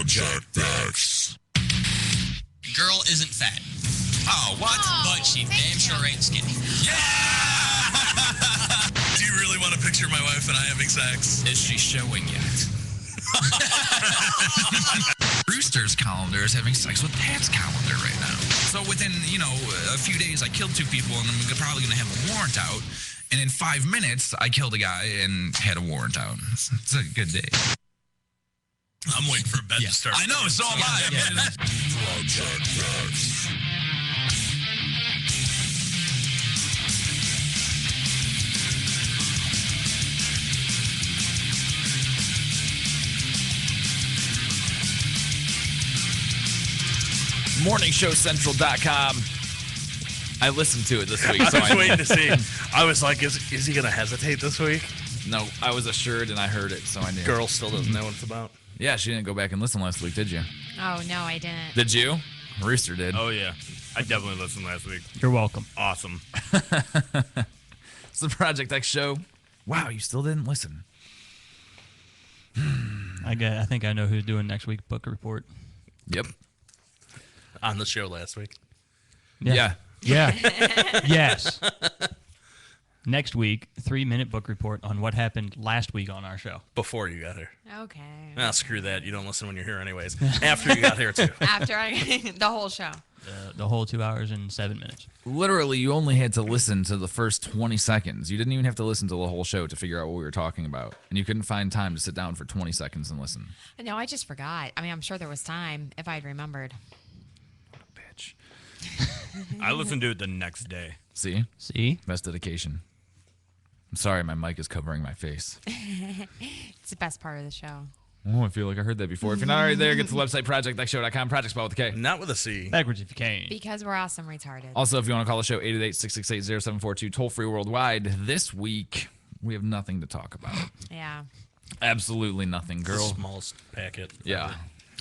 Projekt. Girl isn't fat. Oh, what? But she damn sure ain't skinny. Yeah! Do you really want to picture my wife and I having sex? Is she showing yet? Rooster's calendar is having sex with Pat's calendar right now. So within, a few days, I killed 2 people, and I'm probably going to have a warrant out. And in 5 minutes, I killed a guy and had a warrant out. It's a good day. I'm waiting for bed to start. I know, so am I. Projekt. MorningShowCentral.com. I listened to it this week. So I was waiting to see. I was like, is he going to hesitate this week? No, I was assured and I heard it, so I knew. Girl still doesn't know what it's about. Yeah, she didn't go back and listen last week, did you? Oh, no, I didn't. Did you? Rooster did. Oh, yeah. I definitely listened last week. You're welcome. Awesome. It's the Project X show. Wow, you still didn't listen. I think I know who's doing next week's book report. Yep. On the show last week. Yeah. Yes. Next week, 3-minute book report on what happened last week on our show. Before you got here. Okay. Nah, screw that. You don't listen when you're here anyways. After you got here, too. After the whole show. The whole 2 hours and 7 minutes. Literally, you only had to listen to the first 20 seconds. You didn't even have to listen to the whole show to figure out what we were talking about. And you couldn't find time to sit down for 20 seconds and listen. No, I just forgot. I mean, I'm sure there was time if I'd remembered. Bitch. I listened to it the next day. See? See? Best dedication. I'm sorry, my mic is covering my face. It's the best part of the show. Oh, I feel like I heard that before. If you're not already there, get to the website, projectxshow.com. Project spelled with a K. Not with a C. Backwards if you can. Because we're awesome retarded. Also, if you want to call the show, 888-668-0742, toll-free worldwide. This week, we have nothing to talk about. Yeah. Absolutely nothing, girl. Smallest packet. Yeah.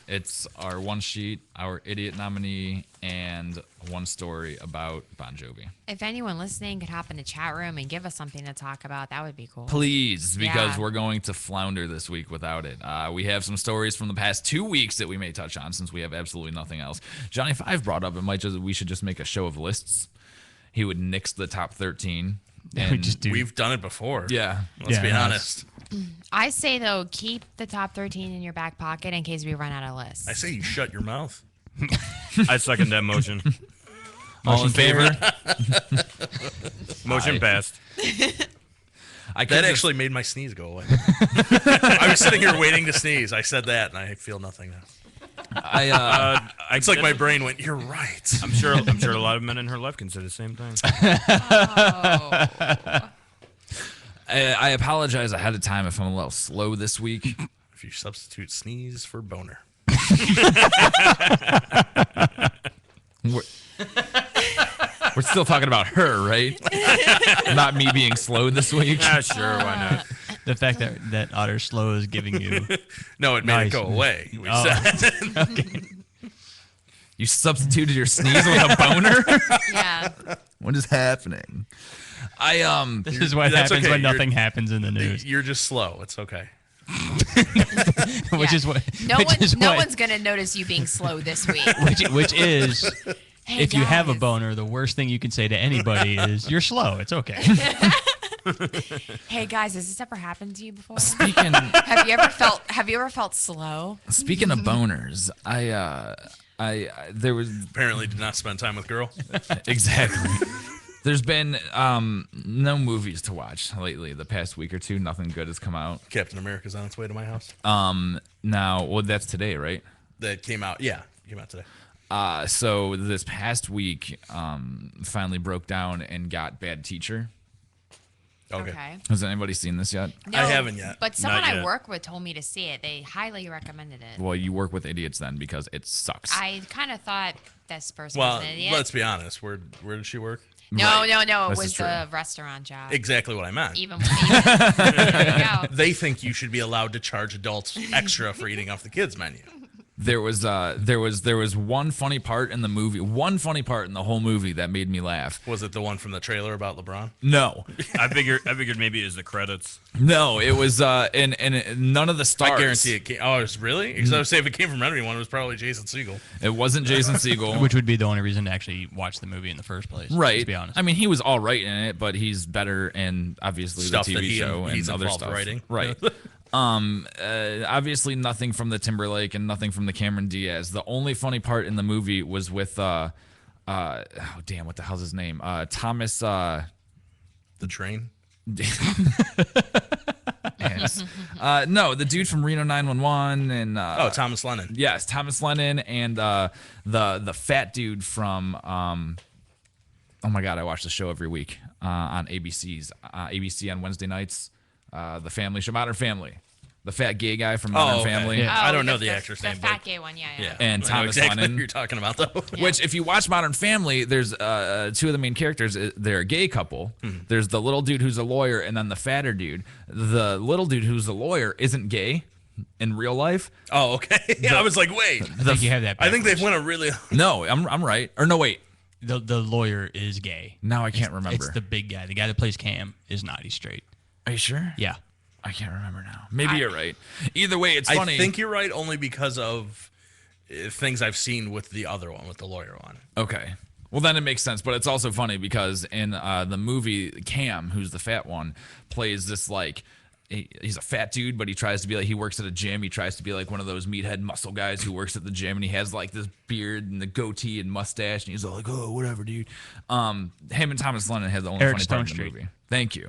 It's our one sheet, our idiot nominee, and one story about Bon Jovi. If anyone listening could hop in the chat room and give us something to talk about, that would be cool. Please, because Yeah. we're going to flounder this week without it. We have some stories from the past 2 weeks that we may touch on since we have absolutely nothing else. Johnny Five brought up we should just make a show of lists. He would nix the top 13. We just do. We've done it before. Yeah. Let's be Yeah, honest. I say, though, keep the top 13 in your back pocket in case we run out of lists. I say you shut your mouth. I second that motion. All in favor? Motion passed. That actually made my sneeze go away. I was sitting here waiting to sneeze. I said that, and I feel nothing now. It's like my brain went, you're right. I'm sure a lot of men in her life can say the same thing. Oh. I apologize ahead of time if I'm a little slow this week. If you substitute sneeze for boner. We're still talking about her, right? Not me being slow this week. Yeah, sure, why not? The fact that Otter Slow is giving you... No, it made it go away. We said. Okay. You substituted your sneeze with a boner? Yeah. What is happening? This is what That's happens okay. when nothing happens in the news. You're just slow. It's okay. Which Yeah. is what... No one's going to notice you being slow this week. Which is... Hey, If you have a guys. boner, the worst thing you can say to anybody is, you're slow. It's okay. Hey guys, has this ever happened to you before? Speaking Have you ever felt slow? speaking of boners, there was Apparently did not spend time with girl. exactly. There's been no movies to watch lately. The past week or two, nothing good has come out. Captain America's on its way to my house. Now, that's today, right? That came out. Yeah, came out today. So this past week, finally broke down and got Bad Teacher. Okay. Has anybody seen this yet? No, I haven't yet. But someone Not I yet. work with told me to see it. They highly recommended it. Well, you work with idiots then because it sucks. I kind of thought this person Well, was an idiot. let's be honest. Where did she work? No. It This was is true. the restaurant job. Exactly what I meant. Even there you go. They think you should be allowed to charge adults extra for eating off the kids' menu. There was one funny part in the movie, one funny part in the whole movie that made me laugh. Was it the one from the trailer about LeBron? No, I figured maybe it was the credits. no, it was and none of the stars. I guarantee it came. Oh, it's really? Because I would say if it came from anyone, it was probably Jason Segel. It wasn't Jason Segel. Which would be the only reason to actually watch the movie in the first place. Right. Let's be honest. I mean, he was all right in it, but he's better in obviously Stuff the that TV show and he's other involved stuff. writing. Right. Obviously nothing from the Timberlake and nothing from the Cameron Diaz. The only funny part in the movie was with oh damn, what the hell's his name? Thomas The Train. Yes. No, the dude from Reno 911 and Thomas Lennon. yes, Thomas Lennon and the fat dude from oh my god, I watch the show every week on ABC on Wednesday nights. The family show, Modern Family. The fat gay guy from Modern Family. Yeah. I don't know the actor's name, The fat but gay one, yeah. yeah. And I know Thomas exactly Lennon. who you're talking about, though. Which, if you watch Modern Family, there's two of the main characters. They're a gay couple. There's the little dude who's a lawyer, and then the fatter dude. The little dude who's a lawyer isn't gay in real life. Oh, okay. I was like, wait. I think you have that. I think backwards. they've went a really. No, I'm right. Or no, wait. The lawyer is gay. Now I can't remember. It's the big guy. The guy that plays Cam is not. He's straight. Are you sure? Yeah. I can't remember now. Maybe you're right. Either way, it's funny. I think you're right only because of things I've seen with the other one, with the lawyer one. Okay. Well, then it makes sense. But it's also funny because in the movie, Cam, who's the fat one, plays this like. He's a fat dude, but he tries to be like, he works at a gym. He tries to be like one of those meathead muscle guys who works at the gym, and he has like this beard and the goatee and mustache, and he's all like, oh, whatever, dude. Him and Thomas Lennon had the only Eric funny part in the Stonestreet. movie. Thank you.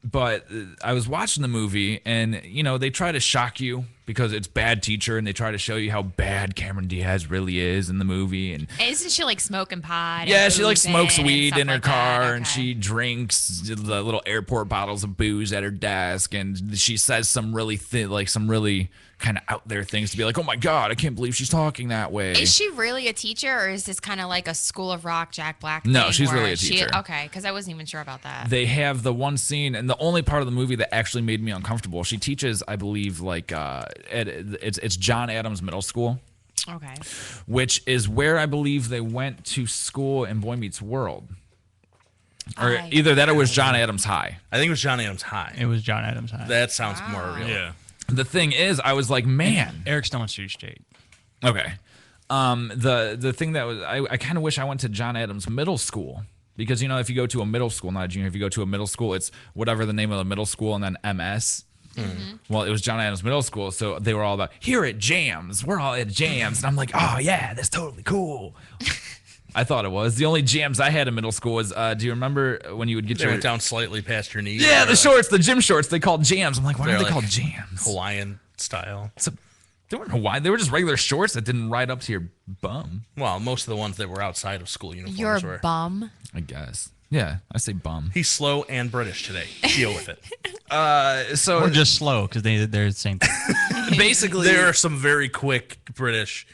But I was watching the movie, and you know they try to shock you because it's Bad Teacher, and they try to show you how bad Cameron Diaz really is in the movie. And Isn't she like smoking pot? yeah, and she like boozing smokes and weed stuff in her like car, that? and Okay. she drinks the little airport bottles of booze at her desk, and she says some really some really kind of out there things to be like, oh my god, I can't believe she's talking that way. Is she really a teacher, or is this kind of like a School of Rock, Jack Black? No, thing she's where really a teacher. Okay, because I wasn't even sure about that. They have the one scene, and the only part of the movie that actually made me uncomfortable. She teaches, I believe, like it's John Adams Middle School, Okay. which is where I believe they went to school in Boy Meets World, or either that or was John Adams High. I think it was John Adams High. It was John Adams High. That sounds more real. Yeah. The thing is, I was like, man, Eric Stonestreet straight. okay. The thing that was, I kind of wish I went to John Adams Middle School. Because, you know, if you go to a middle school, not a junior, if you go to a middle school, it's whatever the name of the middle school and then MS. Well, it was John Adams Middle School, so they were all about, here at Jams, we're all at Jams. And I'm like, oh, yeah, that's totally cool. I thought it was. The only jams I had in middle school was, do you remember when you would get They your... went down slightly past your knees. Yeah, the They're shorts, the gym shorts, they called jams. I'm like, why are They're they like called jams? Hawaiian style. So, they weren't Hawaiian. They were just regular shorts that didn't ride up to your bum, Well, most of the ones that were outside of school uniforms You're were. a bum. I guess. Yeah, I say bum. He's slow and British today. Deal with it. So Or just slow, because they're the same thing. basically, There are some very quick British,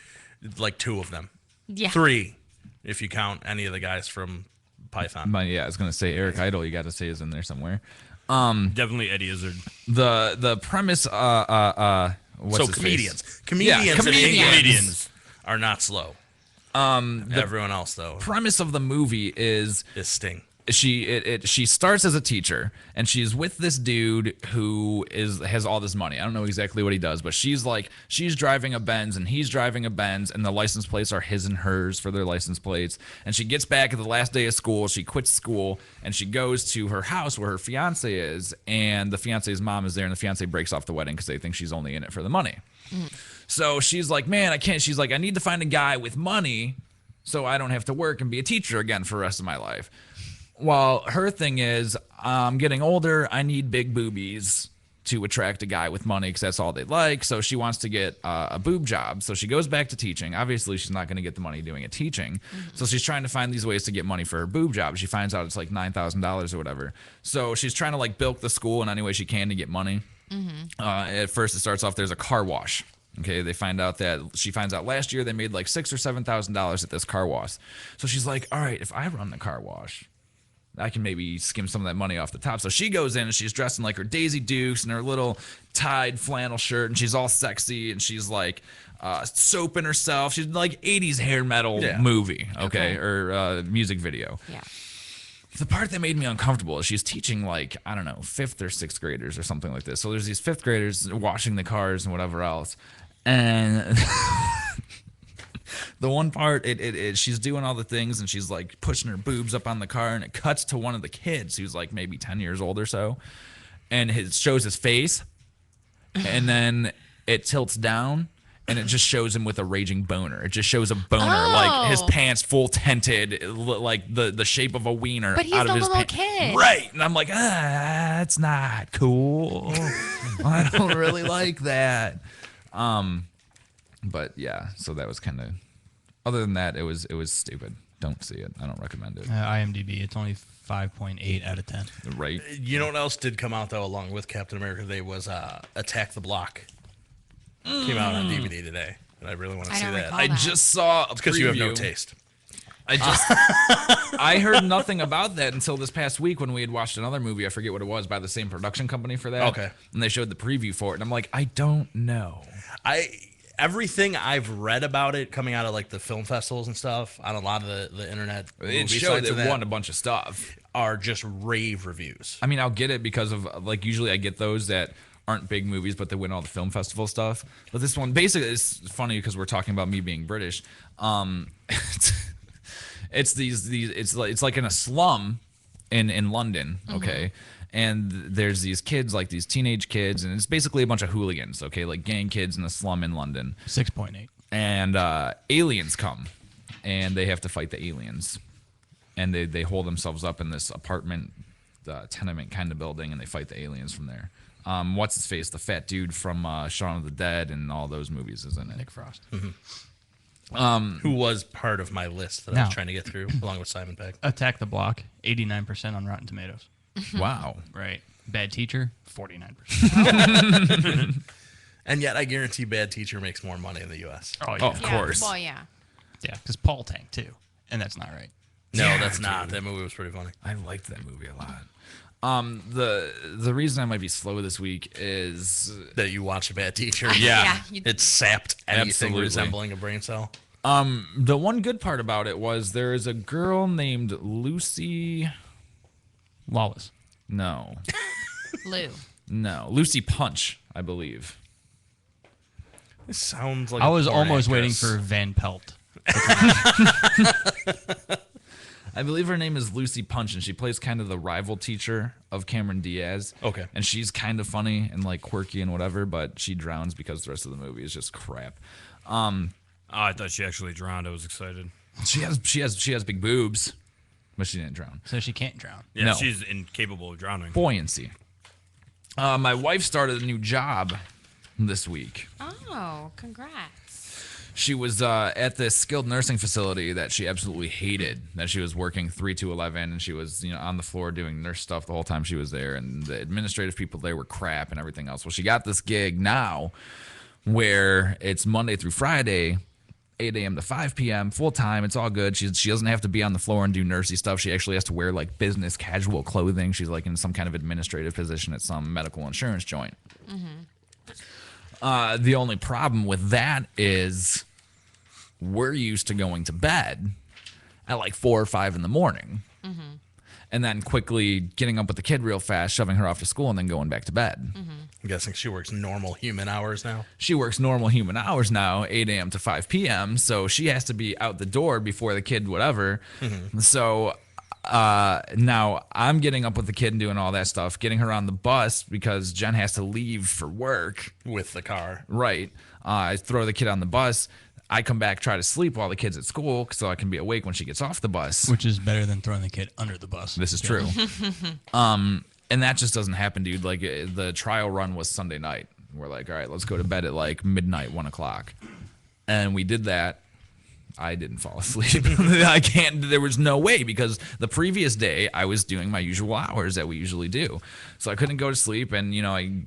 like two of them. Yeah. Three, if you count any of the guys from Python. yeah, I was gonna say Eric Idle. You got to say is in there somewhere. Definitely Eddie Izzard. The premise. What's So his comedians. face? Comedians, in comedians. England Comedians. are not slow. Everyone else, though, Premise of the movie is is Sting. she starts as a teacher and she's with this dude who has all this money. I don't know exactly what he does, but she's driving a Benz and he's driving a Benz, and the license plates are his and hers for their license plates. And she gets back at the last day of school. She quits school and she goes to her house where her fiance is, and the fiance's mom is there, and the fiance breaks off the wedding because they think she's only in it for the money. So she's like, man, I can't. She's like, I need to find a guy with money so I don't have to work and be a teacher again for the rest of my life. Well, her thing is, I'm getting older. I need big boobies to attract a guy with money because that's all they like. So she wants to get a boob job. So she goes back to teaching. Obviously, she's not going to get the money doing a teaching. So she's trying to find these ways to get money for her boob job. She finds out it's like $9,000 or whatever. So she's trying to like bilk the school in any way she can to get money. At first, it starts off, there's a car wash. Okay, she finds out last year they made like $6,000 or $7,000 at this car wash. So she's like, all right, if I run the car wash, I can maybe skim some of that money off the top. So she goes in and she's dressed in like her Daisy Dukes and her little tied flannel shirt, and she's all sexy, and she's like soaping herself. She's like 80s hair metal movie, or music video. Yeah. The part that made me uncomfortable is she's teaching like, I don't know, 5th or 6th graders or something like this. So there's these 5th graders washing the cars and whatever else. And the one part, she's doing all the things and she's like pushing her boobs up on the car, and it cuts to one of the kids who's like maybe 10 years old or so. And it shows his face, and then it tilts down. And it just shows him with a raging boner. It just shows a boner, like his pants full tented, like the shape of a wiener But he's out of a his little pants. kid. Right. And I'm like, that's not cool. I don't really like that. But yeah, so that was kind of. Other than that, it was stupid. Don't see it. I don't recommend it. IMDb, it's only 5.8 out of 10. Right. You know what else did come out though, along with Captain America Day, was Attack the Block. Came out on DVD today, and I really want to I see don't that. recall I that. just saw a Because you have no preview. taste. I heard nothing about that until this past week when we had watched another movie. I forget what it was, by the same production company for that. Okay. And they showed the preview for it, and I'm like, I don't know. Everything I've read about it coming out of like the film festivals and stuff on a lot of the internet It movie showed sites and it that won a bunch of stuff. are just rave reviews. I mean, I'll get it because of, like, usually I get those that aren't big movies, but they win all the film festival stuff. But this one, basically, it's funny because we're talking about me being British. It's like in a slum in London, okay? And there's these kids, like these teenage kids, and it's basically a bunch of hooligans, okay? Like gang kids in a slum in London. 6.8. And aliens come, and they have to fight the aliens. And they hold themselves up in this apartment, tenement kind of building, and they fight the aliens from there. What's his face? The fat dude from Shaun of the Dead and all those movies is in it. Nick Frost. Who was part of my list that I Now- was trying to get through, along with Simon Pegg. Attack the Block, 89% on Rotten Tomatoes. Wow. Right. Bad Teacher, 49%. And yet, I guarantee Bad Teacher makes more money in the U.S. Oh, Oh, of Yeah. course. Well, yeah. Yeah, because Paul tanked too. And that's not right. No, Yeah, that's not. That movie was pretty funny. I liked that movie a lot. The reason I might be slow this week is That you watch Bad Teacher. Yeah, you- It sapped anything Absolutely. resembling a brain cell. the one good part about it was there is a girl named Lucy. Lawless. No, Lou. Lucy Punch, I believe. It sounds like I a was porn almost waiting actress. for Van Pelt. I believe her name is Lucy Punch, and she plays kind of the rival teacher of Cameron Diaz. Okay. And she's kind of funny and like quirky and whatever, but she drowns because the rest of the movie is just crap. Oh, I thought she actually drowned. I was excited. She has big boobs, but she didn't drown. So she can't drown. Yeah, No. she's incapable of drowning. Buoyancy. My wife started a new job this week. Oh, congrats. She was at this skilled nursing facility that she absolutely hated. That she was working 3 to 11, and she was on the floor doing nurse stuff the whole time she was there. And the administrative people there were crap and everything else. Well, she got this gig now, where it's Monday through Friday, 8 a.m. to 5 p.m. full time. It's all good. She doesn't have to be on the floor and do nursey stuff. She actually has to wear like business casual clothing. She's like in some kind of administrative position at some medical insurance joint. The only problem with that is we're used to going to bed at like 4 or 5 in the morning, and then quickly getting up with the kid real fast, shoving her off to school, and then going back to bed. I'm guessing she works normal human hours now. She works normal human hours now, 8 a.m. to 5 p.m., so she has to be out the door before the kid, whatever. So now I'm getting up with the kid and doing all that stuff, getting her on the bus because Jen has to leave for work. With the car. Right. I throw the kid on the bus. I come back, try to sleep while the kid's at school so I can be awake when she gets off the bus. Which is better than throwing the kid under the bus. This is true. And that just doesn't happen, dude. Like, the trial run was Sunday night. We're like, all right, let's go to bed at like midnight, 1 o'clock. And we did that. I didn't fall asleep. There was no way, because the previous day I was doing my usual hours that we usually do. So I couldn't go to sleep, and, I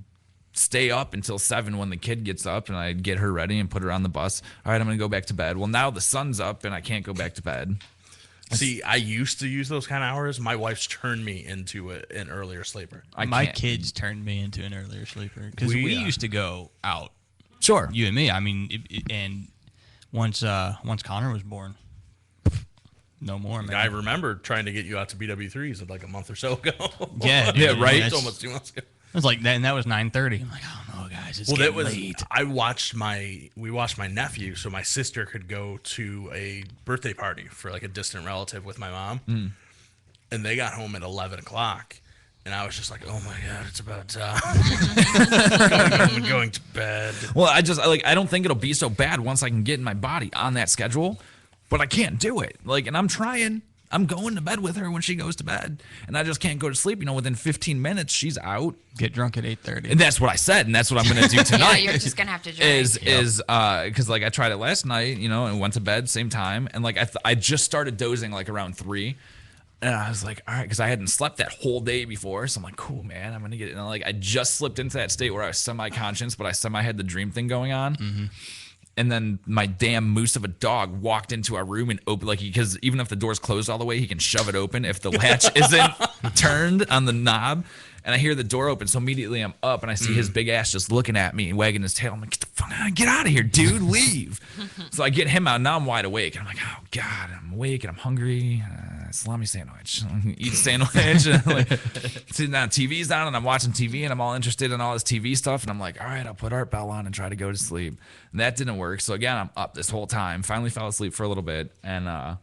stay up until 7 when the kid gets up, and I get her ready and put her on the bus. All right, I'm going to go back to bed. Well, now the sun's up and I can't go back to bed. See, I used to use those kind of hours. My wife's turned me into an earlier sleeper. My can't. kids turned me into an earlier sleeper because we used to go out. Sure. You and me. I mean, and once Connor was born, no more, man. I remember trying to get you out to BW3s like a month or so ago. Yeah, dude, Yeah, right. It's That's- almost 2 months ago. It was like that, and that was 9:30. I'm like, oh no, guys, it's getting late. We watched my nephew, so my sister could go to a birthday party for like a distant relative with my mom, and they got home at 11 o'clock, and I was just like, oh my god, it's about time. Going home and going to bed. Well, I don't think it'll be so bad once I can get my body on that schedule, but I can't do it. And I'm trying. I'm going to bed with her when she goes to bed, and I just can't go to sleep. Within 15 minutes, she's out. Get drunk at 8:30. And that's what I said, and that's what I'm going to do Yeah, tonight. you're just gonna have to drink. Is because I tried it last night, and went to bed same time, and I just started dozing around 3, and I was like, all right, because I hadn't slept that whole day before, so I'm like, cool, man, I'm gonna get it. And I just slipped into that state where I was semi-conscious, but I semi had the dream thing going on. Mm-hmm. And then my damn moose of a dog walked into our room and opened, because even if the door's closed all the way, he can shove it open if the latch isn't turned on the knob. And I hear the door open, so immediately I'm up and I see his big ass just looking at me and wagging his tail. I'm like, get out of here, dude, leave. So I get him out. Now I'm wide awake. And I'm like, oh God, I'm awake and I'm hungry. Salami sandwich. Eat a sandwich. And sitting down, TV's on, and I'm watching TV, and I'm all interested in all this TV stuff. And I'm like, all right, I'll put Art Bell on and try to go to sleep. And that didn't work. So again, I'm up this whole time. Finally fell asleep for a little bit. And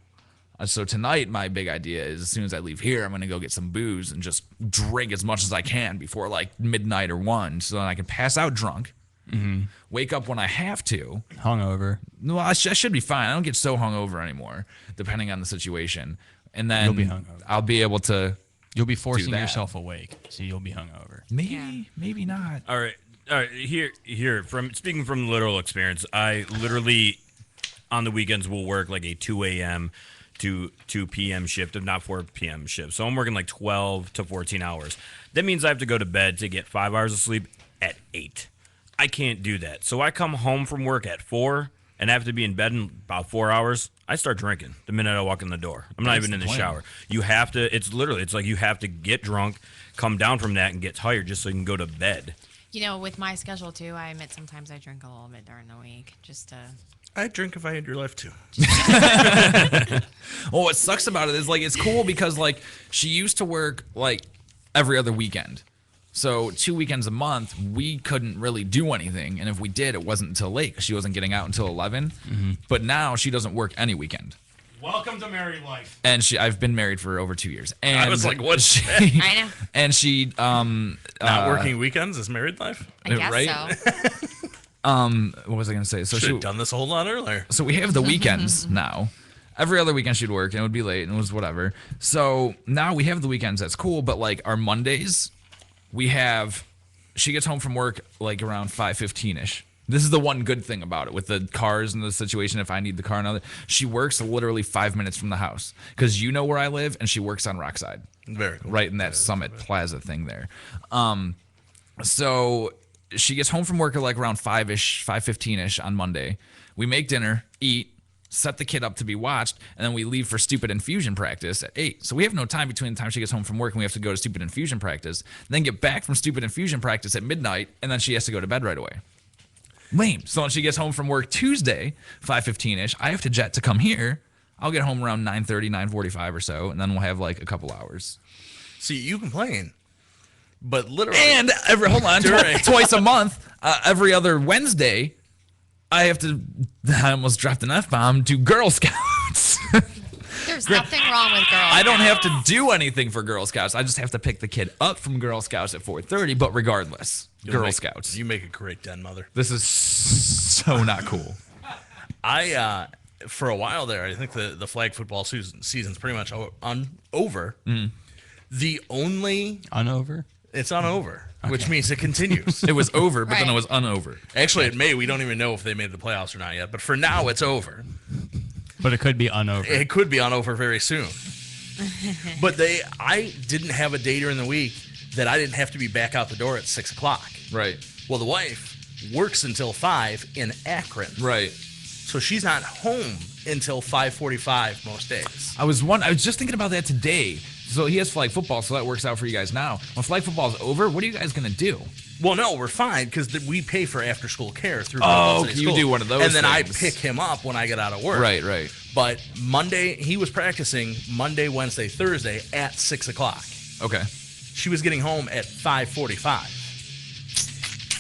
so tonight, my big idea is as soon as I leave here, I'm going to go get some booze and just drink as much as I can before midnight or 1, so then I can pass out drunk, wake up when I have to. Hungover. No, I should be fine. I don't get so hungover anymore, depending on the situation. And then You'll be hungover. I'll be able to. You'll be forcing that. yourself awake, so you'll be hungover. Maybe not. All right. Here. Speaking from literal experience, I literally on the weekends will work a 2 a.m. to 2 p.m. shift, if not 4 p.m. shift. So I'm working 12 to 14 hours. That means I have to go to bed to get 5 hours of sleep at 8. I can't do that. So I come home from work at 4 and I have to be in bed in about 4 hours. I start drinking the minute I walk in the door. I'm not even in the shower. You have to, it's like you have to get drunk, come down from that, and get tired just so you can go to bed. With my schedule too, I admit sometimes I drink a little bit during the week just to. I'd drink if I had your life too. Well, what sucks about it is it's cool because she used to work every other weekend. So 2 weekends a month, we couldn't really do anything. And if we did, it wasn't until late because she wasn't getting out until 11. Mm-hmm. But now she doesn't work any weekend. Welcome to married life. And I've been married for over 2 years. And I was like, what's she? I know. And she not working weekends is married life? I guess right? so. What was I going to say? So Should have done this a whole lot earlier. So we have the weekends now. Every other weekend she'd work and it would be late and it was whatever. So now we have the weekends. That's cool. But our Mondays, she gets home from work around 5:15ish. This is the one good thing about it with the cars and the situation. If I need the car and all that, she works literally 5 minutes from the house because where I live and she works on Rockside. Very cool. Right in that Summit Plaza thing there. So she gets home from work at around 5:15ish on Monday. We make dinner, eat, set the kid up to be watched, and then we leave for stupid infusion practice at 8. So we have no time between the time she gets home from work and we have to go to stupid infusion practice, then get back from stupid infusion practice at midnight, and then she has to go to bed right away. Lame. So when she gets home from work Tuesday, 5:15ish, I have to jet to come here. I'll get home around 9:30, 9:45 or so, and then we'll have a couple hours. See, you complain, but literally. And twice a month, every other Wednesday, I almost dropped an F-bomb, do Girl Scouts. There's nothing wrong with girls. I don't have to do anything for Girl Scouts. I just have to pick the kid up from Girl Scouts at 4:30, but regardless, Girl Scouts. You make a great den mother. This is so not cool. For a while there, I think the flag football season's pretty much over. Mm. The only... Unover? It's unover, which means it continues. It was over, but then it was unover. Actually, in May, we don't even know if they made the playoffs or not yet. But for now, it's over. But it could be unover. It could be unover very soon. But I didn't have a day during the week that I didn't have to be back out the door at 6 o'clock. Right. Well, the wife works until 5 in Akron. Right. So she's not home until 5:45 most days. I was just thinking about that today. So he has flag football, so that works out for you guys now. When flag football is over, what are you guys gonna do? Well, no, we're fine because we pay for after-school care through. Oh, City you School. do one of those and then things. I pick him up when I get out of work. Right. But Monday, he was practicing Monday, Wednesday, Thursday at 6 o'clock. Okay. She was getting home at 5:45.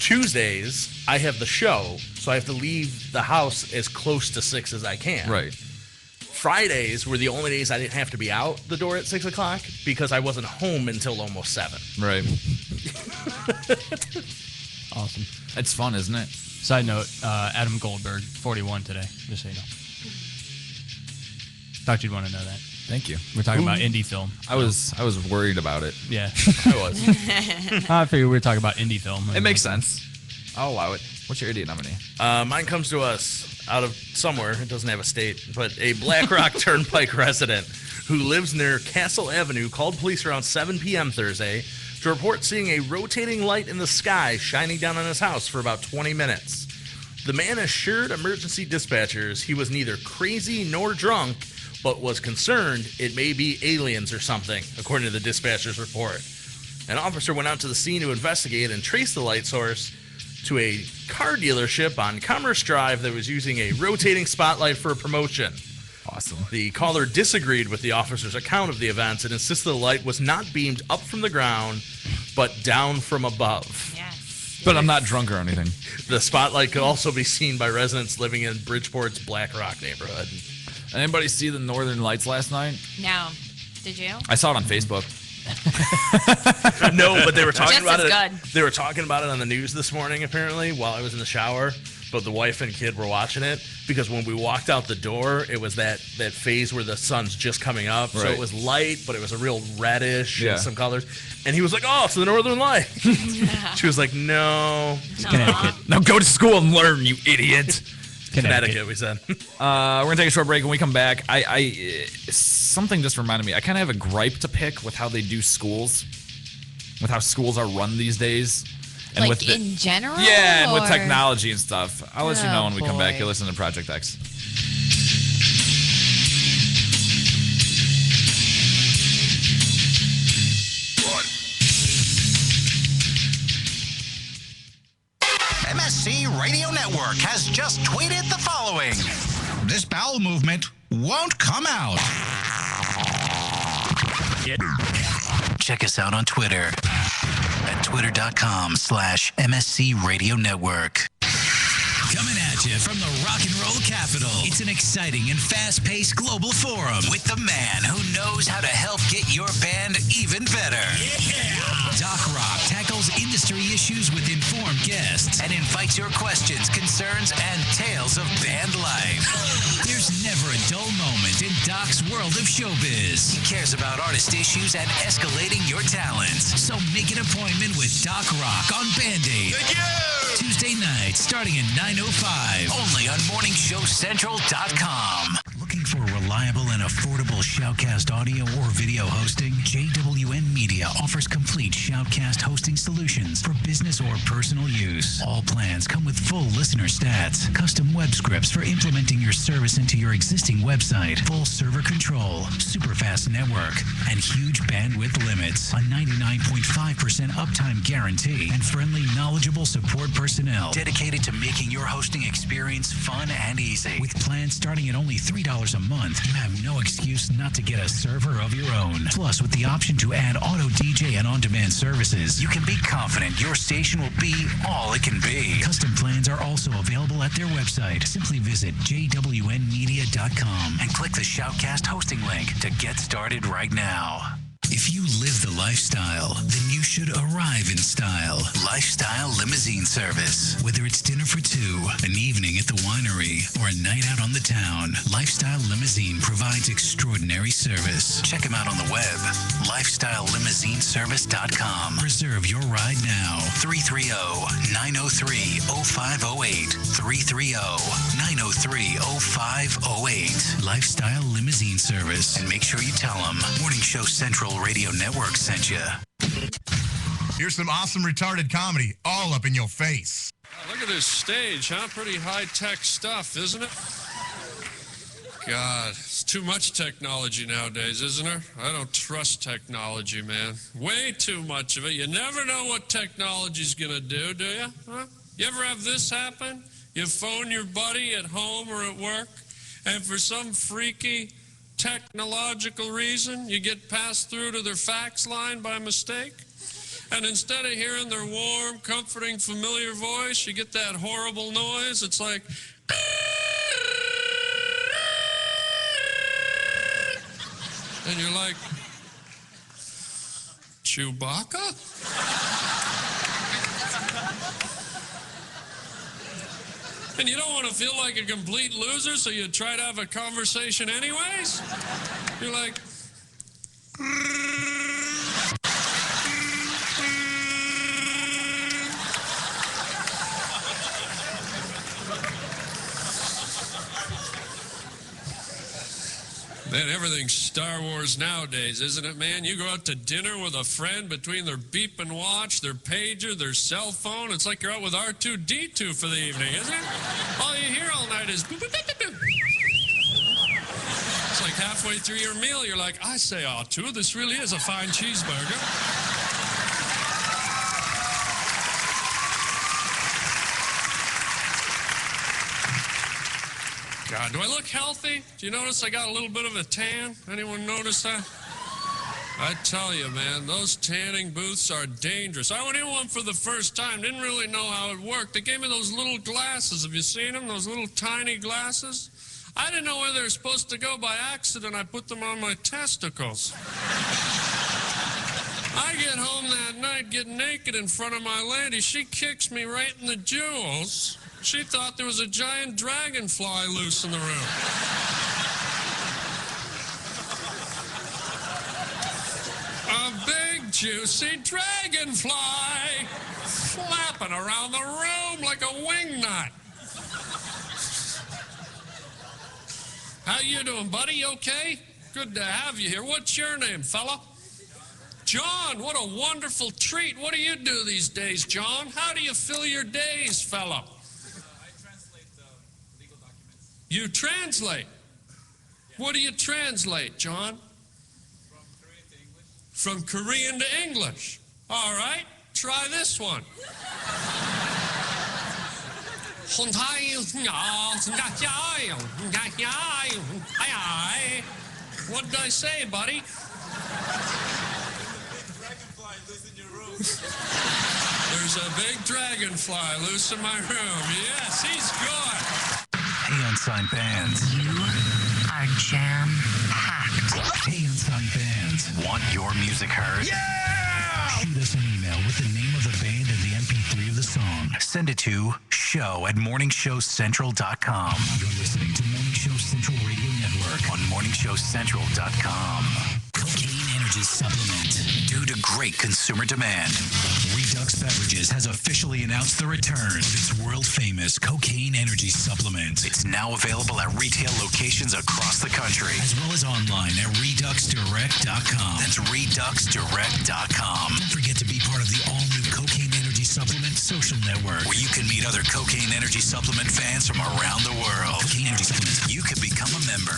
Tuesdays, I have the show, so I have to leave the house as close to 6 as I can. Right. Fridays were the only days I didn't have to be out the door at 6 o'clock because I wasn't home until almost 7. Right. Awesome. It's fun, isn't it? Side note, Adam Goldberg, 41 today, just so you know. Thought you'd want to know that. Thank you. We're talking about indie film. I was worried about it. Yeah. I was. I figured we were talking about indie film. It makes sense. I'll allow it. What's your idiot nominee? Mine comes to us out of somewhere. It doesn't have a state, but a Black Rock Turnpike resident who lives near Castle Avenue called police around 7 p.m. Thursday to report seeing a rotating light in the sky shining down on his house for about 20 minutes. The man assured emergency dispatchers he was neither crazy nor drunk, but was concerned it may be aliens or something, according to the dispatcher's report. An officer went out to the scene to investigate and trace the light source to a car dealership on Commerce Drive that was using a rotating spotlight for a promotion. Awesome. The caller disagreed with the officer's account of the events and insisted the light was not beamed up from the ground, but down from above. Yes. But I'm not drunk or anything. The spotlight could also be seen by residents living in Bridgeport's Black Rock neighborhood. Anybody see the Northern Lights last night? No. Did you? I saw it on Facebook. No, but they were talking Just about as it. good. They were talking about it on the news this morning, apparently, while I was in the shower. But the wife and kid were watching it because when we walked out the door, it was that phase where the sun's just coming up. So Right. it was light, but it was a real reddish Yeah. and some colors. And he was like, "Oh, it's the Northern Light." She was like, "No, Connecticut. Now go to school and learn, you idiot. Connecticut." We said. We're gonna take a short break. When we come back, something just reminded me. I kind of have a gripe to pick with how they do schools, with how schools are run these days, and Like with the, in general? yeah, and with or- technology and stuff. I'll let you know Oh, when we come back. boy. You'll listen to Project X. MSC Radio Network has just tweeted the following. This bowel movement won't come out. Check us out on Twitter at twitter.com/MSC Radio Network. Coming at you from the rock and roll capital, it's an exciting and fast-paced global forum with the man who knows how to help get your band even better. Doc Rock tackles industry issues with informed guests and invites your questions, concerns, and tales of band life. There's never a dull moment in Doc's world of showbiz. He cares about artist issues and escalating your talents. So make an appointment with Doc Rock on Band-Aid. Tuesday night, starting at 9:05. Only on MorningShowCentral.com. Looking for reliable and affordable Shoutcast audio or video hosting? JWN Media offers complete Shoutcast hosting solutions for business or personal use. All plans come with full listener stats, custom web scripts for implementing your service into your existing website, full server control, super fast network, and huge bandwidth limits, a 99.5% uptime guarantee, and friendly, knowledgeable support personnel dedicated to making your hosting experience fun and easy. With plans starting at only $3 a month, you have no excuse not to get a server of your own. Plus, with the option to add auto DJ and on-demand services, you can be confident your station will be all it can be. Custom plans are also available at their website. Simply visit jwnmedia.com and click the Shoutcast hosting link to get started right now. If you live the lifestyle, then you should arrive in style. Lifestyle Limousine Service. Whether it's dinner for two, an evening at the winery, or a night out on the town, Lifestyle Limousine provides extraordinary service. Check them out on the web, lifestylelimousineservice.com. Reserve your ride now. 330-903-0508. 330-903-0508. Lifestyle Limousine Service. And make sure you tell them Morning Show Central Radio Network sent you. Here's some awesome retarded comedy all up in your face. Look at this stage, huh? Pretty high-tech stuff, isn't it? God, it's too much technology nowadays, isn't there? I don't trust technology, man. Way too much of it. You never know what technology's gonna do you? Huh? You ever have this happen? You phone your buddy at home or at work, and for some freaky technological reason, you get passed through to their fax line by mistake? And instead of hearing their warm, comforting, familiar voice, you get that horrible noise. It's like... And you're like, Chewbacca? And you don't want to feel like a complete loser, so you try to have a conversation anyways? You're like... Man, everything's Star Wars nowadays, isn't it, man? You go out to dinner with a friend between their beeping watch, their pager, their cell phone. It's like you're out with R2-D2 for the evening, isn't it? All you hear all night is... boop, boop, boop, boop, boop. It's like halfway through your meal, you're like, I say, R2, this really is a fine cheeseburger. God, do I look healthy? Do you notice I got a little bit of a tan? Anyone notice that? I tell you, man, those tanning booths are dangerous. I went in one for the first time, didn't really know how it worked. They gave me those little glasses. Have you seen them? Those little tiny glasses? I didn't know where they were supposed to go. By accident, I put them on my testicles. I get home that night, get naked in front of my lady. She kicks me right in the jewels. She thought there was a giant dragonfly loose in the room. A big, juicy dragonfly flapping around the room like a wingnut. How you doing, buddy? You okay? Good to have you here. What's your name, fella? John, what a wonderful treat. What do you do these days, John? How do you fill your days, fella? You translate? What do you translate, John? From Korean to English. All right, try this one. What did I say, buddy? There's a big dragonfly loose in my room. Yes, he's good. Hey, Unsigned Bands. You are jam-packed. Hey, Unsigned Bands. Want your music heard? Yeah! Shoot us an email with the name of the band and the MP3 of the song. Send it to show@morningshowcentral.com. You're listening to Morning Show Central Radio Network on morningshowcentral.com. Cocaine Energy Supplement. Due to great consumer demand, Redux Beverages has officially announced the return of its world-famous Cocaine Energy Supplement. It's now available at retail locations across the country, as well as online at reduxdirect.com. That's reduxdirect.com. Don't forget to be part of the all-new Cocaine Energy Supplement social network, where you can meet other Cocaine Energy Supplement fans from around the world. Cocaine Energy Supplement. You can become a member.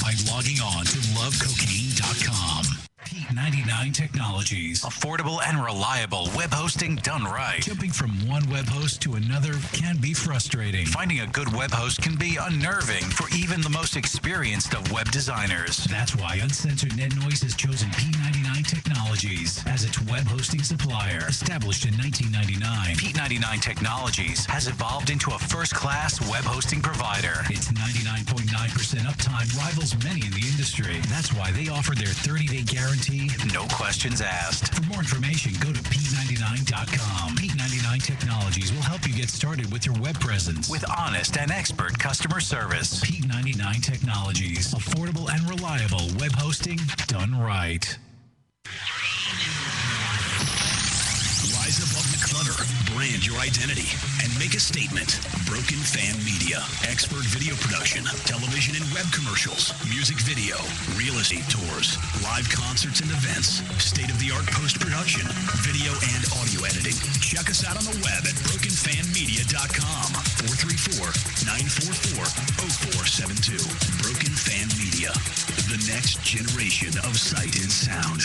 By logging on to lovecocaine.com. Pete 99 Technologies. Affordable and reliable web hosting done right. Jumping from one web host to another can be frustrating. Finding a good web host can be unnerving for even the most experienced of web designers. That's why Uncensored Net Noise has chosen P99 Technologies as its web hosting supplier. Established in 1999, P99 Technologies has evolved into a first-class web hosting provider. Its 99.9% uptime rivals many in the industry. That's why they offer their 30-day guarantee, no questions asked. For more information, go to P99.com. P99 Technologies will help you get started with your web presence with honest and expert customer service. P99 Technologies. Affordable and reliable web hosting done right. Rise above the clutter Discover, brand your identity, and make a statement. Broken Fan Media. Expert video production, television and web commercials, music video, real estate tours, live concerts and events, state-of-the-art post-production, video and audio editing. Check us out on the web at brokenfanmedia.com. 434-944-0472. Broken Fan Media. The next generation of sight and sound.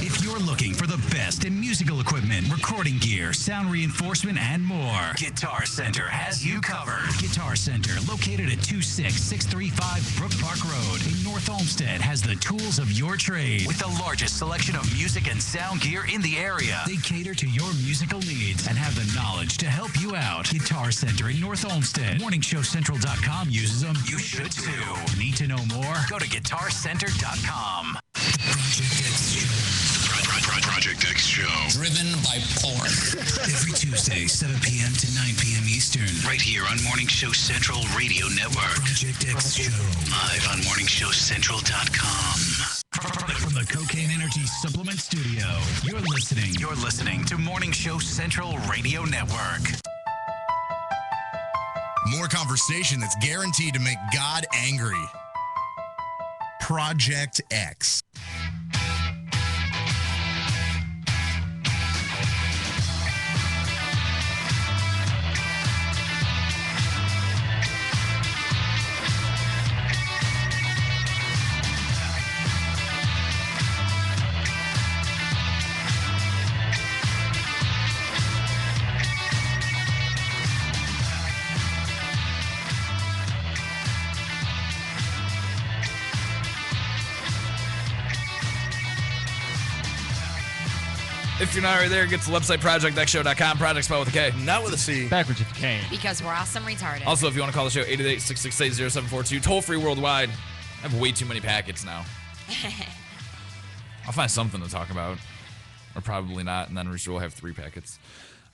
If you're looking for the best in musical equipment, recording gear, sound reinforcement, and more, Guitar Center has you covered. Guitar Center, located at 26635 Brook Park Road in North Olmsted, has the tools of your trade with the largest selection of music and sound gear in the area. They cater to your musical needs and have the knowledge to help you out. Guitar Center in North Olmsted. MorningshowCentral.com uses them. You should too. Need to know more? Go to GuitarCenter.com. Project X Show. Driven by porn. Every Tuesday, 7 p.m. to 9 p.m. Eastern. Right here on Morning Show Central Radio Network. Project X Show. Live on MorningShowCentral.com. From the Cocaine Energy Supplement Studio, you're listening to Morning Show Central Radio Network. More conversation that's guaranteed to make God angry. Project X. If you're not already there, get to the website, projectxshow.com, project spelled with a K. Not with a C. Backwards if you can. Because we're awesome retarded. Also, if you want to call the show, 888-668-0742, toll-free worldwide. I have way too many packets now. I'll find something to talk about. Or probably not, and then Rooster will have 3 packets.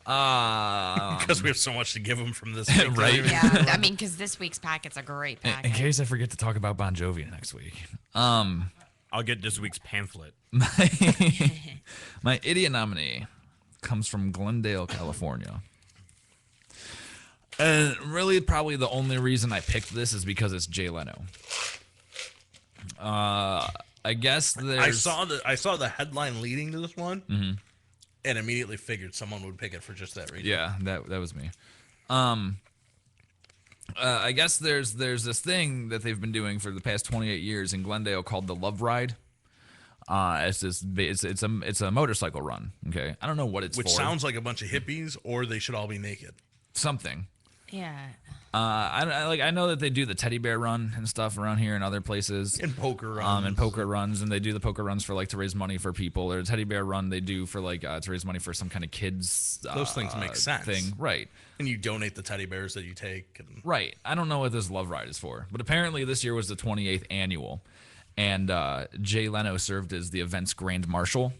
Because we have so much to give them from this week. Right. Yeah, I mean, because this week's packet's a great packet. In case I forget to talk about Bon Jovi next week. I'll get this week's pamphlet. My idiot nominee comes from Glendale, California. And really, probably the only reason I picked this is because it's Jay Leno. I guess there's... I saw the headline leading to this one, and immediately figured someone would pick it for just that reason. Yeah, that was me. I guess there's this thing that they've been doing for the past 28 years in Glendale called the Love Ride. It's a motorcycle run. Okay, I don't know what it's Which for. sounds like a bunch of hippies, or they should all be naked. Something. Yeah. I know that they do the teddy bear run and stuff around here and other places. And poker runs. And they do the poker runs for to raise money for people. Or a teddy bear run they do for to raise money for some kind of kids. Those things make sense. Thing, right? And you donate the teddy bears that you take. And... Right. I don't know what this Love Ride is for, but apparently this year was the 28th annual, and Jay Leno served as the event's grand marshal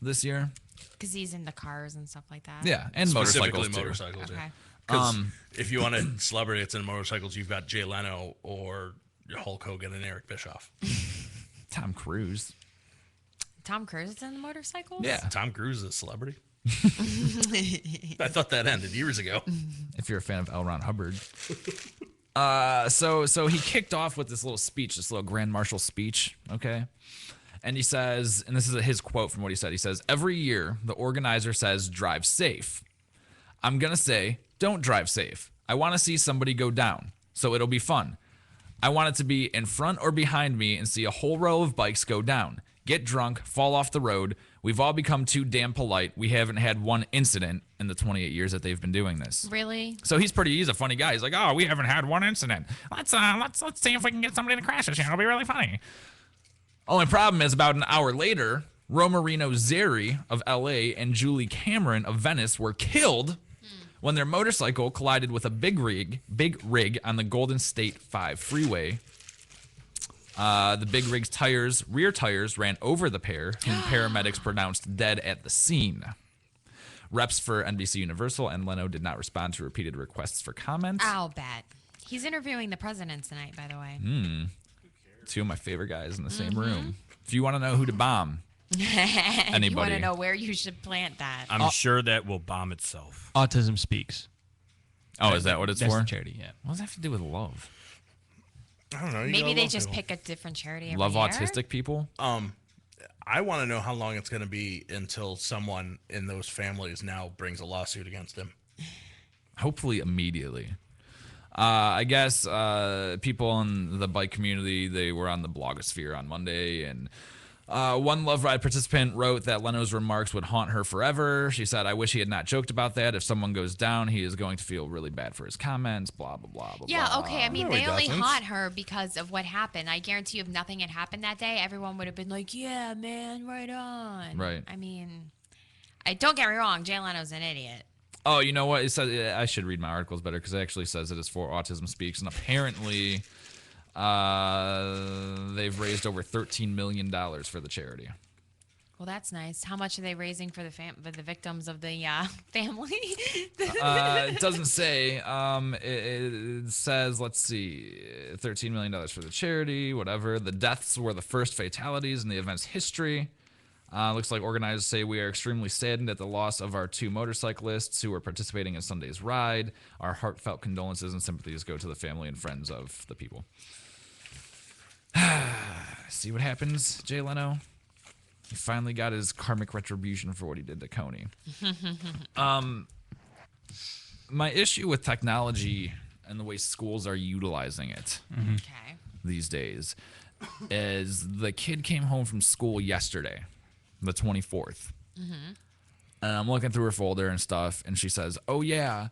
this year. Because he's into cars and stuff like that. Yeah, and motorcycles too. Motorcycles, Okay. yeah. Because if you want a celebrity that's in motorcycles, you've got Jay Leno or Hulk Hogan and Eric Bischoff. Tom Cruise. Tom Cruise is in the motorcycles? Yeah. Tom Cruise is a celebrity? I thought that ended years ago. If you're a fan of L. Ron Hubbard. So he kicked off with this little speech, this little Grand Marshal speech, okay? And he says, and this is his quote from what he said, he says, "Every year, the organizer says, drive safe. I'm going to say, don't drive safe. I want to see somebody go down, so it'll be fun. I want it to be in front or behind me and see a whole row of bikes go down, get drunk, fall off the road. We've all become too damn polite. We haven't had one incident in the 28 years that they've been doing this." Really? So he's a funny guy. He's like, "Oh, we haven't had one incident. Let's see if we can get somebody to crash this year. It'll be really funny." Only problem is about an hour later, Romarino Zeri of LA and Julie Cameron of Venice were killed when their motorcycle collided with a big rig on the Golden State 5 freeway. The big rig's rear tires ran over the pair, whom paramedics pronounced dead at the scene. Reps for NBC Universal and Leno did not respond to repeated requests for comment. I'll bet. He's interviewing the president tonight, by the way. 2 of my favorite guys in the same room. If you want to know who to bomb, You Anybody. want to know where you should plant that? I'm sure that will bomb itself. Autism Speaks. Oh, is that what it's That's for? the charity, yeah. What does that have to do with love? I don't know. Maybe they just pick a different charity every Love year? autistic people? I want to know how long it's going to be until someone in those families now brings a lawsuit against him. Hopefully immediately. I guess people in the bike community, they were on the blogosphere on Monday, and one Love Ride participant wrote that Leno's remarks would haunt her forever. She said, I wish he had not joked about that. If someone goes down, he is going to feel really bad for his comments, blah, blah, blah, blah, Yeah, blah. okay. I mean, No, he they only doesn't. haunt her because of what happened. I guarantee you, if nothing had happened that day, everyone would have been like, yeah, man, right on. Right. I mean, don't get me wrong. Jay Leno's an idiot. Oh, you know what? It says I should read my articles better because it actually says it is for Autism Speaks, and apparently they've raised over $13 million for the charity. Well, that's nice. How much are they raising for the victims of the family? It doesn't say. It says, let's see, $13 million for the charity, whatever. The deaths were the first fatalities in the event's history. Looks like organizers say we are extremely saddened at the loss of our 2 motorcyclists who were participating in Sunday's ride. Our heartfelt condolences and sympathies go to the family and friends of the people. See what happens, Jay Leno? He finally got his karmic retribution for what he did to Coney. My issue with technology and the way schools are utilizing it Okay. these days is the kid came home from school yesterday, the 24th. And I'm looking through her folder and stuff, and she says, oh, yeah,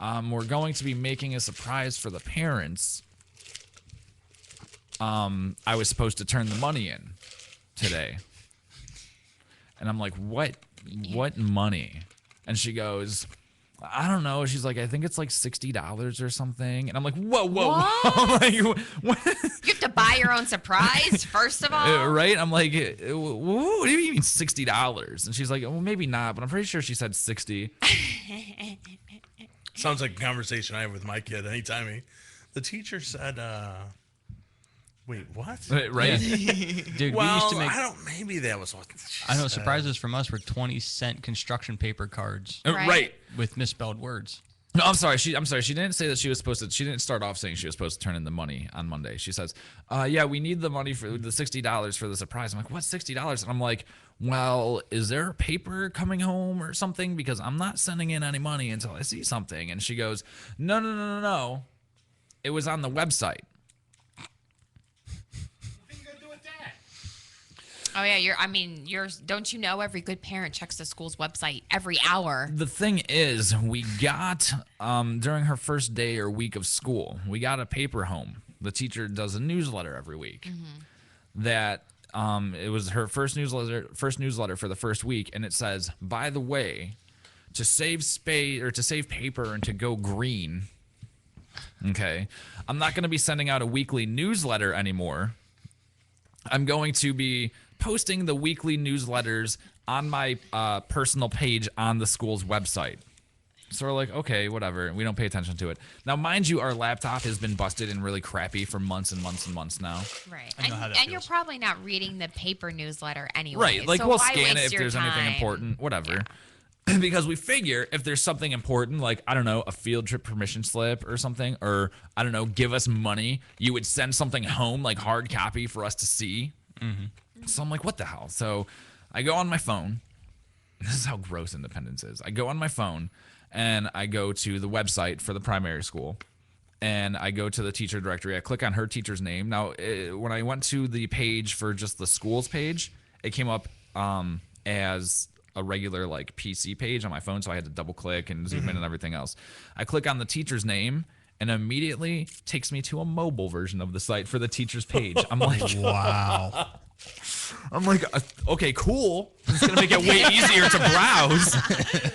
we're going to be making a surprise for the parents. I was supposed to turn the money in today. And I'm like, what money? And she goes, I don't know. She's like, I think it's like $60 or something. And I'm like, whoa. I'm like, what? You have to buy your own surprise, first of all. Right? I'm like, what do you mean $60? And she's like, well, maybe not, but I'm pretty sure she said 60. Sounds like a conversation I have with my kid anytime the teacher said, wait, what? Right? Dude, Well, we used to make. maybe that was what she I know said. surprises from us were 20-cent construction paper cards Right. with misspelled words. No, I'm sorry. She didn't say that she was supposed to. She didn't start off saying she was supposed to turn in the money on Monday. She says, "Yeah, we need the money for the $60 for the surprise." I'm like, "What's $60?" And I'm like, "Well, is there a paper coming home or something? Because I'm not sending in any money until I see something." And she goes, "No. It was on the website." Oh yeah, don't you know every good parent checks the school's website every hour? The thing is, we got during her first day or week of school, we got a paper home. The teacher does a newsletter every week. That it was her first newsletter for the first week, and it says, by the way, to save space or to save paper and to go green. Okay, I'm not going to be sending out a weekly newsletter anymore. I'm going to be posting the weekly newsletters on my personal page on the school's website. So we're like, okay, whatever. We don't pay attention to it. Now, mind you, our laptop has been busted and really crappy for months and months and months now. Right. I know how that And you're feels. probably not reading the paper newsletter anyway. Right. Like, so we'll why scan it waste if your there's anything time? important, whatever. Because we figure if there's something important, like, I don't know, a field trip permission slip or something, or, I don't know, give us money, you would send something home, like hard copy for us to see. So I'm like, what the hell? So I go on my phone. This is how gross independence is. I go on my phone and I go to the website for the primary school, and I go to the teacher directory. I click on her teacher's name. Now, when I went to the page for just the school's page, it came up as a regular like PC page on my phone, so I had to double click and zoom in and everything else. I click on the teacher's name, and immediately takes me to a mobile version of the site for the teacher's page. I'm like, Wow. I'm like, okay, cool. It's going to make it way easier to browse.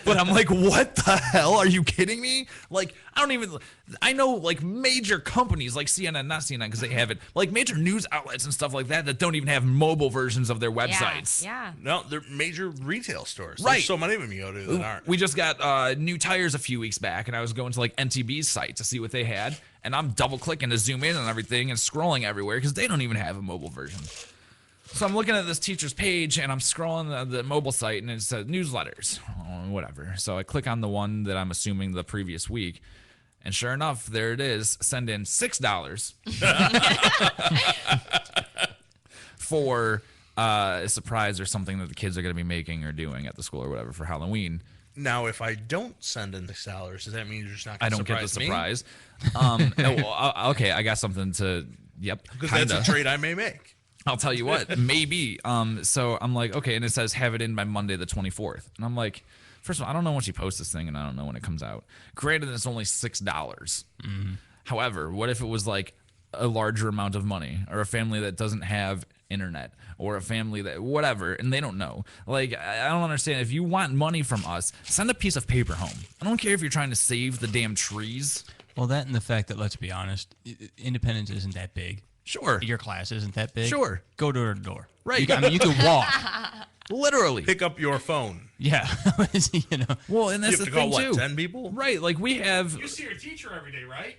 But I'm like, what the hell? Are you kidding me? Like, I know like major companies like CNN, not CNN because they have it, like major news outlets and stuff like that don't even have mobile versions of their websites. Yeah. No, they're major retail stores. Right. There's so many of them you go to that aren't. We just got new tires a few weeks back, and I was going to like NTB's site to see what they had, and I'm double clicking to zoom in on everything and scrolling everywhere because they don't even have a mobile version. So I'm looking at this teacher's page and I'm scrolling the mobile site and it says newsletters, whatever. So I click on the one that I'm assuming the previous week. And sure enough, there it is. Send in $6 for a surprise or something that the kids are going to be making or doing at the school or whatever for Halloween. Now, if I don't send in $6, does that mean you're just not I going to don't surprise get the surprise. Okay, I got something to. Yep, because that's a trade I may make. I'll tell you what, maybe. So I'm like, okay, and it says have it in by Monday the 24th, and I'm like, first of all, I don't know when she posts this thing, and I don't know when it comes out. Granted, it's only $6. However, what if it was like a larger amount of money, or a family that doesn't have internet, or a family that whatever, and they don't know? Like, I don't understand. If you want money from us, send a piece of paper home. I don't care if you're trying to save the damn trees. Well, that and the fact that, let's be honest, Independence isn't that big. Sure. Your class isn't that big. Sure. Go door to door. Right. I mean, you can walk. Literally. Pick up your phone. Yeah. You know. Well, and that's You have the to call, thing, what, too. 10 people? Right. Like, we have. You see your teacher every day, right?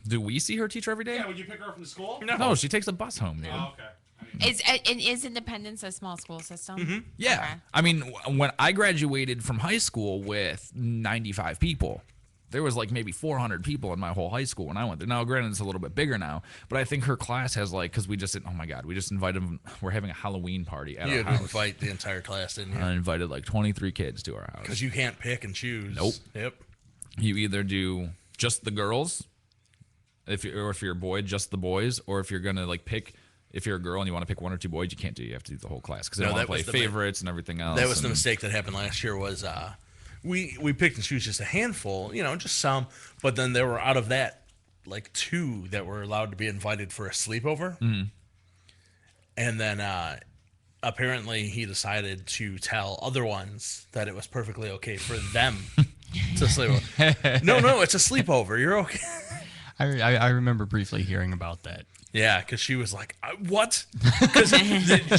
Do we see her teacher every day? Yeah, would you pick her up from the school? No, she takes a bus home, dude. Oh, okay. Is Independence a small school system? Yeah. Okay. I mean, when I graduated from high school with 95 people, there was like maybe 400 people in my whole high school when I went there. Now, granted, it's a little bit bigger now, but I think her class has like, because we just, oh my God, we just invited them. We're having a Halloween party at You our had to house. invite the entire class, didn't you? I invited like 23 kids to our house. Because you can't pick and choose. Nope. Yep. You either do just the girls, if you're a boy, just the boys, or if you're gonna like pick, if you're a girl and you want to pick one or two boys, you can't do. You have to do the whole class because they want to play favorites and everything else. That was the mistake that happened last year. Was we picked and choose just a handful, just some, but then there were out of that like 2 that were allowed to be invited for a sleepover, and then apparently he decided to tell other ones that it was perfectly okay for them to sleep over. No, it's a sleepover. You're okay. I remember briefly hearing about that. Yeah, because she was like, what? Because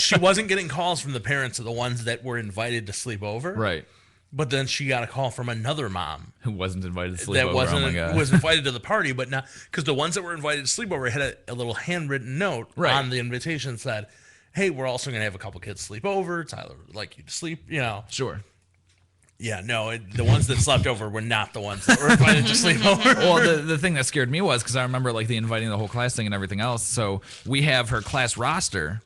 she wasn't getting calls from the parents of the ones that were invited to sleep over. Right. But then she got a call from another mom who wasn't invited to sleep that over. wasn't Oh my God. was invited to the party, but not because the ones that were invited to sleep over had a little handwritten note on the invitation said, "Hey, we're also going to have a couple kids sleep over. Tyler would like you to sleep." Sure. Yeah, no, the ones that slept over were not the ones that were invited to sleep over. Well, the thing that scared me was because I remember like the inviting the whole class thing and everything else. So we have her class roster,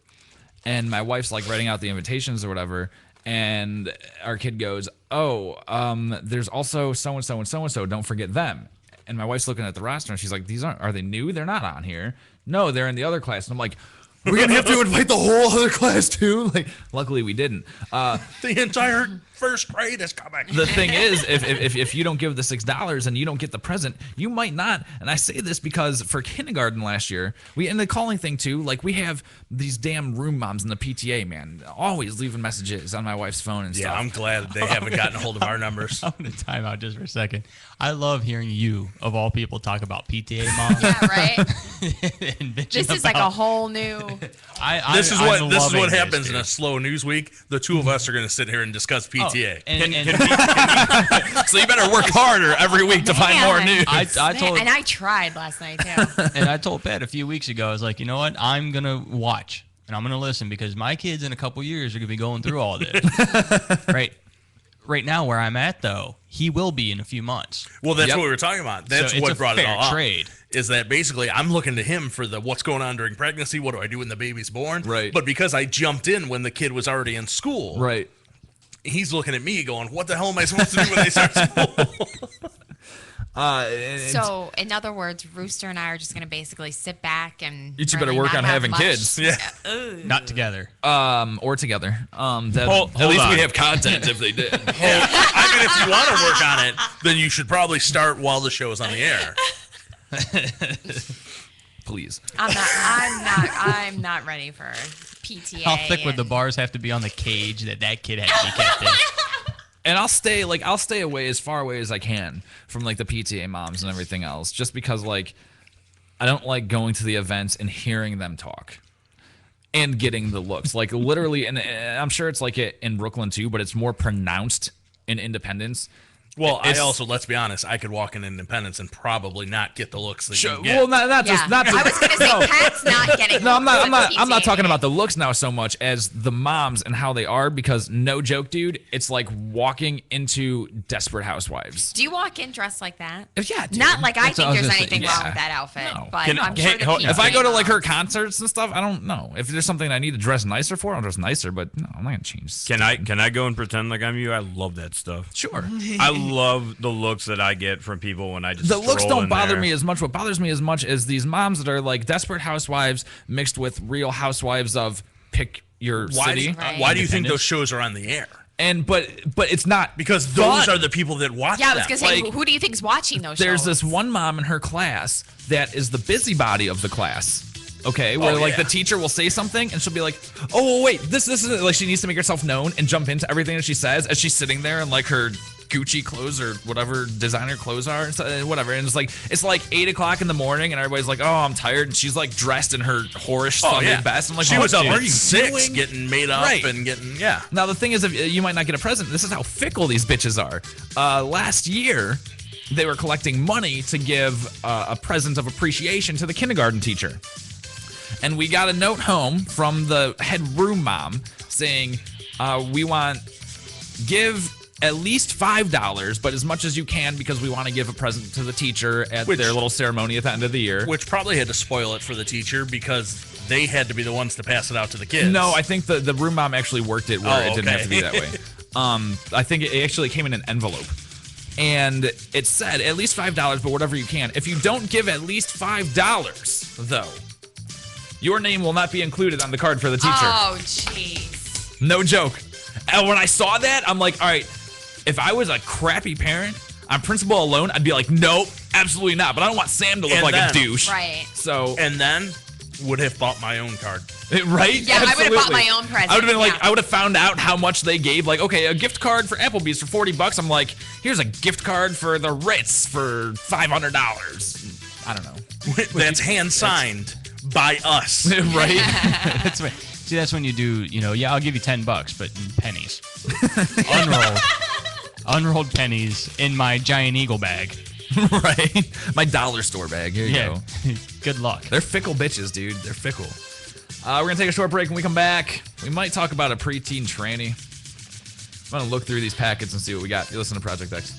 and my wife's like writing out the invitations or whatever. And our kid goes, there's also so-and-so and so-and-so. Don't forget them. And my wife's looking at the roster, and she's like, are they new? They're not on here. No, they're in the other class. And I'm like, we're going to have to invite the whole other class, too? Like, luckily we didn't. The entire first grade is coming. The thing is, if you don't give the $6 and you don't get the present, you might not. And I say this because for kindergarten last year, and the calling thing too, like we have these damn room moms in the PTA, man, always leaving messages on my wife's phone and stuff. Yeah, I'm glad they haven't gotten a hold of our numbers. I'm going to time out just for a second. I love hearing you, of all people, talk about PTA moms. Yeah, right? And bitching This is like a about- whole new. This is what I'm this is loving what happens this, in a dude. slow news week. The two of us are going to sit here and discuss PTA. So you better work harder every week to find more news. I told And I tried last night too. and I told Pat a few weeks ago, I was like, you know what? I'm going to watch and I'm going to listen because my kids in a couple years are going to be going through all this. Right now, where I'm at, though, he will be in a few months. Well, that's what we were talking about. That's So it's what a brought it fair all up. trade. Is that basically I'm looking to him for the what's going on during pregnancy? What do I do when the baby's born? Right. But because I jumped in when the kid was already in school, Right. he's looking at me going, "What the hell am I supposed to do when they start school?" So, in other words, Rooster and I are just going to basically sit back and. You two better really work not on have having much- kids. Yeah. Not together. Or together. Hold At least on. we'd have content if they did. I mean, if you want to work on it, then you should probably start while the show is on the air. Please. I'm not ready for PTA. How thick would the and- bars have to be on the cage that kid had to be kept in? And I'll stay away as far away as I can from like the PTA moms and everything else, just because like I don't like going to the events and hearing them talk and getting the looks. Like literally, and I'm sure it's like it in Brooklyn too, but it's more pronounced in Independence. Well, It's- I also, let's be honest, I could walk in Independence and probably not get the looks that Sure. you get. Well, not Yeah. just not I was gonna say Pat's not getting. No, I'm not. looks I'm not with talking PTA. about the looks now so much as the moms and how they are. Because no joke, dude, it's like walking into Desperate Housewives. Do you walk in dressed like that? Yeah, dude. Not like I That's what think was there's gonna say. anything Yeah. wrong with that outfit, No. but Can- I'm hey, sure the hold- PTA If I go to like her moms- concerts and stuff, I don't know. If there's something I need to dress nicer for, I'll dress nicer. But no, I'm not gonna change. Can I go and pretend like I'm you? I love that stuff. Sure. I love the looks that I get from people when I just The looks stroll don't in bother there. me as much. What bothers me as much is these moms that are like Desperate Housewives mixed with Real Housewives of pick your Why do city. you, why do you think those shows are on the air? And but it's not Because those fun. are the people that watch Yeah, I them. was gonna say, Like, who do you think's watching those There's shows? this one mom in her class that is the busybody of the class. Okay, where like yeah. the teacher will say something and she'll be like, "Oh wait, this is like," she needs to make herself known and jump into everything that she says as she's sitting there in like her Gucci clothes or whatever designer clothes are and so, whatever. And it's like 8 o'clock in the morning and everybody's like, "Oh, I'm tired," and she's like dressed in her whorish Sunday best. I'm like, she "Oh, was up what at are you 6 doing?" getting made up Right. and getting, Now the thing is, if you might not get a present, this is how fickle these bitches are. Last year, they were collecting money to give a present of appreciation to the kindergarten teacher, and we got a note home from the head room mom saying, "We want give at least $5, but as much as you can because we want to give a present to the teacher at their little ceremony at the end of the year." Which probably had to spoil it for the teacher because they had to be the ones to pass it out to the kids. No, I think the room mom actually worked it where it didn't have to be that way. I think it actually came in an envelope. And it said at least $5, but whatever you can. If you don't give at least $5, though, your name will not be included on the card for the teacher. Oh, jeez. No joke. And when I saw that, I'm like, all right, if I was a crappy parent on principle alone, I'd be like, nope, absolutely not. But I don't want Sam to look And like then- a douche. Right. So And then would have bought my own card. Right? Yeah, I would have bought Absolutely. my own present. I would have been like, yeah. I would have found out how much they gave. Like, okay, a gift card for Applebee's for $40. I'm like, here's a gift card for the Ritz for $500. I don't know. That's hand signed by us. Right? That's right. See, that's when you do, yeah, I'll give you $10, but in pennies. Unrolled pennies in my giant eagle bag. Right? My dollar store bag. Here you go. Good luck. They're fickle bitches, dude. They're fickle. We're going to take a short break. When we come back, we might talk about a preteen tranny. I'm going to look through these packets and see what we got. You listen to Project X.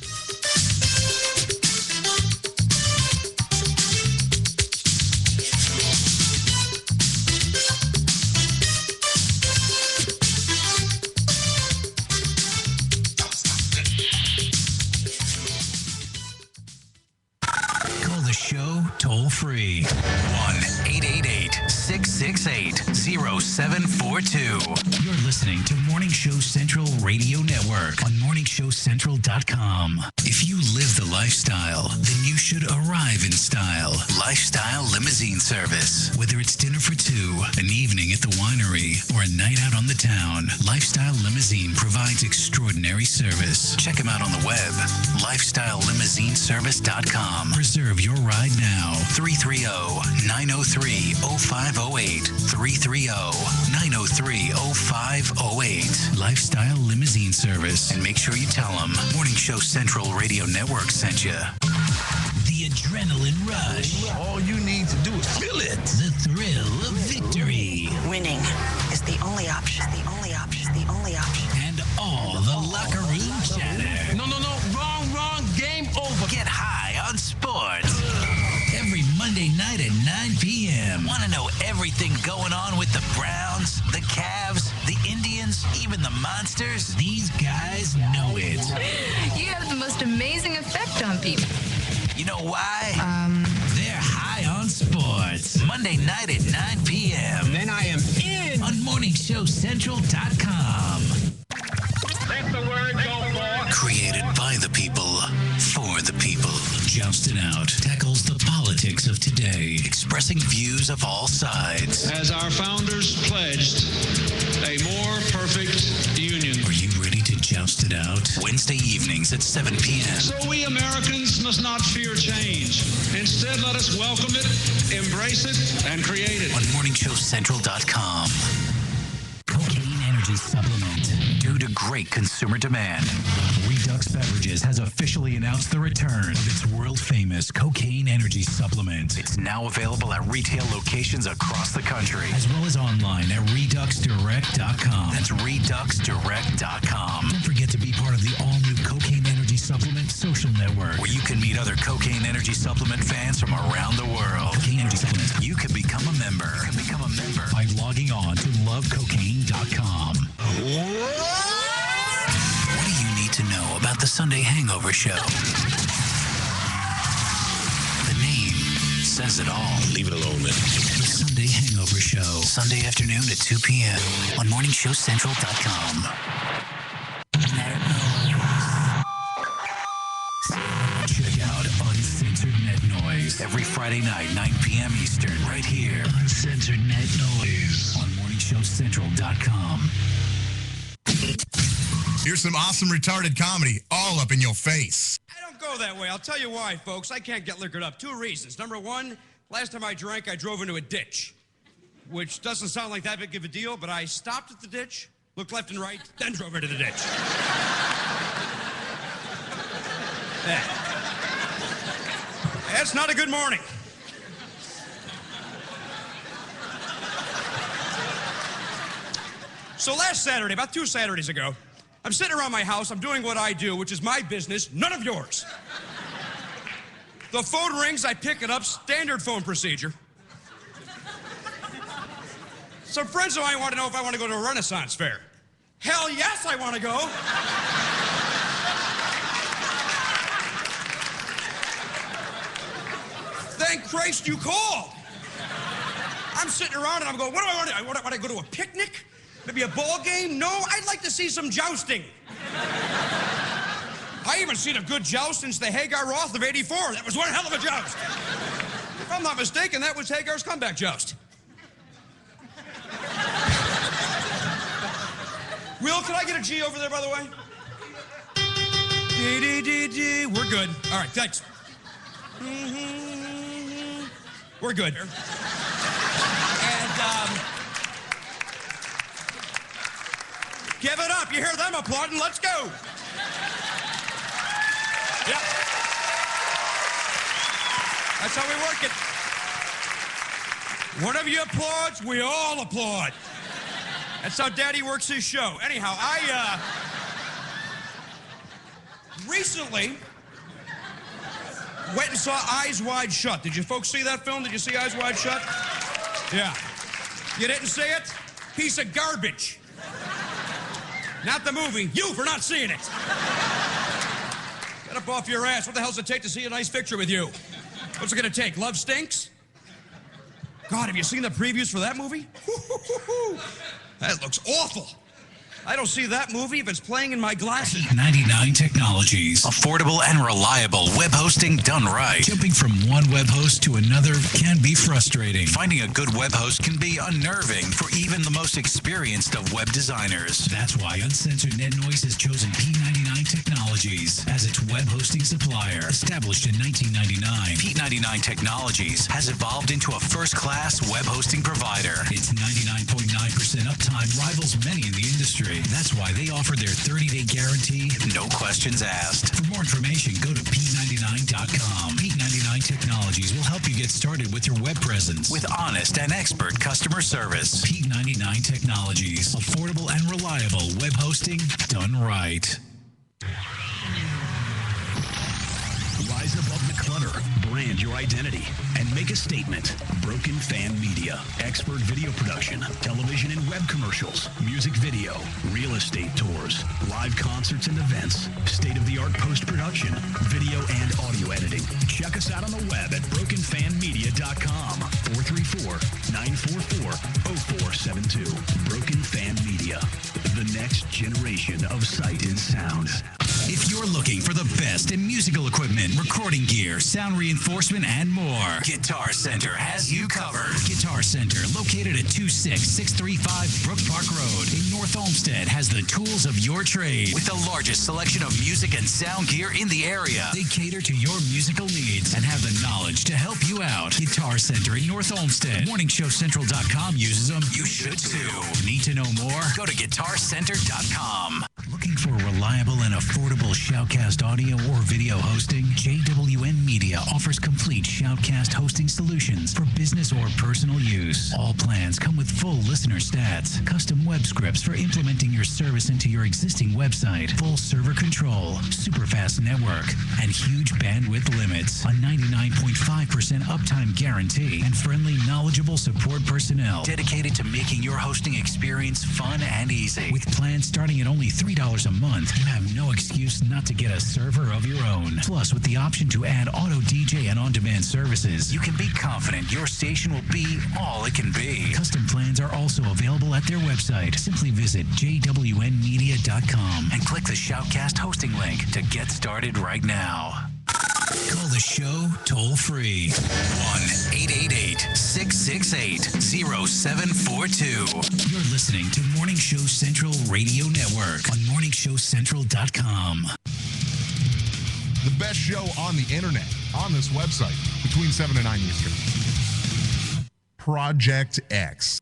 Call the show toll free. 1-888-668-0742. You're listening to Morning Show Central Radio Network on morningshowcentral.com. If you live the lifestyle, then you should arrive in style. Lifestyle Limousine Service. Whether it's dinner for two, an evening at the winery, or a night out on the town, Lifestyle Limousine provides extraordinary service. Check them out on the web, lifestylelimousineservice.com. Reserve your ride now. 330-903-0508. 330-903-0508. Lifestyle Limousine Service. And make sure you tell them Morning Show Central Radio Network sent you. The adrenaline rush. All you need to do is feel it. The thrill of victory. Winning is the only option. The only option. The only option. And all the locker room chatter. No. Wrong. Game over. Get high on sports. Every Monday night at 9 p.m. Want to know everything going on with the Browns, the Cavs, the Indians, even the Monsters? These guys know it. You have the most amazing effect on people. You know why? They're high on sports. Monday night at 9 p.m. Then I am in. on morningshowcentral.com. Let the word go forth. Created by the people, for the people. Jousted Out tackles the politics of today, expressing views of all sides. As our founders pledged, a more perfect union. Are you ready to joust it out? Wednesday evenings at 7 p.m. So we Americans must not fear change. Instead, let us welcome it, embrace it, and create it. on morningshowcentral.com. Cocaine Energy Supplement. 2 degrees great consumer demand. Redux Beverages has officially announced the return of its world-famous cocaine energy supplement. It's now available at retail locations across the country, as well as online at reduxdirect.com. That's reduxdirect.com. Don't forget to be part of the all-new Cocaine Energy Supplement social network, where you can meet other Cocaine Energy Supplement fans from around the world. Cocaine Energy Supplement. You can become a member. By logging on to lovecocaine.com. What do you need to know about the Sunday Hangover Show? The name says it all. Leave it alone, man. The Sunday Hangover Show. Sunday afternoon at 2 p.m. on morningshowcentral.com. Check out Uncensored Net Noise every Friday night, 9 p.m. Eastern, right here. Uncensored Net Noise on morningshowcentral.com. Here's some awesome retarded comedy, all up in your face. I don't go that way. I'll tell you why, folks. I can't get liquored up. 2 reasons. Number 1, last time I drank, I drove into a ditch, which doesn't sound like that big of a deal, but I stopped at the ditch, looked left and right, then drove into the ditch. Yeah. It's not a good morning. So last Saturday, about 2 Saturdays ago, I'm sitting around my house, I'm doing what I do, which is my business, none of yours. The phone rings, I pick it up, standard phone procedure. Some friends of mine want to know if I want to go to a Renaissance fair. Hell yes, I want to go. Thank Christ you called. I'm sitting around and I'm going, what do I want to do? I want to go to a picnic? Maybe a ball game? No, I'd like to see some jousting. I haven't seen a good joust since the Hagar Roth of '84. That was one hell of a joust. If I'm not mistaken, that was Hagar's comeback joust. Will, can I get a G over there, by the way? D. We're good. All right, thanks. We're good. And, give it up. You hear them applauding. Let's go. Yep. That's how we work it. One of you applauds, we all applaud. That's how Daddy works his show. Anyhow, I recently went and saw Eyes Wide Shut. Did you folks see that film? Did you see Eyes Wide Shut? Yeah. You didn't see it? Piece of garbage. Not the movie. You for not seeing it. Get up off your ass. What the hell does it take to see a nice picture with you? What's it gonna take? Love stinks? God, have you seen the previews for that movie? That looks awful. I don't see that movie if it's playing in my glasses. 99 Technologies. Affordable and reliable web hosting done right. Jumping from one web host to another can be frustrating. Finding a good web host can be unnerving for even the most experienced of web designers. That's why Uncensored Net Noise has chosen P99 Technologies as its web hosting supplier. Established in 1999, P99 Technologies has evolved into a first-class web hosting provider. Its 99.9% uptime rivals many in the industry. That's why they offer their 30-day guarantee, no questions asked. For more information, go to P99.com. P99 Technologies will help you get started with your web presence with honest and expert customer service. P99 Technologies. Affordable and reliable web hosting done right. Rise above the clutter, brand your identity, and make a statement. Broken Fan Media. Expert video production, television and web commercials, music video, real estate tours, live concerts and events, state-of-the-art post-production, video and audio editing. Check us out on the web at brokenfanmedia.com. 434-944-0472. Broken Fan Media. The next generation of sight and sound. If you're looking for the best in musical equipment, recording gear, sound reinforcement, and more, Guitar Center has you covered. Guitar Center, located at 26635 Brook Park Road in North Olmsted, has the tools of your trade with the largest selection of music and sound gear in the area. They cater to your musical needs and have the knowledge to help you out. Guitar Center in North Olmsted. MorningshowCentral.com uses them. You should too. Need to know more? Go to GuitarCenter.com. Looking for reliable and affordable Shoutcast audio or video hosting? JWN Media offers complete Shoutcast hosting solutions for business or personal use. All plans come with full listener stats, custom web scripts for implementing your service into your existing website, full server control, super fast network, and huge bandwidth limits, a 99.5% uptime guarantee, and friendly, knowledgeable support personnel dedicated to making your hosting experience fun and easy. With plans starting at only $3 a month, you have no excuse not to get a server of your own. Plus, with the option to add auto DJ and on-demand services, you can be confident your station will be all it can be. Custom plans are also available at their website. Simply visit jwnmedia.com and click the Shoutcast hosting link to get started right now. Call the show toll free. 1-888-668-0742. You're listening to Morning Show Central Radio Network on morningshowcentral.com. The best show on the internet, on this website, between 7 and 9 Eastern. Project X.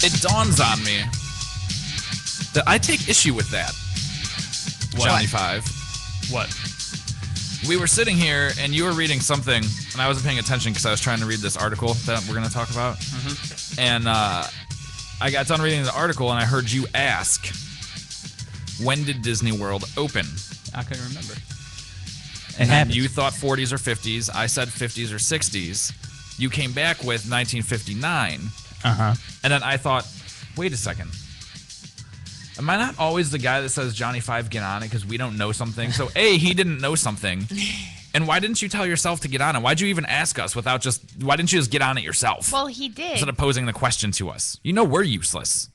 It dawns on me that I take issue with that. What? Johnny Five. What? We were sitting here and you were reading something, and I wasn't paying attention because I was trying to read this article that we're going to talk about. Mm-hmm. And I got done reading the article, and I heard you ask, when did Disney World open? I couldn't remember. And you thought 40s or 50s. I said 50s or 60s. You came back with 1959. Uh-huh. And then I thought, wait a second. Am I not always the guy that says, Johnny Five, get on it because we don't know something? So, A, he didn't know something. And why didn't you tell yourself to get on it? Why'd you even ask us why didn't you just get on it yourself? Well, he did. Instead of posing the question to us. You know we're useless.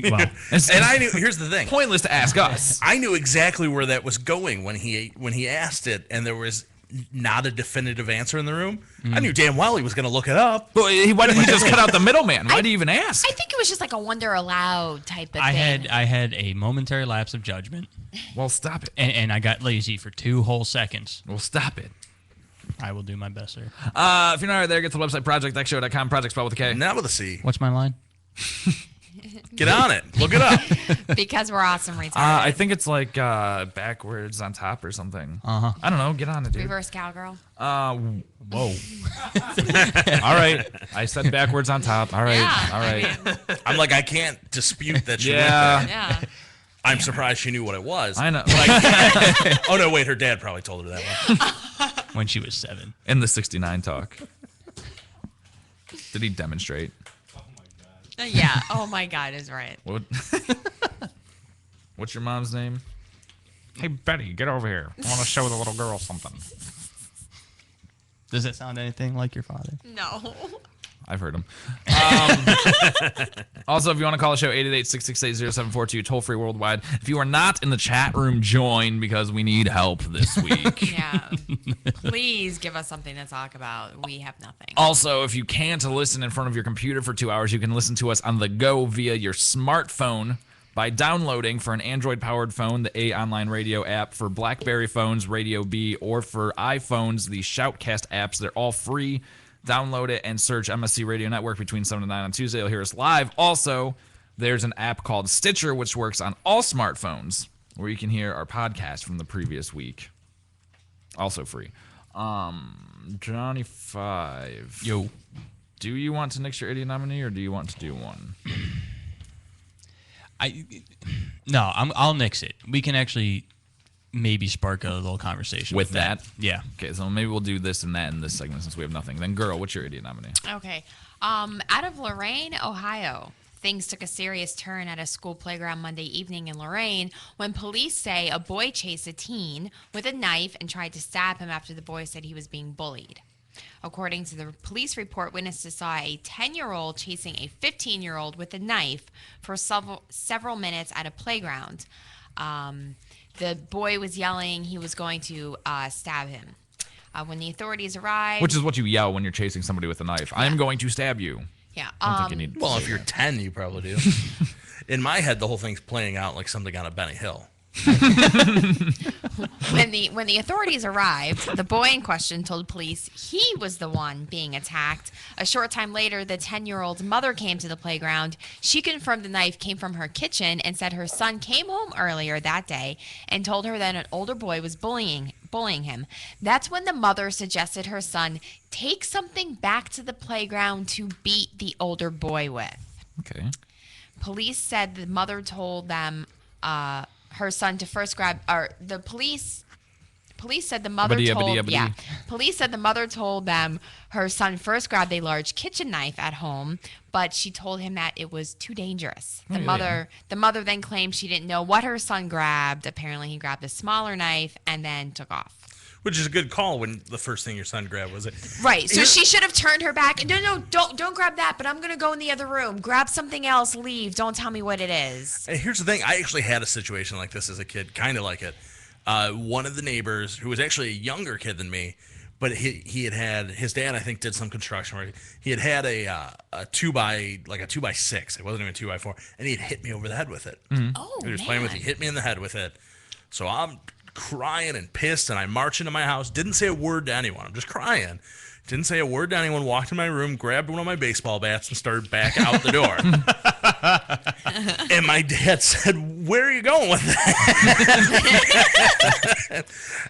Well, and I knew. Here's the thing. Pointless to ask us. I knew exactly where that was going when he asked it, and there was not a definitive answer in the room. I knew damn well he was going to look it up. But why didn't he just cut out the middleman? Why do you even ask? I think it was just like a wonder aloud type of I thing. had a momentary lapse of judgment. Well, stop it. And I got lazy for 2 whole seconds. Well, stop it. I will do my best, sir. If you're not right there, get to the website, projectxshow.com, project spelled with a K. Not with a C. What's my line? Get on it. Look it up. Because we're awesome retarded. I think it's like backwards on top or something. Uh-huh. I don't know. Get on it, dude. Reverse cowgirl. Whoa. All right. I said backwards on top. All right. Yeah, All right. I'm like, I can't dispute that she went Yeah. there. Yeah. I'm surprised she knew what it was. I know. But I, oh, no, wait. Her dad probably told her that one. When she was 7. In the 69 talk. Did he demonstrate? Yeah. Oh my God is right. What? What's your mom's name? Hey, Betty, get over here. I want to show the little girl something. Does that sound anything like your father? No. I've heard him. Also, if you want to call the show, 888-668-0742, toll free worldwide. If you are not in the chat room, join because we need help this week. Yeah. Please give us something to talk about. We have nothing. Also, if you can't listen in front of your computer for 2 hours, you can listen to us on the go via your smartphone by downloading for an Android-powered phone the A Online Radio app, for BlackBerry phones, Radio B, or for iPhones, the Shoutcast apps. They're all free. Download it and search MSC Radio Network between 7 and 9 on Tuesday. You'll hear us live. Also, there's an app called Stitcher, which works on all smartphones, where you can hear our podcast from the previous week. Also free. Johnny Five. Yo. Do you want to nix your idiot nominee, or do you want to do one? I'll nix it. We can actually maybe spark a little conversation With that? Yeah. Okay, so maybe we'll do this and that in this segment since we have nothing. Then, girl, what's your idiot nominee? Okay. Out of Lorain, Ohio, things took a serious turn at a school playground Monday evening in Lorain when police say a boy chased a teen with a knife and tried to stab him after the boy said he was being bullied. According to the police report, witnesses saw a 10-year-old chasing a 15-year-old with a knife for several minutes at a playground. The boy was yelling he was going to stab him. When the authorities arrived... Which is what you yell when you're chasing somebody with a knife. I am going to stab you. Yeah. I don't think you need to Well, say if you're that. 10, you probably do. In my head, the whole thing's playing out like something on a Benny Hill. When the authorities arrived, the boy in question told police he was the one being attacked. A short time later, the 10-year-old's mother came to the playground. She confirmed the knife came from her kitchen and said her son came home earlier that day and told her that an older boy was bullying him. That's when the mother suggested her son take something back to the playground to beat the older boy with. Okay. Police said the mother told them her son to first grab, or the police said the mother police said the mother told them her son first grabbed a large kitchen knife at home, but she told him that it was too dangerous. The mother then claimed she didn't know what her son grabbed. Apparently he grabbed a smaller knife and then took off. Which is a good call when the first thing your son grabbed was it. Right. So she should have turned her back. No, don't grab that, but I'm going to go in the other room. Grab something else, leave. Don't tell me what it is. And here's the thing. I actually had a situation like this as a kid, kind of like it. One of the neighbors, who was actually a younger kid than me, but he had his dad, I think, did some construction work. He had a 2x6. It wasn't even 2x4, and he had hit me over the head with it. Mm-hmm. Oh, he was playing with it. He hit me in the head with it. So I'm crying and pissed, and I march into my house. Didn't say a word to anyone. I'm just crying. Didn't say a word to anyone. Walked in my room, grabbed one of my baseball bats, and started back out the door. And my dad said, "Where are you going with that?"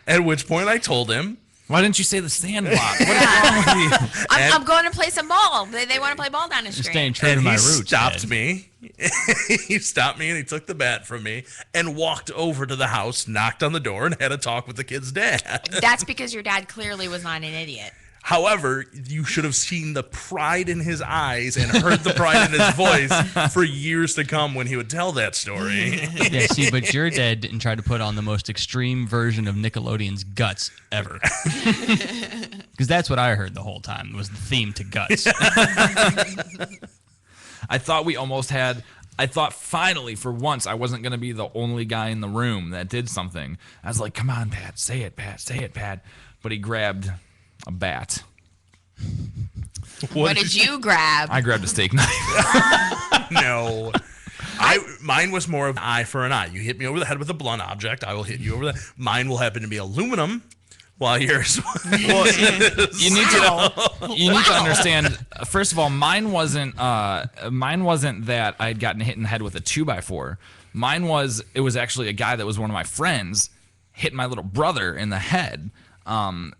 At which point I told him, "Why didn't you say the sandlot? What is wrong with you?" I'm going to play some ball. They want to play ball down the street. Staying true to my roots. Stopped me. He stopped me and he took the bat from me and walked over to the house, knocked on the door, and had a talk with the kid's dad. That's because your dad clearly was not an idiot. However, you should have seen the pride in his eyes and heard the pride in his voice for years to come when he would tell that story. Yeah, see, but your dad didn't try to put on the most extreme version of Nickelodeon's Guts ever. Because that's what I heard the whole time, was the theme to Guts. I thought finally, for once, I wasn't going to be the only guy in the room that did something. I was like, come on, Pat, say it, Pat. But he grabbed a bat. What did you grab? I grabbed a steak knife. No. Mine was more of an eye for an eye. You hit me over the head with a blunt object, I will hit you over the... Mine will happen to be aluminum, while yours... Well, you need to understand. First of all, mine wasn't that I had gotten hit in the head with a 2x4. It was actually a guy that was one of my friends hit my little brother in the head.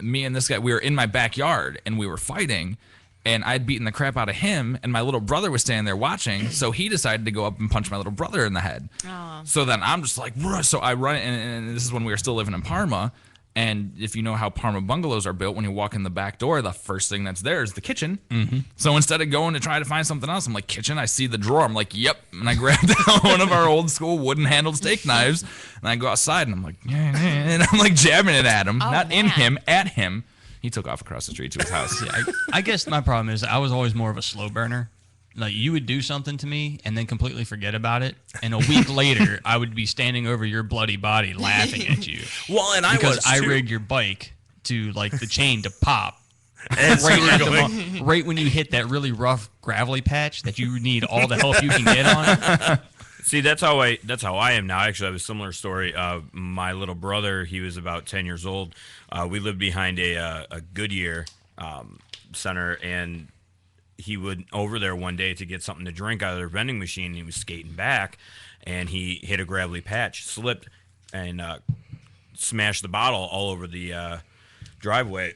Me and this guy, we were in my backyard and we were fighting, and I'd beaten the crap out of him, and my little brother was standing there watching, so he decided to go up and punch my little brother in the head. Oh. So then I'm just like, "Bruh." So I run, and this is when we were still living in Parma. And if you know how Parma bungalows are built, when you walk in the back door, the first thing that's there is the kitchen. Mm-hmm. So instead of going to try to find something else, I'm like, kitchen, I see the drawer. I'm like, yep. And I grabbed one of our old school wooden handled steak knives. And I go outside and I'm like, and I'm like jabbing it at him. Not in him, at him. He took off across the street to his house. Yeah, I guess my problem is I was always more of a slow burner. Like, you would do something to me and then completely forget about it, and a week later I would be standing over your bloody body laughing at you. Well, and because I too. rigged your bike to like the chain to pop. And so Right when you hit that really rough gravelly patch that you need all the help you can get on. See, that's how I am now. Actually, I have a similar story. My little brother, he was about 10 years old. We lived behind a Goodyear center, and he would over there one day to get something to drink out of their vending machine. And he was skating back, and he hit a gravelly patch, slipped, and smashed the bottle all over the driveway.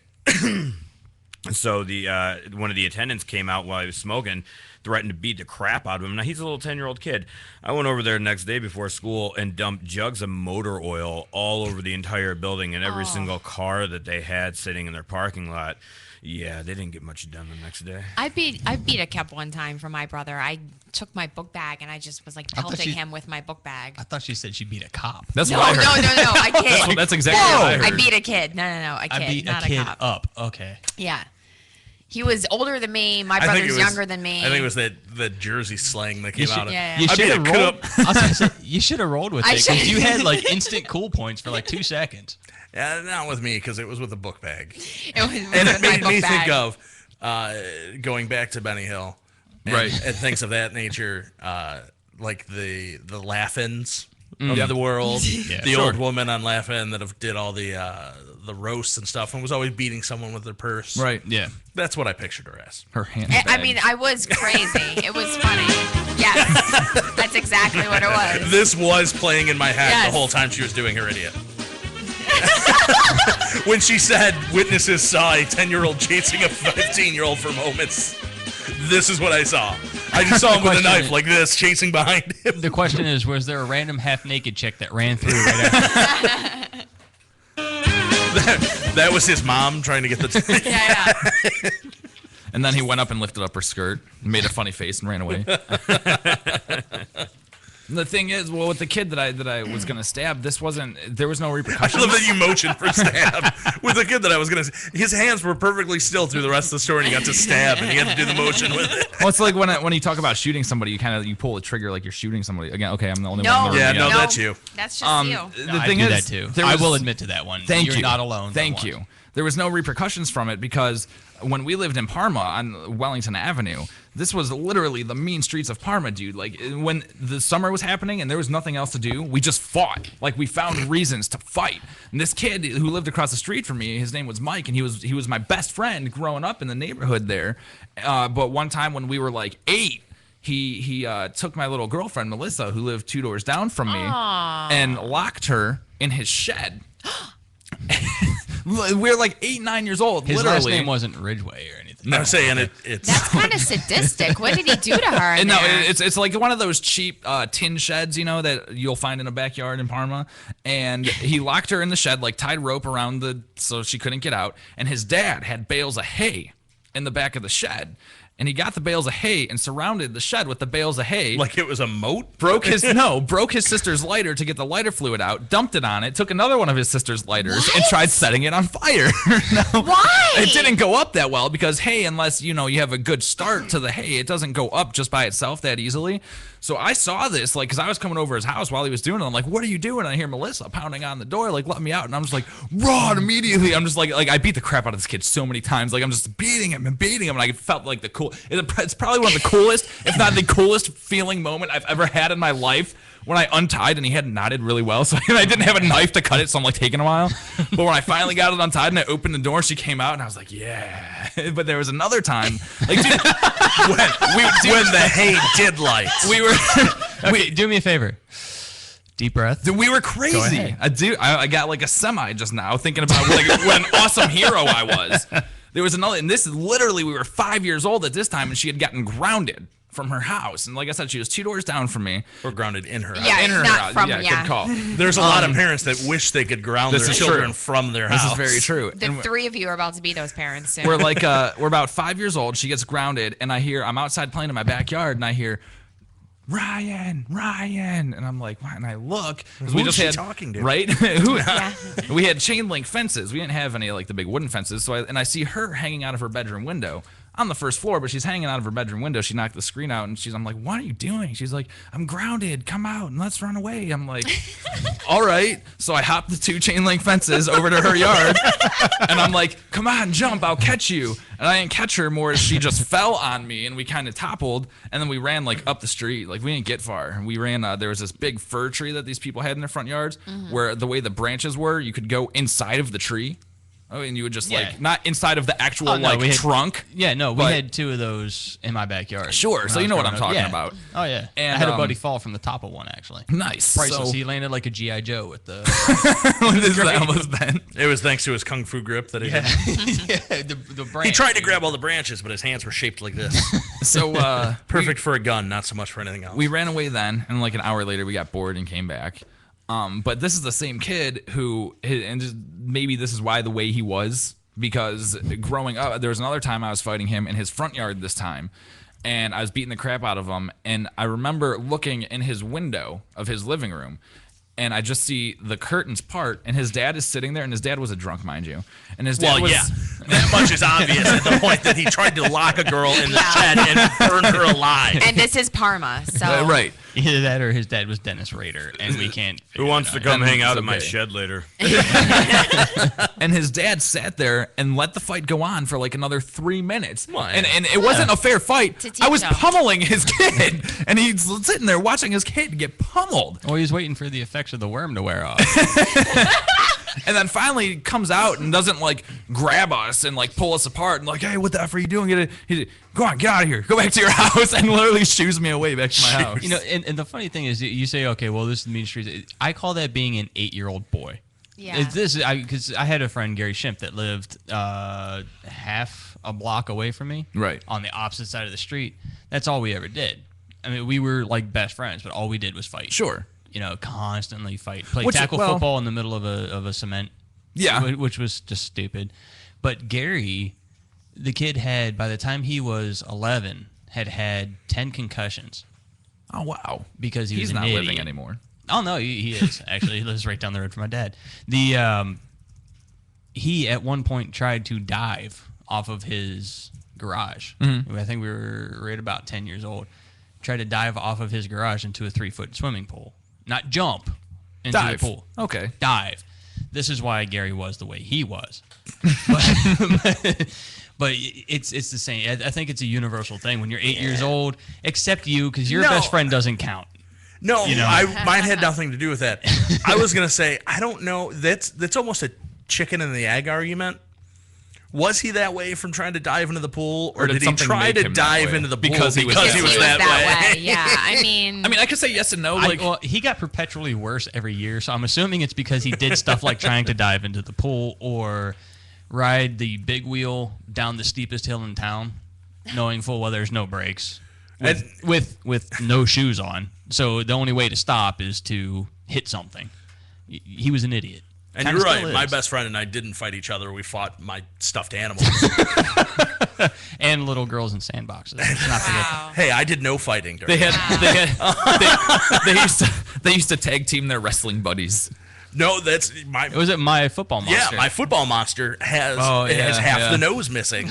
So one of the attendants came out while he was smoking, threatened to beat the crap out of him. Now, he's a little 10-year-old kid. I went over there the next day before school and dumped jugs of motor oil all over the entire building and every single car that they had sitting in their parking lot. Yeah, they didn't get much done the next day. I beat a cop one time for my brother. I took my book bag and I just was like pelting him with my book bag. I thought she said she beat a cop. That's what I heard. No, I kid. That's exactly what I heard. I beat a kid. No, a kid, I beat not a kid cop. up. Okay. Yeah. He was older than me. My brother's younger than me. I think it was that Jersey slang that came out of yeah. You I should beat have a rolled. cop. I was gonna say, you should have rolled with it because you had like instant cool points for like 2 seconds. Yeah, not with me because it was with a book bag. It was And it with my made book me bag. think of going back to Benny Hill. and things of that nature, like the Laugh-Ins of the world, the old woman on Laugh-In that did all the roasts and stuff and was always beating someone with their purse. Right. Yeah. That's what I pictured her as. Her hand. I mean, I was crazy. It was funny. Yes, that's exactly what it was. This was playing in my head Yes. the whole time she was doing her idiot. When she said witnesses saw a 10-year-old chasing a 15-year-old for moments, this is what I saw. I just saw him with a knife like this, chasing behind him. The question is, was there a random half-naked chick that ran through right after? That was his mom trying to get the... Yeah. And then he went up and lifted up her skirt, made a funny face, and ran away. The thing is, well, with the kid that I was gonna stab, there was no I repercussions. love that you motioned for stab. With the kid that I was going to... His hands were perfectly still through the rest of the story, and he got to stab, and he had to do the motion with it. Well, it's like when you talk about shooting somebody, you pull the trigger like you're shooting somebody. Again, okay, I'm the only one in the room. Yeah, again. no, that's you. That's just you. The I thing do is, that too. there I was- will admit to that one. Thank You're you. not alone. Thank you. There was no repercussions from it because when we lived in Parma on Wellington Avenue, this was literally the mean streets of Parma, dude. Like when the summer was happening and there was nothing else to do, we just fought. Like we found reasons to fight. And this kid who lived across the street from me, his name was Mike, and he was my best friend growing up in the neighborhood there. But one time when we were like 8, he took my little girlfriend Melissa, who lived 2 doors down from me, and locked her in his shed. We were like 8, 9 years old. His literally. last name wasn't Ridgway or anything. No, I'm saying it's... That's kind of sadistic. What did he do to her? And no, there? it's like one of those cheap tin sheds, that you'll find in a backyard in Parma. And he locked her in the shed, like tied rope around so she couldn't get out. And his dad had bales of hay in the back of the shed. And he got the bales of hay and surrounded the shed with the bales of hay. Like it was a moat? Broke his sister's lighter to get the lighter fluid out, dumped it on it, took another one of his sister's lighters, and tried setting it on fire. Why? It didn't go up that well because hay, unless you have a good start to the hay, it doesn't go up just by itself that easily. So I saw this, because I was coming over his house while he was doing it. I'm like, what are you doing? And I hear Melissa pounding on the door, like, let me out. And I'm just like, run immediately. I'm just like I beat the crap out of this kid so many times. Like, I'm just beating him. And I felt like it's probably one of the coolest, if not the coolest feeling moment I've ever had in my life. When I untied and he had knotted really well, so I didn't have a knife to cut it, so I'm like taking a while. But when I finally got it untied and I opened the door, she came out and I was like, yeah. But there was another time, like, dude, when the hay did light. Okay, do me a favor. Deep breath. We were crazy. I got like a semi just now thinking about what an awesome hero I was. There was another, and this is literally, we were 5 years old at this time, and she had gotten grounded from her house. And like I said, she was 2 doors down from me. Or grounded in her house. Yeah, in her not house. from- Good yeah. call. There's a lot of parents that wish they could ground This their is children true. from their This house. is very true. The And 3 of you are about to be those parents soon. we're like, we're about 5 years old. She gets grounded, and I'm outside playing in my backyard, and I hear, Ryan, and I'm like, what? And I look, 'cause we Who's just she had talking to? right. We had chain link fences. We didn't have any like the big wooden fences. So I see her hanging out of her bedroom window on the first floor, but she's hanging out of her bedroom window. She knocked the screen out, and I'm like, what are you doing? She's like, I'm grounded. Come out and let's run away. I'm like, all right. So I hopped the 2 chain link fences over to her yard, and I'm like, come on, jump, I'll catch you. And I didn't catch her more as she just fell on me, and we kind of toppled, and then we ran like up the street. Like we didn't get far. We ran, there was this big fir tree that these people had in their front yards, where the way the branches were, you could go inside of the tree. Oh, and you would just like, not inside of the actual trunk. Yeah, no, we but- had 2 of those in my backyard. Sure, when so I you was know what growing I'm up. talking Yeah. about. Oh yeah, And, I had a buddy fall from the top of one actually. Nice. Priceless. So- He landed like a GI Joe with the. that was then. It was thanks to his kung fu grip that he Yeah, did. yeah, the branch. He tried to grab all the branches, but his hands were shaped like this. So Perfect for a gun, not so much for anything else. we ran away then, and like an hour later, we got bored and came back. But this is the same kid who, and just maybe this is why the way he was, because growing up, there was another time I was fighting him in his front yard this time, and I was beating the crap out of him, and I remember looking in his window of his living room, and I just see the curtains part, and his dad is sitting there, and his dad was a drunk, mind you. And his dad was... yeah, that much is obvious at the point that he tried to lock a girl in the shed and burn her alive. And this is Parma, so Right. Either that or his dad was Dennis Rader, and we can't... Who wants to come hang out at my shed later? And his dad sat there and let the fight go on for like another 3 minutes. Well, and it wasn't a fair fight. To teach I was him. pummeling his kid, and he's sitting there watching his kid get pummeled. Well, he was waiting for the effects of the worm to wear off. And then finally comes out and doesn't like grab us and like pull us apart and like, hey, what the F are you doing? Go on, get out of here. Go back to your house, and literally shoos me away back to my house. You know, and the funny thing is, you say, okay, well, this is the mean streets. I call that being an 8-year-old boy. Yeah. Because I had a friend, Gary Shimp, that lived half a block away from me. Right. On the opposite side of the street. That's all we ever did. I mean, we were like best friends, but all we did was fight. Sure. You know, constantly fight. Play Which- tackle well- football in the middle of a cement. Yeah. Which was just stupid. But Gary, the kid had, by the time he was 11, had 10 concussions. Oh, wow. Because he was He's an not idiot. living anymore. Oh, no, he is. Actually, he lives right down the road from my dad. He, at one point, tried to dive off of his garage. Mhm. I think we were right about 10 years old. Tried to dive off of his garage into a 3-foot swimming pool. Not jump into Dive. the pool. Okay. Dive. This is why Gary was the way he was. But it's the same. I think it's a universal thing. When you're 8 years old, except you, because your No. best friend doesn't count. No, You know? mine had nothing to do with that. I was gonna say, I don't know. That's almost a chicken and the egg argument. Was he that way from trying to dive into the pool, or did he something try make to him that dive way? into the pool Because he was that way? Yeah, I mean, I could say yes and no. Well, he got perpetually worse every year, so I'm assuming it's because he did stuff like trying to dive into the pool or ride the big wheel down the steepest hill in town, knowing full well there's no brakes, with no shoes on. So the only way to stop is to hit something. He was an idiot. And Kinda you're still right. My is. best friend and I didn't fight each other. We fought my stuffed animals. And little girls in sandboxes. Let's not forget. Hey, I did no fighting. During They that. they used to tag team their wrestling buddies. No, that's my. Was it my football monster? Yeah, my football monster has yeah, half yeah. the nose missing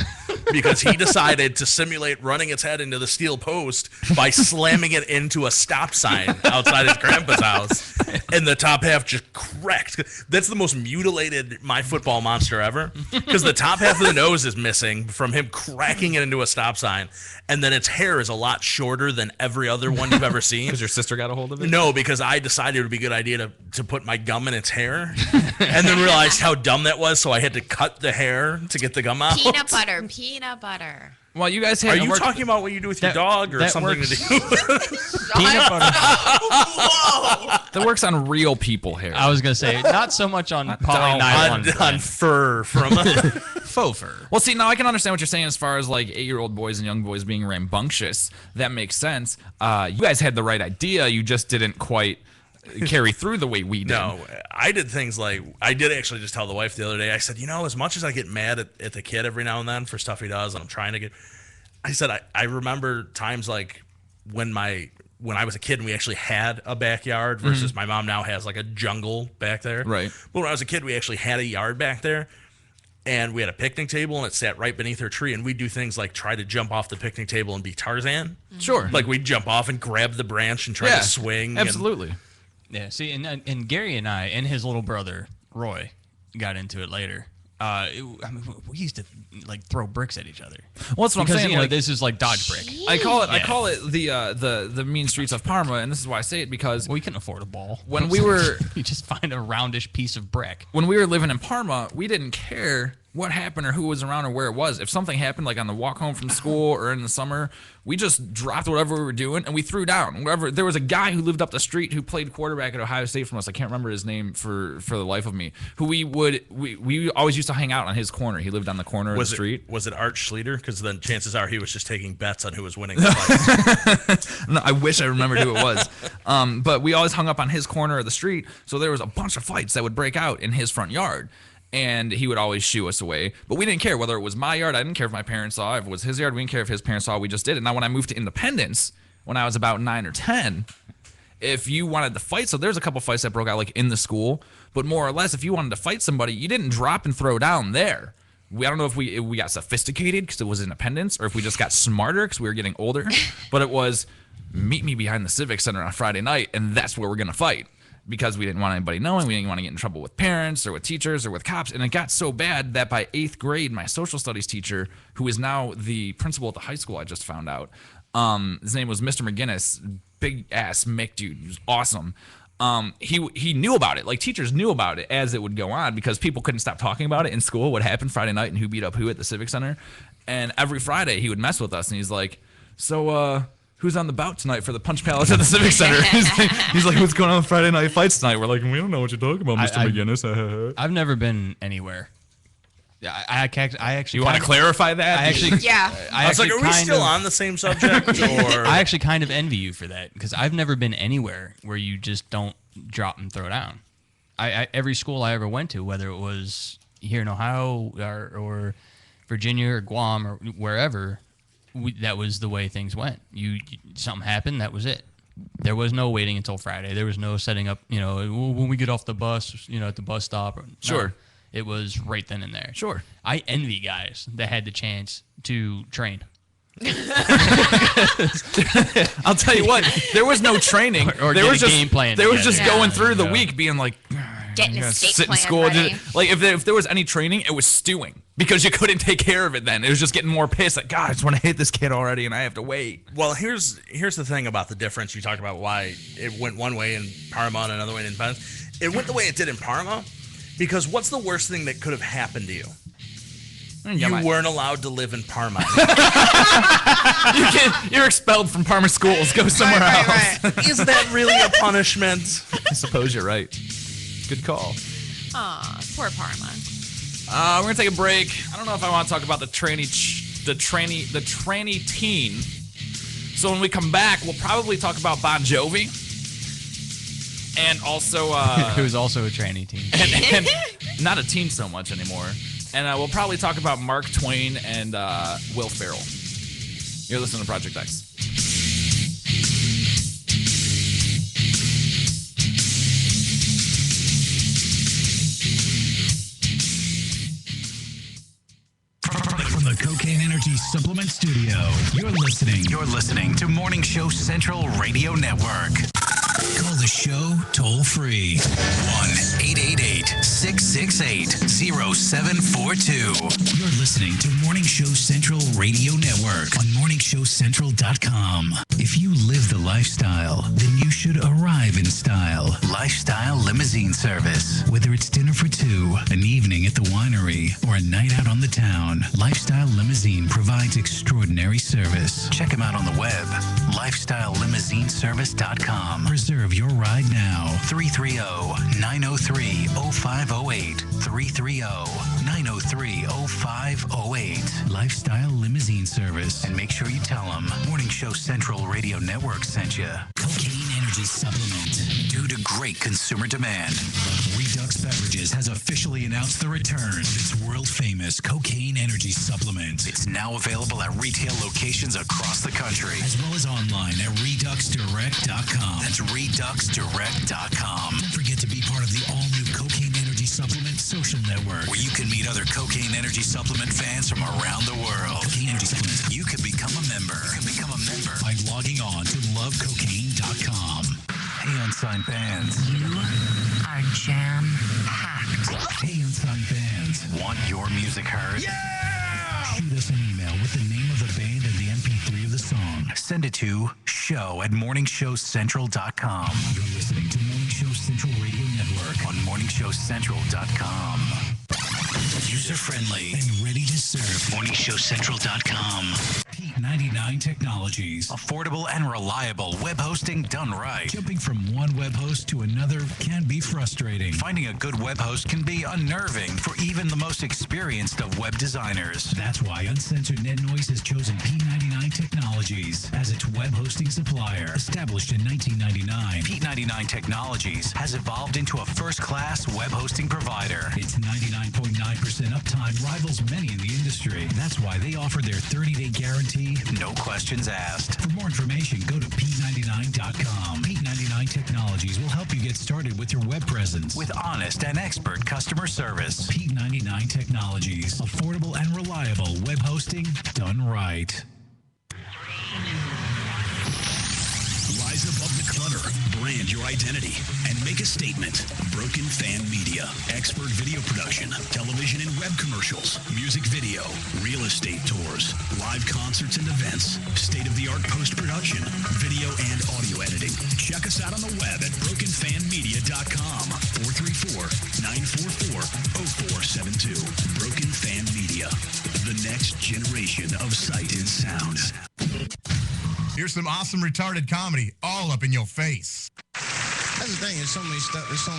because he decided to simulate running its head into the steel post by slamming it into a stop sign outside his grandpa's house, and the top half just cracked. That's the most mutilated my football monster ever because the top half of the nose is missing from him cracking it into a stop sign, and then its hair is a lot shorter than every other one you've ever seen. Because your sister got a hold of it? No, because I decided it would be a good idea to put my gum in its hair, and then realized how dumb that was, so I had to cut the hair to get the gum out. peanut butter, peanut butter. Well, you guys had. Are you talking about what you do with your dog or that something works. to do with Peanut butter. That works on real people hair. I was gonna say not so much on polynylon on fur from faux fur. Well, see, now I can understand what you're saying as far as like 8-year-old boys and young boys being rambunctious. That makes sense. You guys had the right idea. You just didn't quite carry through the way we did. No, I did things like I did actually just tell the wife the other day. I said, as much as I get mad at the kid every now and then for stuff he does, and I'm trying to get. I said I remember times like when I was a kid and we actually had a backyard versus my mom now has like a jungle back there. Right. But when I was a kid, we actually had a yard back there. And we had a picnic table, and it sat right beneath her tree. And we'd do things like try to jump off the picnic table and be Tarzan. Sure. Like we'd jump off and grab the branch and try to swing. Absolutely. Yeah. See, and Gary and I and his little brother Roy got into it later. We used to like throw bricks at each other. Well, that's what because, I'm saying. You know, like, this is like dodge brick. I call it. Yeah. I call it the mean streets of Parma, and this is why I say it because we couldn't afford a ball. When we were, you just find a roundish piece of brick. When we were living in Parma, we didn't care what happened or who was around or where it was. If something happened, like on the walk home from school or in the summer, we just dropped whatever we were doing and we threw down. Whatever. There was a guy who lived up the street who played quarterback at Ohio State from us. I can't remember his name for the life of me. Who we always used to hang out on his corner. He lived on the corner of the street. Was it Art Schleter? Because then chances are he was just taking bets on who was winning the fight. No, I wish I remembered who it was. But we always hung up on his corner of the street, so there was a bunch of fights that would break out in his front yard. And he would always shoo us away. But we didn't care whether it was my yard. I didn't care if my parents saw. If it was his yard, we didn't care if his parents saw. We just did it. Now, when I moved to Independence, when I was about 9 or 10, if you wanted to fight, so there's a couple fights that broke out like in the school, but more or less, if you wanted to fight somebody, you didn't drop and throw down there. I don't know if we got sophisticated because it was independence, or if we just got smarter because we were getting older, but it was meet me behind the Civic Center on Friday night, and that's where we're going to fight. Because we didn't want anybody knowing, we didn't want to get in trouble with parents or with teachers or with cops. And it got so bad that by 8th grade, my social studies teacher, who is now the principal at the high school, I just found out, his name was Mr. McGinnis, big ass Mick dude, he was awesome. He knew about it. Like, teachers knew about it as it would go on because people couldn't stop talking about it in school, what happened Friday night and who beat up who at the Civic Center. And every Friday he would mess with us and he's like, so, who's on the bout tonight for the punch palace at the Civic Center? he's like, what's going on with Friday night fights tonight? We're like, we don't know what you're talking about, Mr. McGinnis. I've never been anywhere. I actually. You want to clarify that? I actually. Yeah. I was like, are we still on the same subject? Or I actually kind of envy you for that because I've never been anywhere where you just don't drop and throw down. Every school I ever went to, whether it was here in Ohio or Virginia or Guam or wherever, that was the way things went. Something happened, that was it. There was no waiting until Friday. There was no setting up, when we get off the bus, at the bus stop. No, sure. It was right then and there. Sure. I envy guys that had the chance to train. I'll tell you what, there was no training. Or there was just game plan. There was just together. going through the week being like, Getting a sit state in plan school. ready. Like, if there was any training, it was stewing because you couldn't take care of it then. It was just getting more pissed. Like, God, I just want to hit this kid already and I have to wait. Well, here's the thing about the difference. You talked about why it went one way in Parma and another way in Independence. It went the way it did in Parma because what's the worst thing that could have happened to you? You weren't allowed to live in Parma. You're expelled from Parma schools. Go somewhere else. Right. Is that really a punishment? I suppose you're right. Good call. Aw, poor Parma. We're gonna take a break. I don't know if I want to talk about the tranny teen. So when we come back, we'll probably talk about Bon Jovi, and also who's also a tranny teen, and not a teen so much anymore. And we'll probably talk about Mark Twain and Will Ferrell. You're listening to Project X. From the Cocaine Energy Supplement Studio, you're listening to Morning Show Central Radio Network. Call the show toll free 1-888-668-0742. You're listening to Morning Show Central Radio Network on morningshowcentral.com. If you live the lifestyle, then you should arrive in style. Lifestyle Limousine Service. Whether it's dinner for two, an evening at the winery, or a night out on the town, Lifestyle Limousine provides extraordinary service. Check them out on the web, lifestylelimousineservice.com. Reserve your ride now. 330-903-0508. 330-903-0508. Lifestyle Limousine Service. And make sure you tell them Morning Show Central Radio Network sent you. Cocaine Energy Supplement. Due to great consumer demand, Redux Beverages has officially announced the return of its world-famous Cocaine Energy Supplement. It's now available at retail locations across the country, as well as online at ReduxDirect.com. That's ReduxDirect.com. Don't forget to be part of the all-new Cocaine Energy Supplement social network, where you can meet other Cocaine Energy Supplement fans from around the world. Cocaine Energy Supplement. You can become a member. By logging on to lovecocaine.com. Hey, Unsigned Bands. You are jam-packed. Hey, Unsigned Bands. Want your music heard? Yeah! Shoot us an email with the name of the band and the MP3 of the song. Send it to show@morningshowcentral.com. You're listening to Morning Show Central Radio Network on morningshowcentral.com. User-friendly and ready to serve. morningshowcentral.com. P99 Technologies. Affordable and reliable web hosting done right. Jumping from one web host to another can be frustrating. Finding a good web host can be unnerving for even the most experienced of web designers. That's why Uncensored Net Noise has chosen P99 Technologies as its web hosting supplier. Established in 1999, P99 Technologies has evolved into a first-class web hosting provider. Its 99.9% uptime rivals many in the industry. That's why they offer their 30-day guarantee, no questions asked. For more information, go to P99.com. P99 P99 Technologies will help you get started with your web presence with honest and expert customer service. P99 Technologies. Affordable and reliable web hosting done right. Rise above the clutter, brand your identity, and make a statement. Broken Fan Media. Expert video production, television and web commercials, music video, real estate tours, live concerts and events, state-of-the-art post-production, video and audio editing. Check us out on the web at brokenfanmedia.com. 434-944-0472. Broken Fan Media. The next generation of sight and sound. Here's some awesome retarded comedy all up in your face. That's the thing. There's so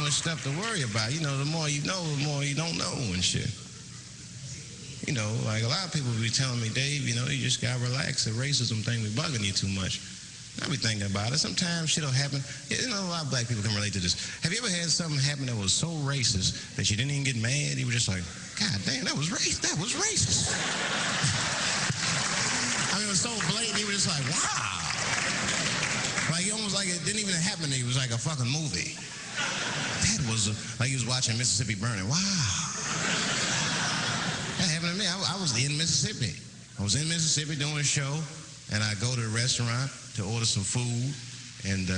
much stuff to worry about. You know, the more you know, the more you don't know and shit. You know, like a lot of people be telling me, Dave, you know, you just gotta relax. The racism thing be bugging you too much. I be thinking about it. Sometimes shit'll happen. You know, a lot of black people can relate to this. Have you ever had something happen that was so racist that you didn't even get mad? You were just like, God damn, that was racist. That was racist. I mean, it was so blatant. You were just like, wow. Like, almost like it didn't even happen to you. It was like a fucking movie. That was like you was watching Mississippi Burning. Wow. That happened to me. I was in Mississippi. I was in Mississippi doing a show, and I go to the restaurant to order some food, and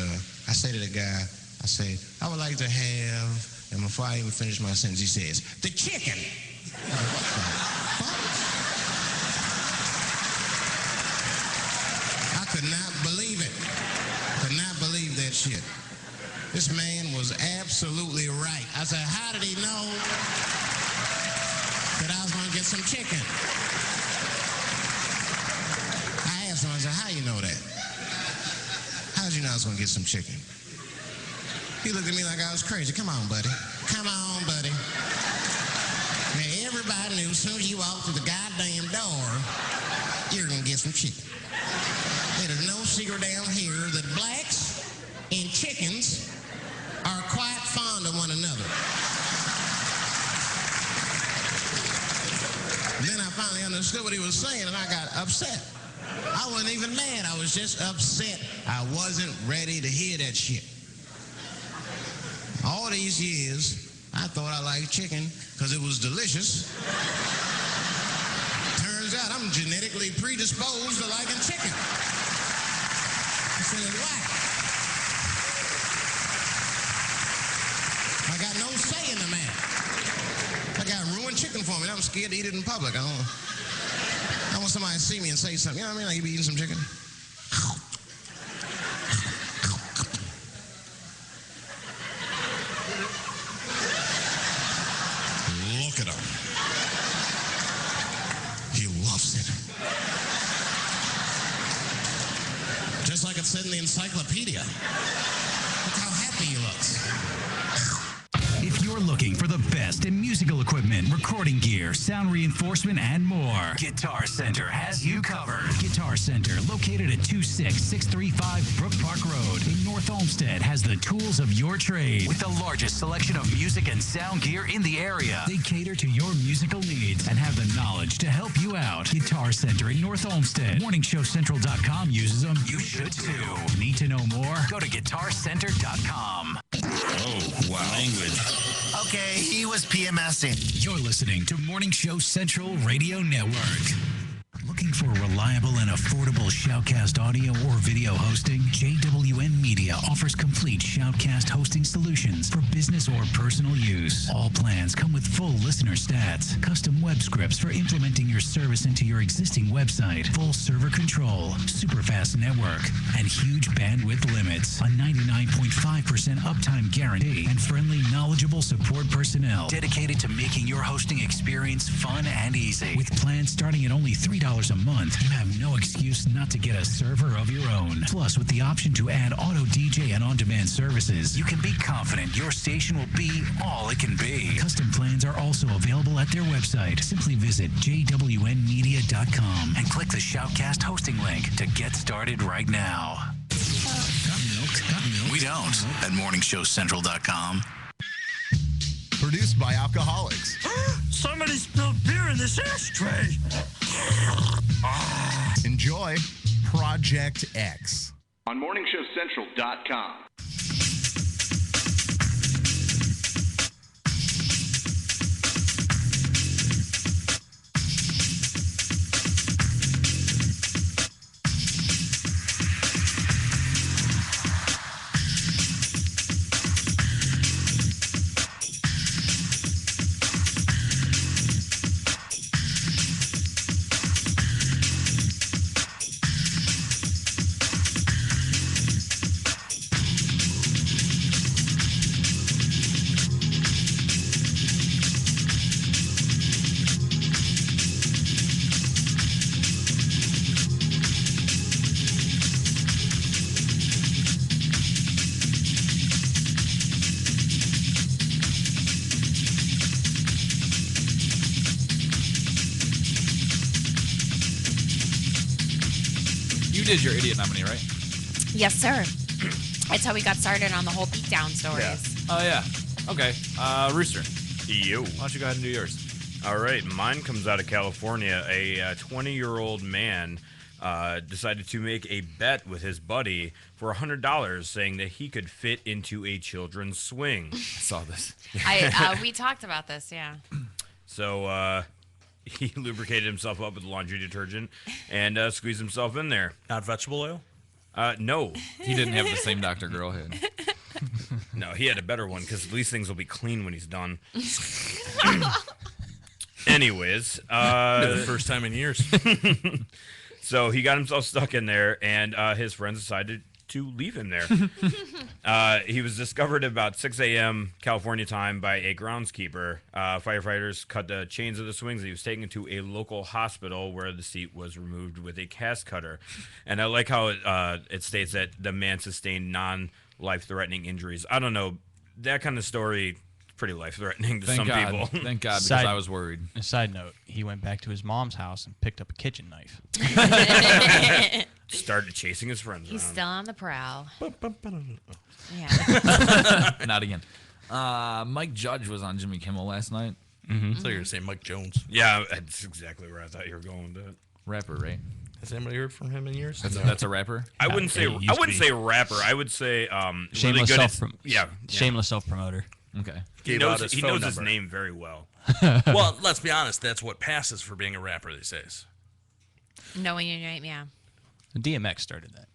I say to the guy, I say, I would like to have, and before I even finish my sentence, he says, the chicken. I'm like, what the fuck? I could not believe it. Could not believe that shit. This man was absolutely right. I said, how did he know that I was going to get some chicken? I asked him, I said, how you know that? How did you know I was going to get some chicken? He looked at me like I was crazy. Come on, buddy. Come on, buddy. Now, everybody knew as soon as you walked through the goddamn door, you're going to get some chicken. There's no secret down here that blacks and chickens are quite fond of one another. Then I finally understood what he was saying, and I got upset. I wasn't even mad. I was just upset. I wasn't ready to hear that shit. All these years, I thought I liked chicken because it was delicious. Turns out I'm genetically predisposed to liking chicken. I said, why? I got no say in the matter. That guy ruined chicken for me. I'm scared to eat it in public. I want somebody to see me and say something. You know what I mean? Like, you be eating some chicken? Look at him. He loves it. Just like it said in the encyclopedia. Look how happy he looks. If you're looking for the best in musical equipment, recording gear, sound reinforcement, and more, Guitar Center has you covered. Guitar Center, located at 26635 Brook Park Road in North Olmsted, has the tools of your trade with the largest selection of music and sound gear in the area. They cater to your musical needs and have the knowledge to help you out. Guitar Center in North Olmsted. MorningShowCentral.com uses them. You should too. Need to know more? Go to GuitarCenter.com. Oh, wow. Language. Okay, he was PMSing. You're listening to Morning Show Central Radio Network. Looking for reliable and affordable Shoutcast audio or video hosting? JWN Media offers complete Shoutcast hosting solutions for business or personal use. All plans come with full listener stats, custom web scripts for implementing your service into your existing website, full server control, super fast network, and huge bandwidth limits. A 99.5% uptime guarantee and friendly, knowledgeable support personnel dedicated to making your hosting experience fun and easy. With plans starting at only $3 a month, you have no excuse not to get a server of your own. Plus, with the option to add auto DJ and on-demand services, you can be confident your station will be all it can be. Custom plans are also available at their website. Simply visit jwnmedia.com and click the Shoutcast hosting link to get started right now. Got milk? We don't at morningshowcentral.com. Produced by alcoholics. Somebody spilled beer in this ashtray. Enjoy Project X on morningshowcentral.com. You did your idiot nominee, right? Yes, sir. That's how we got started on the whole beatdown stories. Oh, yeah. Okay. Rooster, Yo. why don't you go ahead and do yours? All right, mine comes out of California. A 20-year-old man decided to make a bet with his buddy for $100, saying that he could fit into a children's swing. I saw this. We talked about this, yeah. So he lubricated himself up with laundry detergent and squeezed himself in there. Not vegetable oil? No. He didn't have the same Dr. Girl had. No, he had a better one because these things will be clean when he's done. Anyways, the first time in years. So he got himself stuck in there, and his friends decided to leave him there. He was discovered about 6 a.m. California time by a groundskeeper. Firefighters cut the chains of the swings. He was taken to a local hospital where the seat was removed with a cast cutter. And I like how it states that the man sustained non-life-threatening injuries. I don't know. That kind of story... pretty life-threatening to some people. Thank God, because I was worried. A side note, he went back to his mom's house and picked up a kitchen knife. Started chasing his friends He's around. still on the prowl. Yeah. Not again. Mike Judge was on Jimmy Kimmel last night. So you're going to say Mike Jones. Yeah, that's exactly where I thought you were going with it. Rapper, right? Has anybody heard from him in years? That's a rapper? I wouldn't say rapper. I would say Shameless really good shameless self-promoter. Okay. He knows his name very well. Well, let's be honest. That's what passes for being a rapper these days. Knowing your name, yeah. DMX started that.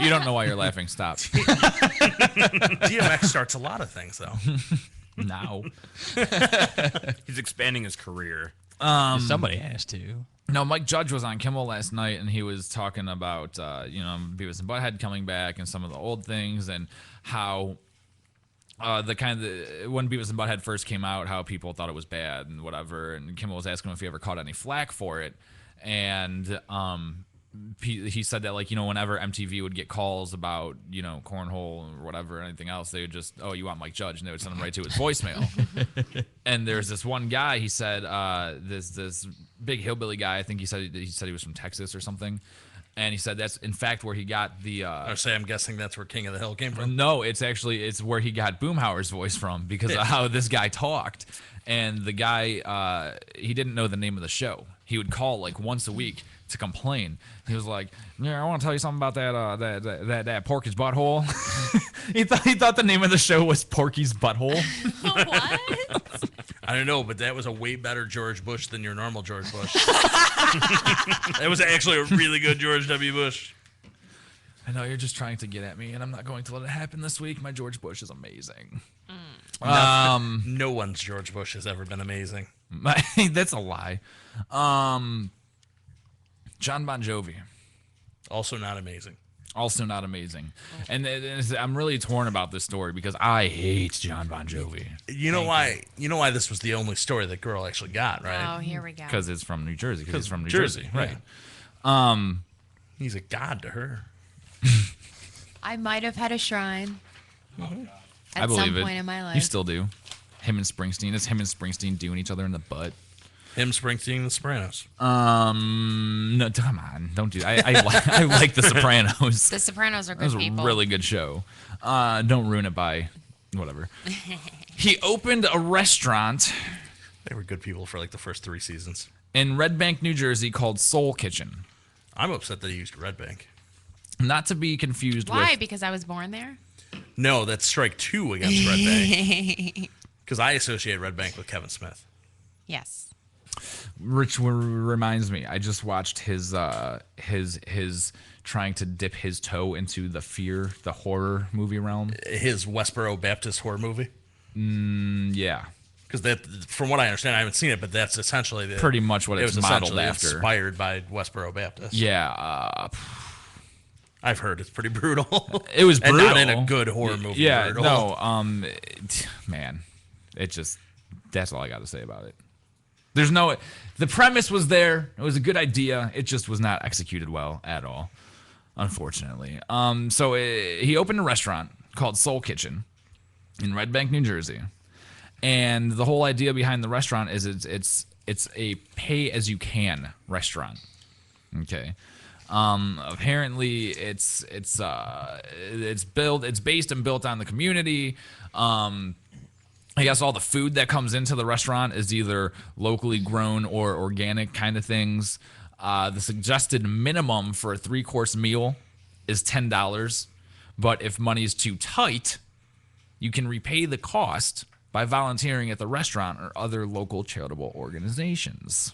You don't know why you're laughing. Stop. DMX starts a lot of things, though. Now. He's expanding his career. Somebody has to. No, Mike Judge was on Kimmel last night, and he was talking about, Beavis and Butthead coming back and some of the old things and how when Beavis and Butthead first came out, how people thought it was bad and whatever. And Kimmel was asking him if he ever caught any flack for it. And he said that, whenever MTV would get calls about, cornhole or whatever, or anything else, they would just, oh, you want Mike Judge? And they would send him right to his voicemail. And there's this one guy, he said, this big hillbilly guy, I think he said he was from Texas or something. And he said that's, in fact, where he got the... I'm guessing that's where King of the Hill came from. No, it's where he got Boomhauer's voice from because of how this guy talked. And the guy, he didn't know the name of the show. He would call, once a week to complain. He was like, "Yeah, I want to tell you something about that Porky's Butthole." he thought the name of the show was Porky's Butthole. What? I don't know, but that was a way better George Bush than your normal George Bush. That was actually a really good George W. Bush. I know you're just trying to get at me, and I'm not going to let it happen this week. My George Bush is amazing. No one's George Bush has ever been amazing. That's a lie. John Bon Jovi. Also not amazing. Also not amazing. And I'm really torn about this story because I hate John Bon Jovi. You know why this was the only story that girl actually got, right? Oh, here we go. Because it's from New Jersey. Because he's from New Jersey. Right. Yeah. He's a god to her. I might have had a shrine at some point in my life. You still do. Him and Springsteen. It's him and Springsteen doing each other in the butt. Him, Springsteen, The Sopranos. No, come on, don't do that. I like The Sopranos. The Sopranos are good people. That was a really good show. Don't ruin it by whatever. He opened a restaurant. They were good people for the first 3 seasons. In Red Bank, New Jersey, called Soul Kitchen. I'm upset that he used Red Bank. Not to be confused with... Why? Because I was born there? No, that's strike 2 against Red Bank. Because I associate Red Bank with Kevin Smith. Yes. Rich reminds me, I just watched his trying to dip his toe into the horror movie realm. His Westboro Baptist horror movie? Yeah. Because that, from what I understand, I haven't seen it, but that's essentially pretty much what it's modeled after. Inspired by Westboro Baptist. Yeah. I've heard it's pretty brutal. It was brutal. And not in a good horror movie. Yeah, brutal. no. Man, that's all I got to say about it. The premise was there. It was a good idea. It just was not executed well at all, unfortunately. So he opened a restaurant called Soul Kitchen in Red Bank, New Jersey. And the whole idea behind the restaurant is it's a pay-as-you-can restaurant. Okay. Apparently, it's based and built on the community. I guess all the food that comes into the restaurant is either locally grown or organic kind of things. The suggested minimum for a 3-course meal is $10, but if money's too tight, you can repay the cost by volunteering at the restaurant or other local charitable organizations.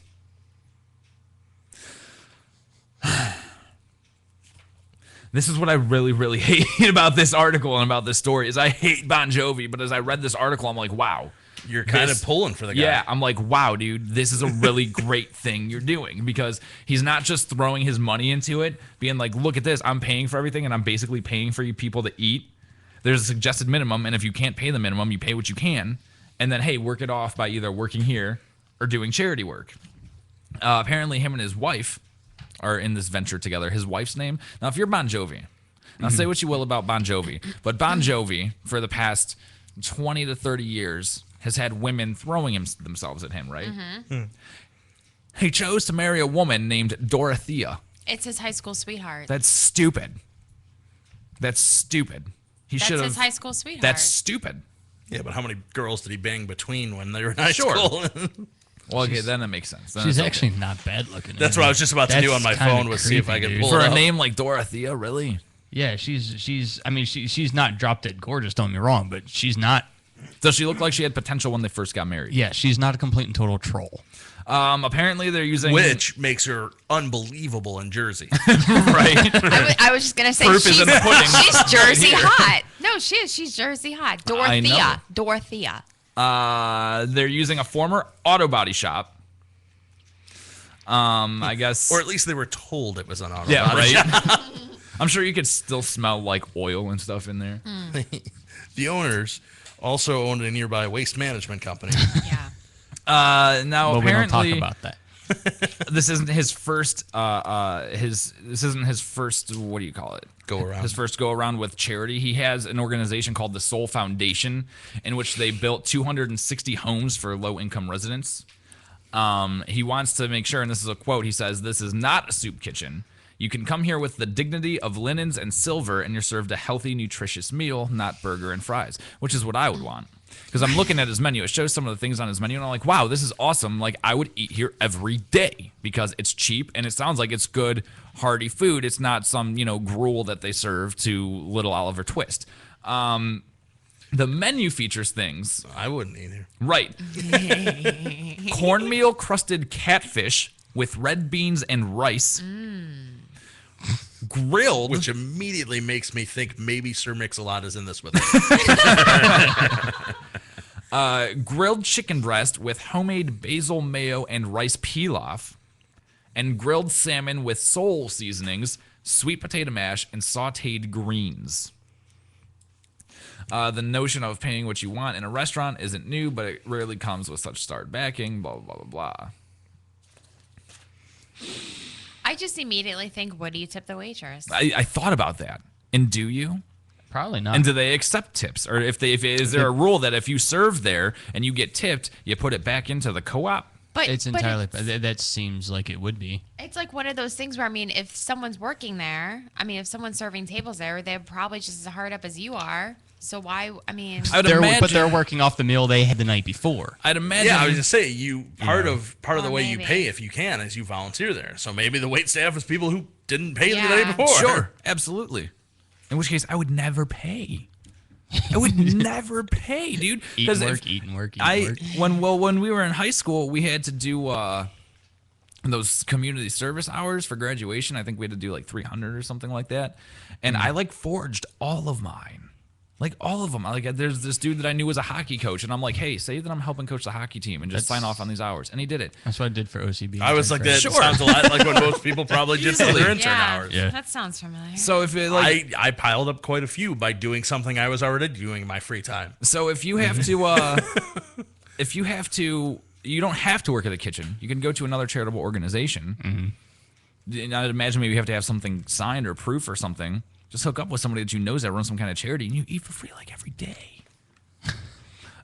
This is what I really, really hate about this article and about this story is I hate Bon Jovi, but as I read this article, I'm like, wow. You're kind of pulling for the guy. Yeah, I'm like, wow, dude, this is a really great thing you're doing because he's not just throwing his money into it, being like, look at this, I'm paying for everything and I'm basically paying for you people to eat. There's a suggested minimum, and if you can't pay the minimum, you pay what you can, and then, hey, work it off by either working here or doing charity work. Apparently, him and his wife are in this venture together. His wife's name. Now, if you're Bon Jovi, now say what you will about Bon Jovi, but Bon Jovi, for the past 20 to 30 years, has had women throwing themselves at him, right? He chose to marry a woman named Dorothea. It's his high school sweetheart. That's stupid. That's stupid. That's his high school sweetheart. That's stupid. Yeah, but how many girls did he bang between when they were in high Sure. school? Well, okay, then it makes sense. Then She's it's actually not bad looking. That's what I was just about to do on my phone was see if I could pull for it a up. name like Dorothea, really? Yeah, she's. I mean, she's not drop dead gorgeous. Don't get me wrong, but she's not. Does she look like she had potential when they first got married? Yeah, she's not a complete and total troll. Apparently, they're using which makes her unbelievable in Jersey. Right. I was just gonna say Proof is in the pudding. she's Jersey Right here. hot. No, she is. She's Jersey hot. I know. Dorothea. They're using a former auto body shop. I guess, or at least they were told it was an auto yeah, body right. shop. I'm sure you could still smell like oil and stuff in there. The owners also owned a nearby waste management company. Yeah. Now But we don't apparently, talk about that. this isn't his first. This isn't his first. What do you call it? Go around. His first go around with charity. He has an organization called the Soul Foundation, in which they built 260 homes for low-income residents. He wants to make sure, and this is a quote. He says, "This is not a soup kitchen. You can come here with the dignity of linens and silver, and you're served a healthy, nutritious meal, not burger and fries," which is what I would want. Because I'm looking at his menu. It shows some of the things on his menu, and I'm like, wow, this is awesome. Like, I would eat here every day because it's cheap, and it sounds like it's good, hearty food. It's not some, gruel that they serve to little Oliver Twist. The menu features things. I wouldn't either. Right. Cornmeal crusted catfish with red beans and rice. Grilled. Which immediately makes me think maybe Sir Mix-a-Lot is in this with us. Grilled chicken breast with homemade basil mayo and rice pilaf. And grilled salmon with soul seasonings, sweet potato mash, and sauteed greens. The notion of paying what you want in a restaurant isn't new, but it rarely comes with such starred backing, blah, blah, blah, blah. I just immediately think, what do you tip the waitress? I thought about that. And do you? Probably not. And do they accept tips? Or is there a rule that if you serve there and you get tipped, you put it back into the co-op? But it's entirely. That seems like it would be. It's like one of those things where, if someone's working there, if someone's serving tables there, they're probably just as hard up as you are. So why? But they're working off the meal they had the night before. I'd imagine. Yeah, I was just saying, part of the way you pay, if you can, is you volunteer there. So maybe the wait staff is people who didn't pay the day before. Sure, absolutely. In which case, I would never pay. I would never pay, dude. Eat and work. When we were in high school, we had to do those community service hours for graduation. I think we had to do like 300 or something like that. And I forged all of mine. Like all of them. There's this dude that I knew was a hockey coach, and I'm like, hey, say that I'm helping coach the hockey team and just sign off on these hours. And he did it. That's what I did for OCB. I was like, that sounds a lot like what most people probably did for their intern hours. Yeah, that sounds familiar. So if it I piled up quite a few by doing something I was already doing in my free time. So if you have to, you don't have to work at the kitchen. You can go to another charitable organization. Mm-hmm. I'd imagine maybe you have to have something signed or proof or something. Just hook up with somebody that you know that runs some kind of charity, and you eat for free every day.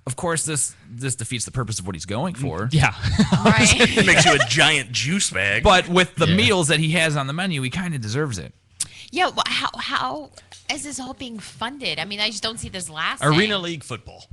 Of course, this defeats the purpose of what he's going for. Yeah. It makes you a giant juice bag. But with the meals that he has on the menu, he kind of deserves it. Yeah, well, how is this all being funded? I mean, I just don't see this last Arena League football.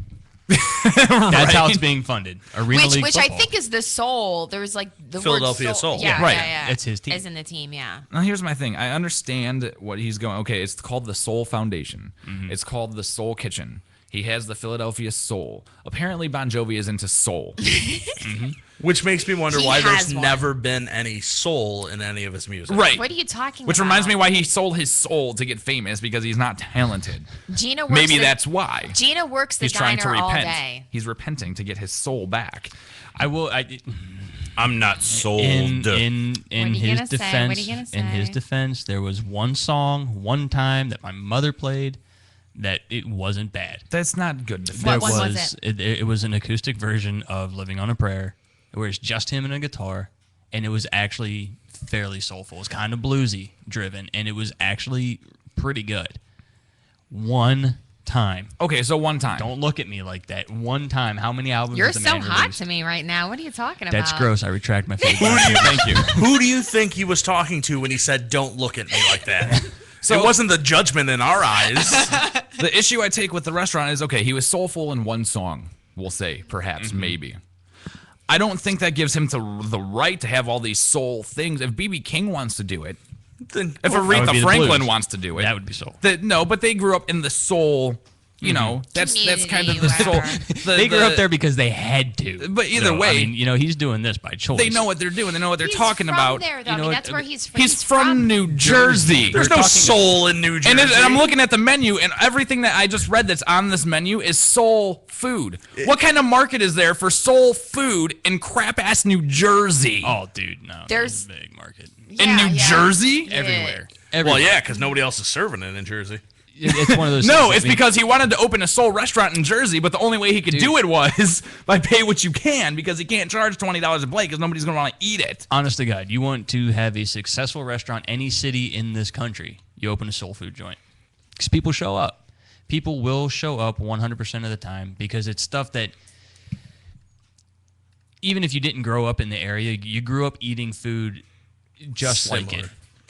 That's how it's being funded. Arena League which football. I think is the soul. There was like the Philadelphia word Soul. Yeah, Right. yeah. That's his team. Is in the team, yeah. Now, here's my thing. I understand what he's going. Okay, it's called the Soul Foundation. It's called the Soul Kitchen. He has the Philadelphia Soul. Apparently, Bon Jovi is into soul. Which makes me wonder He why there's has one. never been any soul in any of his music. Right. What are you talking Which about? reminds me why he sold his soul to get famous, because he's not talented. Gina works Maybe the- that's why. Gina works the He's trying to diner all repent. day. He's repenting to get his soul back. I'm not sold. In What are his you gonna say? defense, What are you gonna in his say? defense, there was one song, one time that my mother played that it wasn't bad. That's not good defense. There What one was it was an acoustic version of "Living on a Prayer," where it's just him and a guitar, and it was actually fairly soulful. It's kind of bluesy driven, and it was actually pretty good. One time. Okay, so one time. Don't look at me like that. One time. How many albums? You're has the so man hot released? to me right now. What are you talking about? That's gross. I retract my face. Thank you. Who do you think he was talking to when he said, "Don't look at me like that"? So- it wasn't the judgment in our eyes. The issue I take with the restaurant is, okay, he was soulful in one song, we'll say, perhaps, maybe. I don't think that gives him the right to have all these soul things. If B.B. King wants to do it, Then if would be Aretha the Franklin blues. wants to do it, That would be soul. No, but they grew up in the soul. You know, that's kind of the Community, soul. whatever. They grew up there because they had to. But either So, way, I mean, he's doing this by choice. they know what they're doing. They know what they're He's talking from about. there, though. You I know mean, what? that's where he's from. He's from New Jersey. There's no soul in New Jersey. And I'm looking at the menu, and everything that I just read that's on this menu is soul food. What kind of market is there for soul food in crap-ass New Jersey? Oh, dude, no. There's- a big market. In New Jersey? Everywhere. Well, yeah, because nobody else is serving it in Jersey. It's one of those. No, things that it's because he wanted to open a soul restaurant in Jersey, but the only way he could do it was by pay what you can, because he can't charge $20 a plate because nobody's going to want to eat it. Honest to God, you want to have a successful restaurant, any city in this country, you open a soul food joint. Because people show up. People will show up 100% of the time because it's stuff that, even if you didn't grow up in the area, you grew up eating food just like it.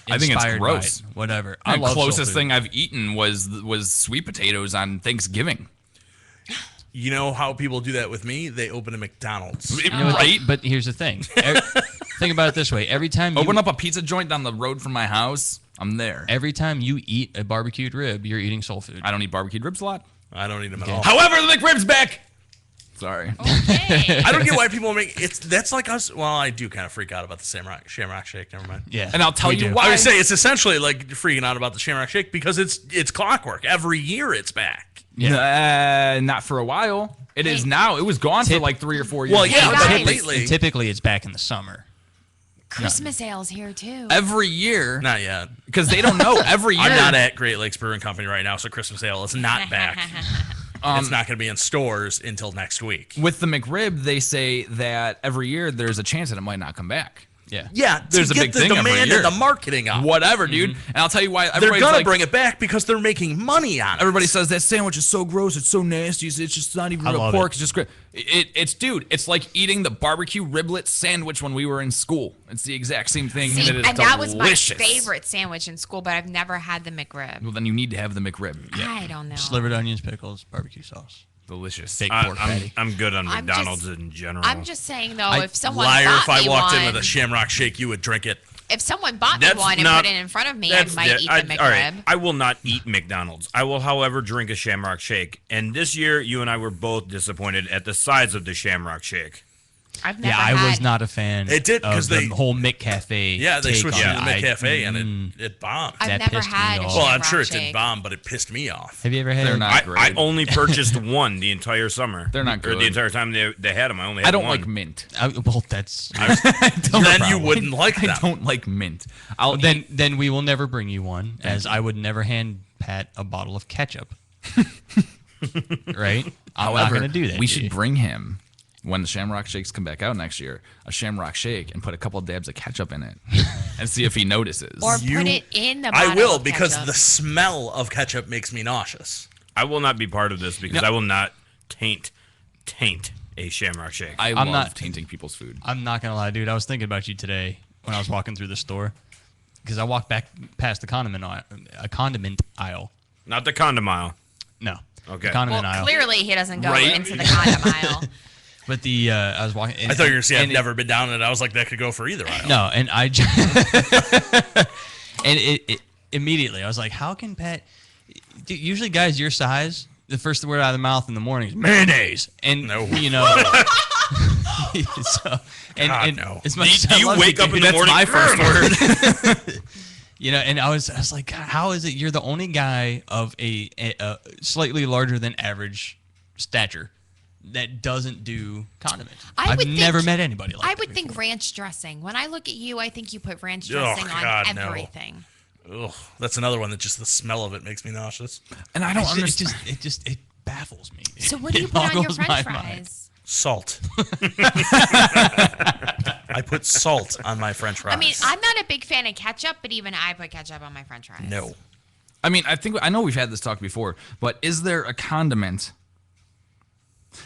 I think it's Inspired by gross. it, whatever. The I love soul closest food. thing I've eaten was sweet potatoes on Thanksgiving. You know how people do that with me? They open a McDonald's. You know what? Right? But here's the thing. Think about it this way. Every time you Open up a pizza joint down the road from my house, I'm there. Every time you eat a barbecued rib, you're eating soul food. I don't eat barbecued ribs a lot. I don't eat them at all. However, the McRib's back. Sorry. Okay. I don't get why people make it's. That's like us. Well, I do kind of freak out about the Shamrock Shake. Never mind. Yeah. And I'll tell we you do. why. I would say it's essentially like freaking out about the Shamrock Shake because it's clockwork. Every year it's back. Not for a while. It is now. It was gone for like 3 or 4 years. Well, yeah, Hey, but guys. lately, Typically, it's back in the summer. Christmas ale's here too. Every year, not yet. because they don't know. Every year, I'm not at Great Lakes Brewing Company right now, so Christmas Ale is not back. It's not going to be in stores until next week. With the McRib, they say that every year there's a chance that it might not come back. Yeah. Yeah, There's to a get big the thing every demand year. and the marketing up. Whatever, dude. And I'll tell you why. They're Everybody's going to like, bring it back because they're making money on it. Everybody says that sandwich is so gross. It's so nasty. It's just not even I real love pork. it. It's just great. It's like eating the barbecue riblet sandwich when we were in school. It's the exact same thing. See, and it is and that was my delicious. favorite sandwich in school, but I've never had the McRib. Well, then you need to have the McRib. I don't know. Slivered onions, pickles, barbecue sauce. Delicious. Fake pork patty. I'm good on I'm McDonald's just- in general. I'm just saying though, I- if someone Liar, bought if I me walked one, in with a Shamrock Shake, you would drink it. if someone bought me That's one and not- put it in front of me, I might eat the McRib. All right, I will not eat McDonald's. I will, however, drink a Shamrock Shake. And this year, you and I were both disappointed at the size of the Shamrock Shake. I've never Yeah, I had. was not a fan. It did, of 'cause the they- whole McCafe. Yeah, they take switched on to the it. McCafe and it bombed. I've that never pissed me had a off. Well, I'm Shamrock sure it Shake. did bomb, but it pissed me off. Have you ever had? They're it? not I great. only purchased one the entire summer. They're not Or good. the entire time they had them. I only had I don't one. like mint. Well, that's Then you wouldn't like I them. don't like mint. I'll then we will never bring you one, as I would never hand Pat a bottle of ketchup. Right? I'm not However, going to do that. we to should you. bring him, when the Shamrock Shakes come back out next year, a Shamrock Shake and put a couple dabs of ketchup in it and see if he notices. Or You- put it in the bottle I will of because ketchup. the smell of ketchup makes me nauseous. I will not be part of this because I will not taint taint a Shamrock Shake. I'm I'm love not- tainting people's food. I'm not gonna lie, dude. I was thinking about you today when I was walking through the store because I walked back past the condiment aisle. Not the condom aisle. No. Okay. The condiment Well, aisle. clearly he doesn't go Right. into the condom aisle. But the I was walking. I thought you were going to say I've never been down it. I was like, that could go for either aisle. No, and I and it immediately I was like, how can Pat? Dude, usually guys your size, the first word out of the mouth in the morning is mayonnaise, and you know. So, and no. as much as I Do you love wake up dude, in the morning? My first word. You know, and I was like, how is it you're the only guy of a slightly larger than average stature that doesn't do condiments? I've never met anybody like that. I would think ranch dressing. When I look at you, I think you put ranch Oh, dressing God, on no. everything. Ugh, that's another one that just the smell of it makes me nauseous. And I don't understand. It baffles me. So what do you It put on your boggles my French mind. fries? Salt. I put salt on my French fries. I mean, I'm not a big fan of ketchup, but even I put ketchup on my French fries. No. I mean, I know we've had this talk before, but is there a condiment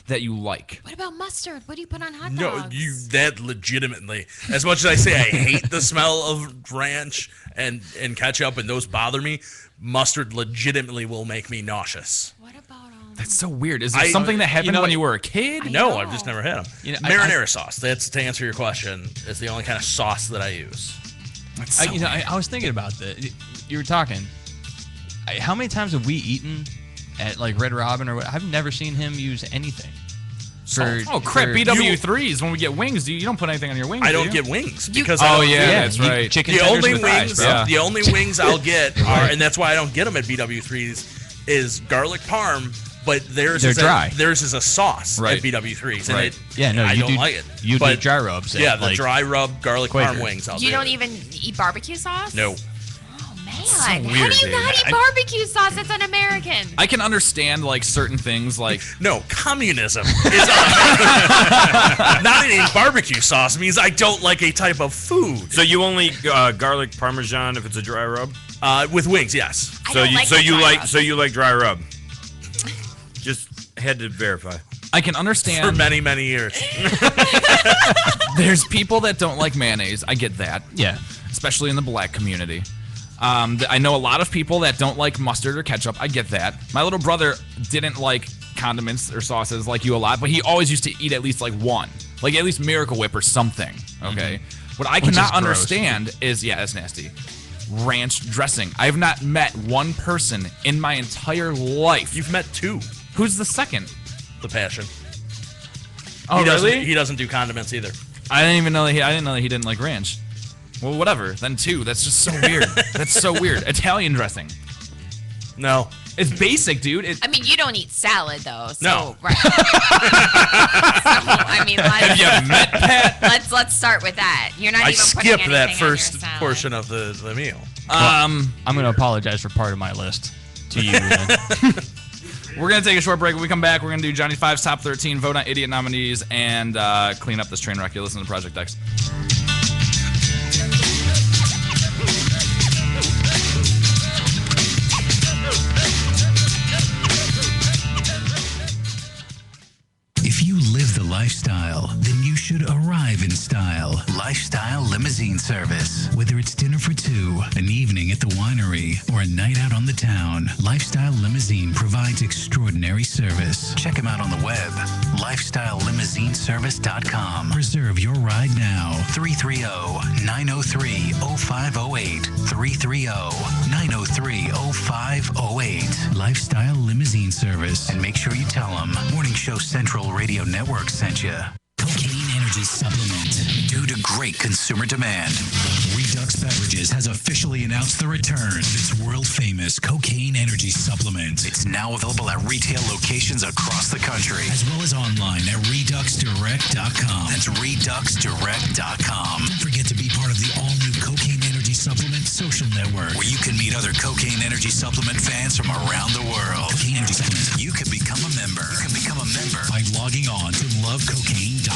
that you like? What about mustard? What do you put on hot No, dogs? that legitimately. As much as I say I hate the smell of ranch and ketchup and those bother me, mustard legitimately will make me nauseous. What about That's so weird. Is it something that happened when you were a kid? No, I've just never had them. You know, Marinara sauce. That's to answer your question. It's the only kind of sauce that I use. I was thinking about that. You were talking. How many times have we eaten at like Red Robin or what? I've never seen him use anything. Oh crap! BW3s when we get wings, you don't put anything on your wings. I do don't you? get wings because I don't that's right. Chicken the tenders only with fries, wings, bro. the only wings I'll get are, and that's why I don't get them at BW3s, is garlic parm. But theirs They're is dry. Theirs is a sauce Right. at BW3s, and Right. I don't like it. You But, do dry rubs. at, Yeah, the like, dry rub garlic Quaker. parm wings. I'll You do. don't even eat barbecue sauce? No. Man, so how weird, do you dude. not eat barbecue sauce? It's un-American. I can understand like certain things, like No, communism is not eating barbecue sauce means I don't like a type of food. So you only garlic parmesan if it's a dry rub? With wings, yes. I don't like the dry rub. So you like dry rub? Just had to verify. I can understand. For many, many years. There's people that don't like mayonnaise. I get that. Yeah. Especially in the black community. I know a lot of people that don't like mustard or ketchup. I get that. My little brother didn't like condiments or sauces like you a lot, but he always used to eat at least like one. Like at least Miracle Whip or something. Okay? What I Which is cannot gross. understand is, yeah, that's nasty. Ranch dressing. I have not met one person in my entire life. You've met two. Who's the second? The Passion. Oh, he doesn't, really? He doesn't do condiments either. I didn't even know that I didn't know that he didn't like ranch. Well, whatever. Then two. That's just so weird. That's so weird. Italian dressing. No. It's basic, dude. I mean, you don't eat salad though. So, No. Right. So, I mean, Have you met Pat? let's start with that. You're not I even putting skipped anything that on your first salad. portion of the meal. I'm going to apologize for part of my list to you. Then. We're going to take a short break. When we come back, we're going to do Johnny 5's Top 13, vote on idiot nominees, and clean up this train wreck. You listen to Project X. If you live the lifestyle, then you should arrive in style. Lifestyle Limousine Service. Whether it's dinner for two, an evening at the winery, or a night out on the town, Lifestyle Limousine provides extraordinary service. Check them out on the web, lifestylelimousineservice.com. Reserve your ride now. 330-903-0508. 330-903-0508. Lifestyle Limousine Service. And make sure you tell them Morning Show Central Radio Network sent you. Cocaine Energy Supplement. Due to great consumer demand, Redux Beverages has officially announced the return of its world-famous Cocaine Energy Supplement. It's now available at retail locations across the country, as well as online at ReduxDirect.com. That's ReduxDirect.com. Don't forget to be part of the all-new Cocaine Energy Supplement social network, where you can meet other Cocaine Energy Supplement fans from around the world. Cocaine Energy Supplement. You can become a member. You can become a member by logging on to lovecocaine.com.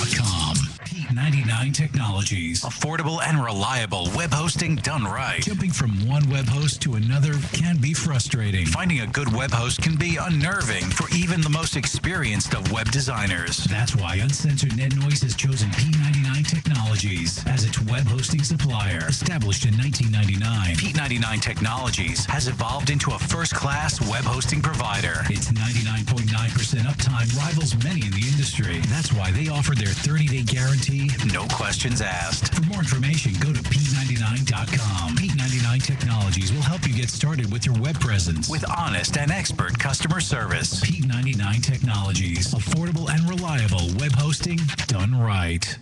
Pete P99 Technologies. Affordable and reliable web hosting done right. Jumping from one web host to another can be frustrating. Finding a good web host can be unnerving for even the most experienced of web designers. That's why Uncensored Net Noise has chosen P99 Technologies as its web hosting supplier. Established in 1999, P99 Technologies has evolved into a first-class web hosting provider. Its 99.9% uptime rivals many in the industry. That's why they offer their 30-day guarantee, no questions asked. For more information, go to P99.com. P99 Technologies will help you get started with your web presence with honest and expert customer service. P99 Technologies. Affordable and reliable web hosting done right.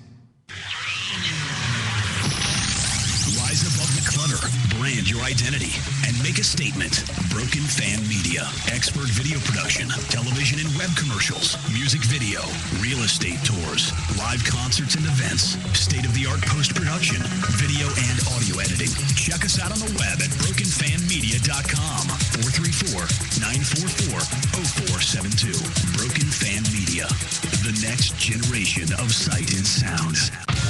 Rise above the clutter, brand your identity, and make a statement. Broken Fan Media. Expert video production, television and web commercials, music video, real estate tours, live concerts and events, state-of-the-art post-production, video and audio editing. Check us out on the web at brokenfanmedia.com. 434-944-0472. Broken Fan Media. The next generation of sight and sound.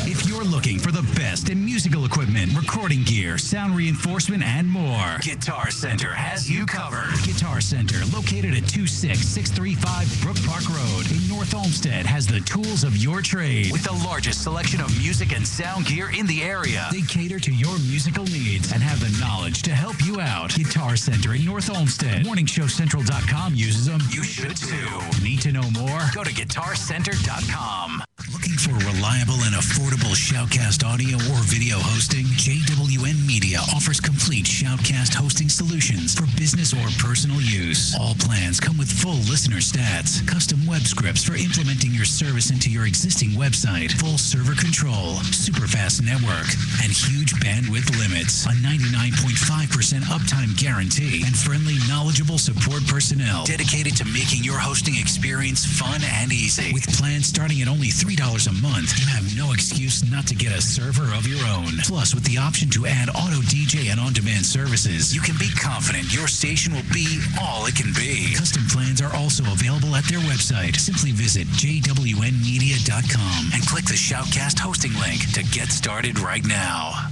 If you're looking for the best in musical equipment, recording gear, sound reinforcement, and more, Guitar Center has you covered. Guitar Center, located at 26635 Brook Park Road in North Olmsted, has the tools of your trade with the largest selection of music and sound gear in the area. They cater to your musical needs and have the knowledge to help you out. Guitar Center in North Olmsted. MorningShowCentral.com uses them. You should too. Need to know more? Go to GuitarCenter.com. Looking for reliable and affordable Shoutcast audio or video hosting? JWN Media offers complete Shoutcast hosting solutions for business or personal use. All plans come with full listener stats, custom web scripts for implementing your service into your existing website, full server control, super fast network, and huge bandwidth limits, a 99.5% uptime guarantee, and friendly, knowledgeable support personnel dedicated to making your hosting experience fun and easy. With plans starting at only $3 a month, you have no excuse not to get a server of your own. Plus, with the option to add auto DJ and on-demand services, you can be confident your station will be all it can be. Custom plans are also available at their website. Simply visit jwnmedia.com and click the Shoutcast hosting link to get started right now.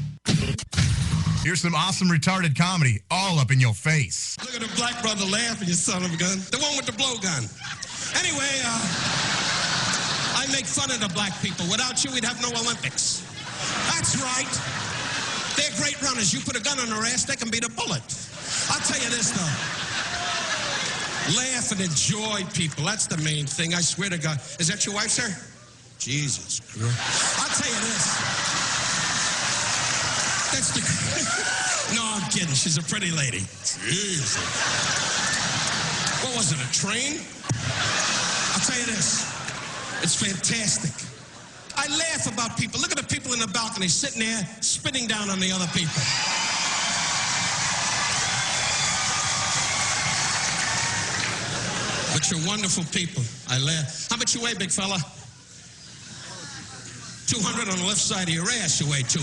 Here's some awesome retarded comedy all up in your face. Look at the black brother laughing, you son of a gun. The one with the blowgun. Anyway, I make fun of the black people. Without you, we'd have no Olympics. That's right. They're great runners. You put a gun on their ass, they can beat a bullet. I'll tell you this, though. Laugh and enjoy people. That's the main thing. I swear to God. Is that your wife, sir? Jesus Christ. I'll tell you this. That's the... No, I'm kidding. She's a pretty lady. Jesus. What was it, a train? I'll tell you this. It's fantastic. I laugh about people. Look at the people in the balcony sitting there spitting down on the other people. But you're wonderful people. I laugh. How much you weigh, big fella? 200 on the left side of your ass, you weigh 200.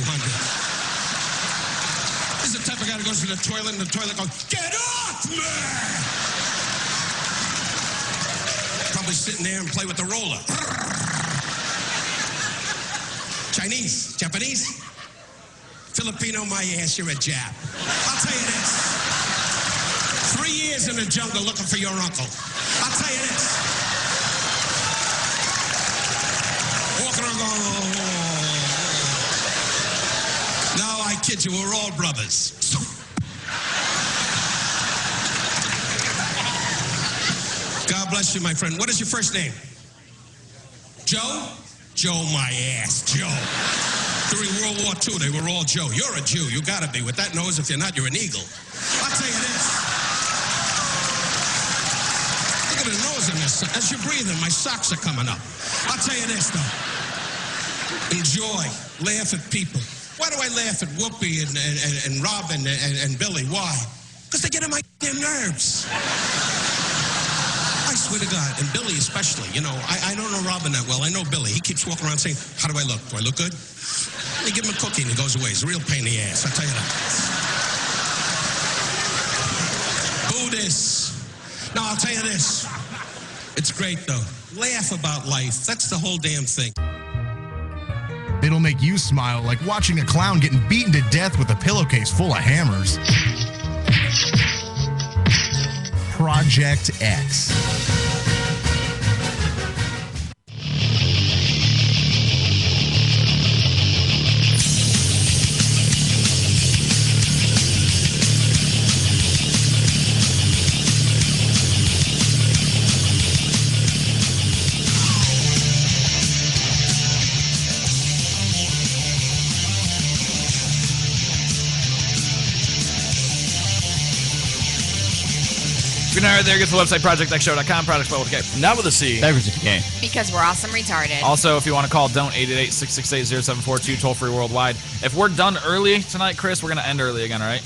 This is the type of guy that goes to the toilet and the toilet goes, "Get off me!" Probably sitting there and play with the roller. Chinese, Japanese, Filipino, my ass, you're a Jap. I'll tell you this. 3 years in the jungle looking for your uncle. I'll tell you this. Walking around going, oh. No, I kid you, we're all brothers. God bless you, my friend. What is your first name? Joe? Joe, my ass, Joe. During World War II, they were all Joe. You're a Jew. You gotta be. With that nose, if you're not, you're an eagle. I'll tell you this. Look at the nose in this. As you're breathing, my socks are coming up. I'll tell you this, though. Enjoy. Laugh at people. Why do I laugh at Whoopi and Robin and Billy? Why? Because they get on my nerves. I swear to God, and Billy especially. You know, I don't know Robin that well. I know Billy. He keeps walking around saying, "How do I look? Do I look good?" They give him a cookie and he goes away. It's a real pain in the ass, I'll tell you that. Buddhists. No, I'll tell you this. It's great, though. Laugh about life. That's the whole damn thing. It'll make you smile like watching a clown getting beaten to death with a pillowcase full of hammers. Project X. Good night right there. Get to the website, projectxshow.com. Project spelled with a K. Not with a C. Beverage with a K. Because we're awesome retarded. Also, if you want to call, don't 888-668-0742, toll free worldwide. If we're done early tonight, Chris, we're going to end early again, all right?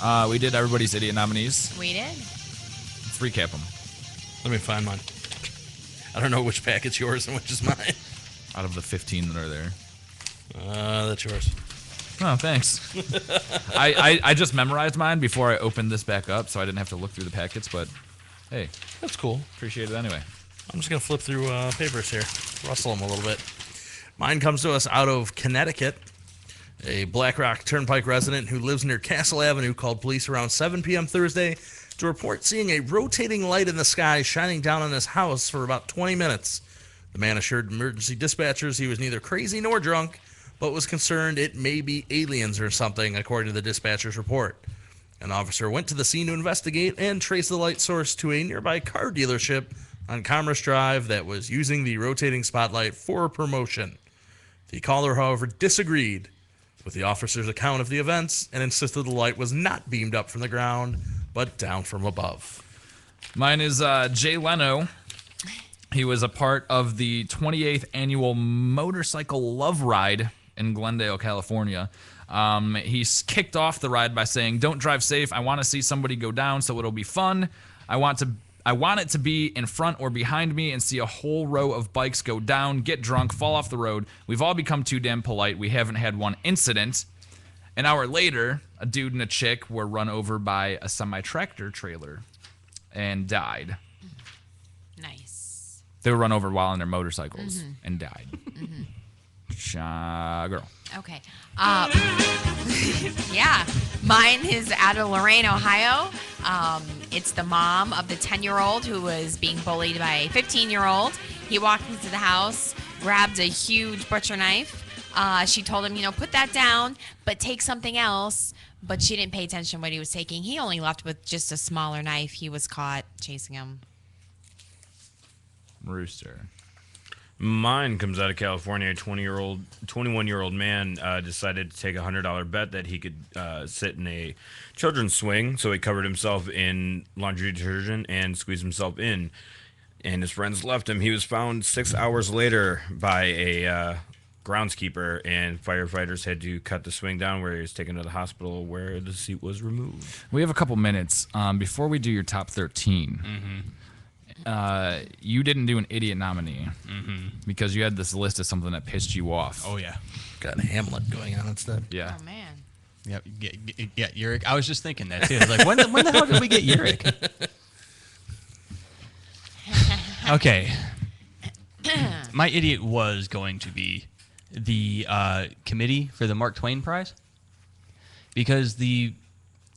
Okay. We did everybody's idiot nominees. We did. Let's recap them. Let me find mine. I don't know which packet's yours and which is mine. Out of the 15 that are there. That's yours. Oh, thanks. I just memorized mine before I opened this back up, so I didn't have to look through the packets, but hey. That's cool. Appreciate it anyway. I'm just going to flip through papers here. Rustle them a little bit. Mine comes to us out of Connecticut. A Black Rock Turnpike resident who lives near Castle Avenue called police around 7 p.m. Thursday to report seeing a rotating light in the sky shining down on his house for about 20 minutes. The man assured emergency dispatchers he was neither crazy nor drunk, but was concerned it may be aliens or something, according to the dispatcher's report. An officer went to the scene to investigate and traced the light source to a nearby car dealership on Commerce Drive that was using the rotating spotlight for promotion. The caller, however, disagreed with the officer's account of the events and insisted the light was not beamed up from the ground, but down from above. Mine is Jay Leno. He was a part of the 28th annual Motorcycle Love Ride in Glendale, California. He's kicked off the ride by saying, "Don't drive safe. I want to see somebody go down, so it'll be fun. I want it to be in front or behind me and see a whole row of bikes go down, get drunk, fall off the road. We've all become too damn polite. We haven't had one incident." An hour later, a dude and a chick were run over by a semi-tractor trailer and died. Nice. They were run over while on their motorcycles Mhm. and died. Mhm. Girl. Okay. Yeah. Mine is out of Lorain, Ohio. It's the mom of the 10-year-old who was being bullied by a 15-year-old. He walked into the house, grabbed a huge butcher knife. She told him, put that down, but take something else. But she didn't pay attention to what he was taking. He only left with just a smaller knife. He was caught chasing him. Rooster. Mine comes out of California. A 21-year-old man decided to take a $100 bet that he could sit in a children's swing. So he covered himself in laundry detergent and squeezed himself in. And his friends left him. He was found 6 hours later by a groundskeeper, and firefighters had to cut the swing down where he was taken to the hospital where the seat was removed. We have a couple minutes. Before we do your top 13, you didn't do an idiot nominee because you had this list of something that pissed you off. Oh, yeah. Got a Hamlet going on instead. Yeah. Oh, man. Yep. Get Yurik. I was just thinking that, too. I was like, when the hell did we get Yurik? Okay. My idiot was going to be the committee for the Mark Twain Prize, because the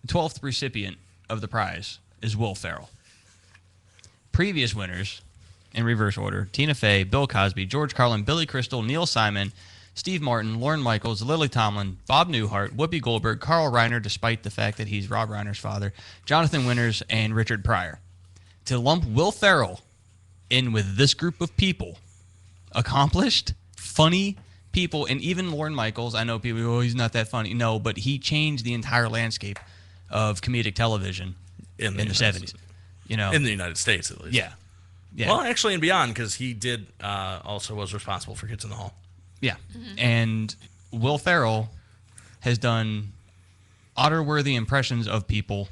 12th recipient of the prize is Will Ferrell. Previous winners, in reverse order: Tina Fey, Bill Cosby, George Carlin, Billy Crystal, Neil Simon, Steve Martin, Lorne Michaels, Lily Tomlin, Bob Newhart, Whoopi Goldberg, Carl Reiner, despite the fact that he's Rob Reiner's father, Jonathan Winters, and Richard Pryor. To lump Will Ferrell in with this group of people, accomplished, funny people, and even Lorne Michaels, I know people go, he's not that funny. No, but he changed the entire landscape of comedic television in the 70s. In the United States, at least. Yeah. Well, actually, and beyond, because he did also was responsible for Kids in the Hall. Yeah. And Will Ferrell has done Otter-worthy impressions of people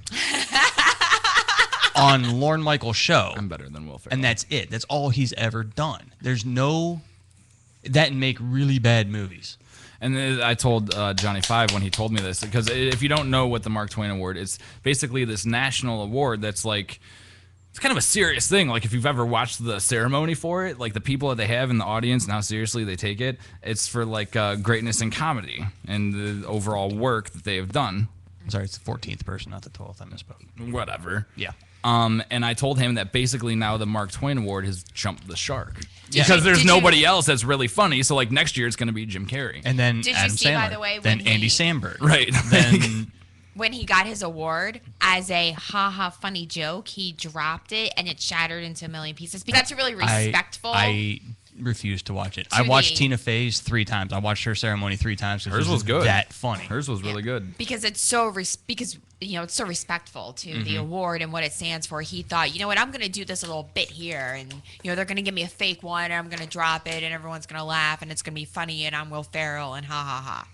on Lorne Michaels' show. I'm better than Will Ferrell. And that's it. That's all he's ever done. There's no... That and make really bad movies. And I told Johnny Five when he told me this, because if you don't know what the Mark Twain Award is, it's basically this national award that's like it's kind of a serious thing. Like if you've ever watched the ceremony for it, like the people that they have in the audience and how seriously they take it, it's for like greatness in comedy and the overall work that they have done. Sorry, it's the 14th person, not the 12th. I misspoke. Whatever. Yeah. And I told him that basically now the Mark Twain Award has jumped the shark. Yeah. Because there's Did nobody else that's really funny. So like next year it's going to be Jim Carrey. And then Did you Adam see, Sandler. by the way, then when Andy he- Samberg. Right. Then When he got his award, as a haha funny joke, he dropped it and it shattered into a million pieces. Because that's really respectful. I refuse to watch it. To I watched the- Tina Fey's 3 times. I watched her ceremony 3 times. Hers was good. That funny. Hers was really good. Because it's so it's so respectful to the award and what it stands for. He thought, you know what, I'm gonna do this little bit here, and they're gonna give me a fake one, and I'm gonna drop it, and everyone's gonna laugh, and it's gonna be funny, and I'm Will Ferrell, and ha ha ha.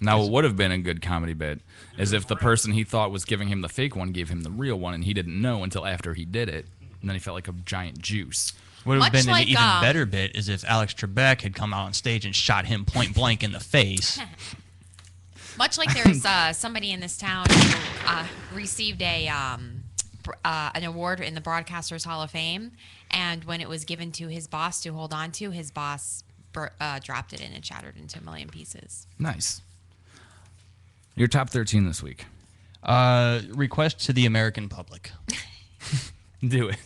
Now, what would have been a good comedy bit is if the person he thought was giving him the fake one gave him the real one, and he didn't know until after he did it, and then he felt like a giant juice. What would have Much been like, an even better bit is if Alex Trebek had come out on stage and shot him point blank in the face. Much like there's somebody in this town who received an award in the Broadcasters Hall of Fame, and when it was given to his boss to hold on to, his boss dropped it and it shattered into a million pieces. Nice. Your top 13 this week. Request to the American public. Do it.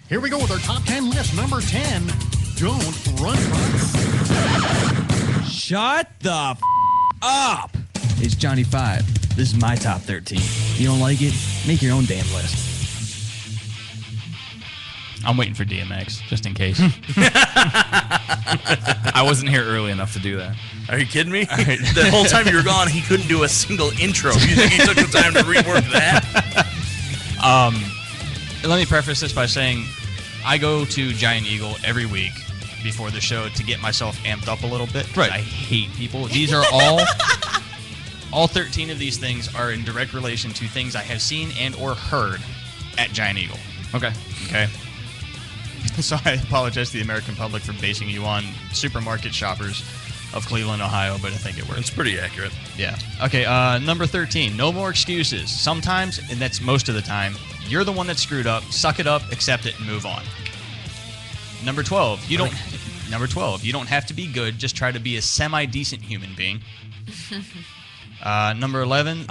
Here we go with our top 10 list. Number 10, don't run. Shut the up. It's Johnny 5. This is my top 13. You don't like it? Make your own damn list. I'm waiting for DMX, just in case. I wasn't here early enough to do that. Are you kidding me? The whole time you were gone, he couldn't do a single intro. You think he took the time to rework that? Let me preface this by saying I go to Giant Eagle every week before the show to get myself amped up a little bit. Right. I hate people. These are all 13 of these things are in direct relation to things I have seen and or heard at Giant Eagle. Okay. So I apologize to the American public for basing you on supermarket shoppers of Cleveland, Ohio, but I think it works. It's pretty accurate. Yeah. Okay, number 13, no more excuses. Sometimes, and that's most of the time, you're the one that screwed up. Suck it up, accept it, and move on. Number 12, you don't have to be good, just try to be a semi-decent human being. Number 11,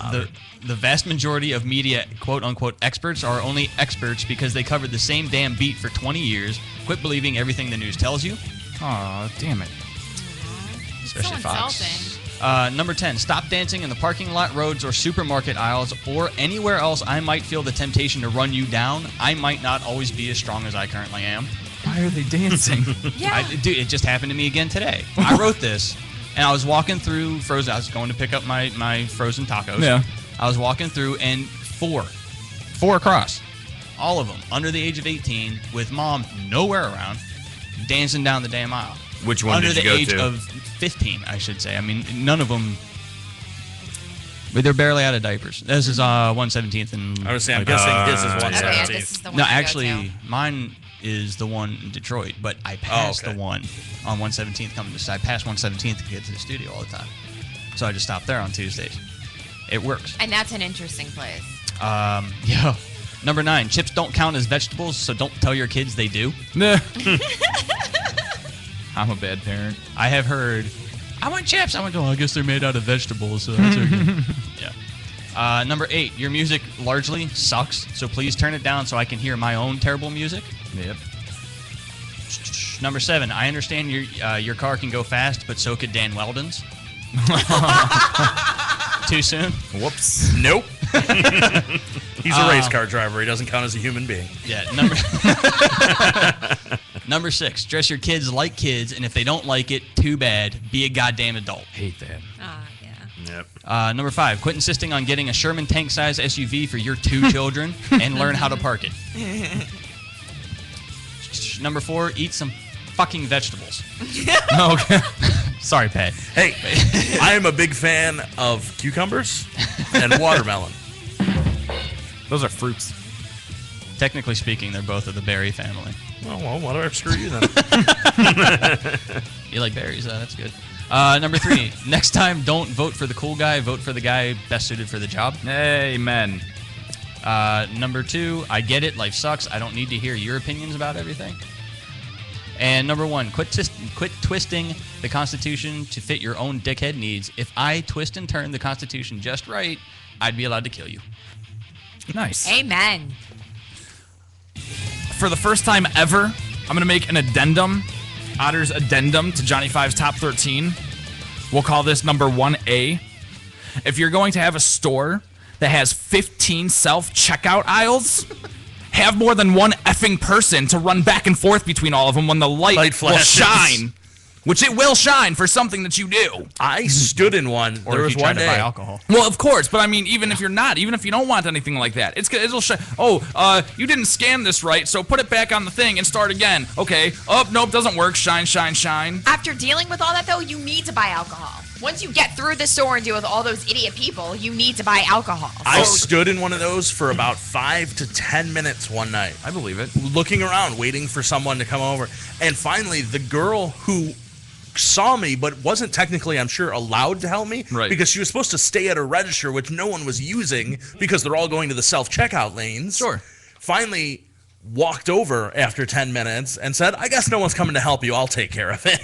the vast majority of media quote-unquote experts are only experts because they covered the same damn beat for 20 years. Quit believing everything the news tells you. Aw, damn it. Especially So Fox. insulting. Number 10, stop dancing in the parking lot, roads, or supermarket aisles, or anywhere else I might feel the temptation to run you down. I might not always be as strong as I currently am. Why are they dancing? Yeah. Dude, it just happened to me again today. I wrote this, and I was walking through frozen. I was going to pick up my frozen tacos. Yeah. I was walking through, and four across, all of them under the age of 18, with mom nowhere around, dancing down the damn aisle. Which one under did the you go age to? of 15, I should say. I mean, none of them. But they're barely out of diapers. This is 117th and. I was saying, I'm guessing this is 117th. Okay, this is the one No, to go actually, mine is the one in Detroit, but I passed the one on 117th coming to. I pass 117th to get to the studio all the time, so I just stop there on Tuesdays. It works. And that's an interesting place. Yeah. Number 9, chips don't count as vegetables, so don't tell your kids they do. I'm a bad parent. I have heard, I want chips. I went, I guess they're made out of vegetables, so that's okay. Yeah. Number 8, your music largely sucks, so please turn it down so I can hear my own terrible music. Yep. Number 7, I understand your car can go fast, but so could Dan Weldon's. Too soon? Whoops. Nope. He's a race car driver. He doesn't count as a human being. Yeah. Number 6, dress your kids like kids, and if they don't like it, too bad. Be a goddamn adult. Hate that. Yeah. Yep. Number 5, quit insisting on getting a Sherman tank-size SUV for your 2 children and learn how to park it. Number 4, eat some fucking vegetables. Okay. Sorry, Pat. Hey, I am a big fan of cucumbers and watermelon. Those are fruits. Technically speaking, they're both of the berry family. Well, whatever. Screw you then. You like berries? That's good. Number 3, next time, don't vote for the cool guy. Vote for the guy best suited for the job. Amen. Number 2, I get it. Life sucks. I don't need to hear your opinions about everything. And number 1, quit twisting the Constitution to fit your own dickhead needs. If I twist and turn the Constitution just right, I'd be allowed to kill you. Nice. Amen. For the first time ever, I'm going to make an addendum, Otter's addendum to Johnny Five's top 13. We'll call this number 1A. If you're going to have a store that has 15 self-checkout aisles, have more than one effing person to run back and forth between all of them when the light will flashes. shine. Which it will shine for something that you do. I stood in one. Or there if was you try one to day. buy alcohol. Well, of course, but I mean, even if you're not, even if you don't want anything like that, it'll shine. Oh, you didn't scan this right, so put it back on the thing and start again. Okay. Oh, nope, doesn't work. Shine, shine, shine. After dealing with all that, though, you need to buy alcohol. Once you get through the store and deal with all those idiot people, you need to buy alcohol. I stood in one of those for about 5 to 10 minutes one night. I believe it. Looking around, waiting for someone to come over. And finally, the girl who saw me but wasn't technically, I'm sure, allowed to help me, right, because she was supposed to stay at a register, which no one was using because they're all going to the self-checkout lanes. Sure. Finally walked over after 10 minutes and said, I guess no one's coming to help you. I'll take care of it.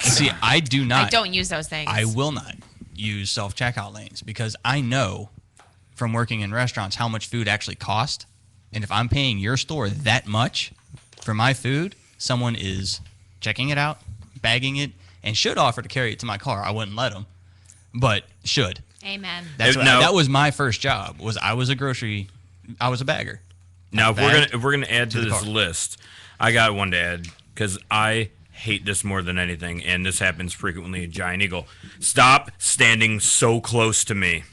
See, I do not. I don't use those things. I will not use self-checkout lanes because I know from working in restaurants how much food actually costs. And if I'm paying your store that much for my food, someone is checking it out, bagging it, and should offer to carry it to my car. I wouldn't let them, but should. Amen. That was my first job. I was a bagger. Now, if we're gonna add to this list, I got one to add because I hate this more than anything, and this happens frequently at Giant Eagle. Stop standing so close to me.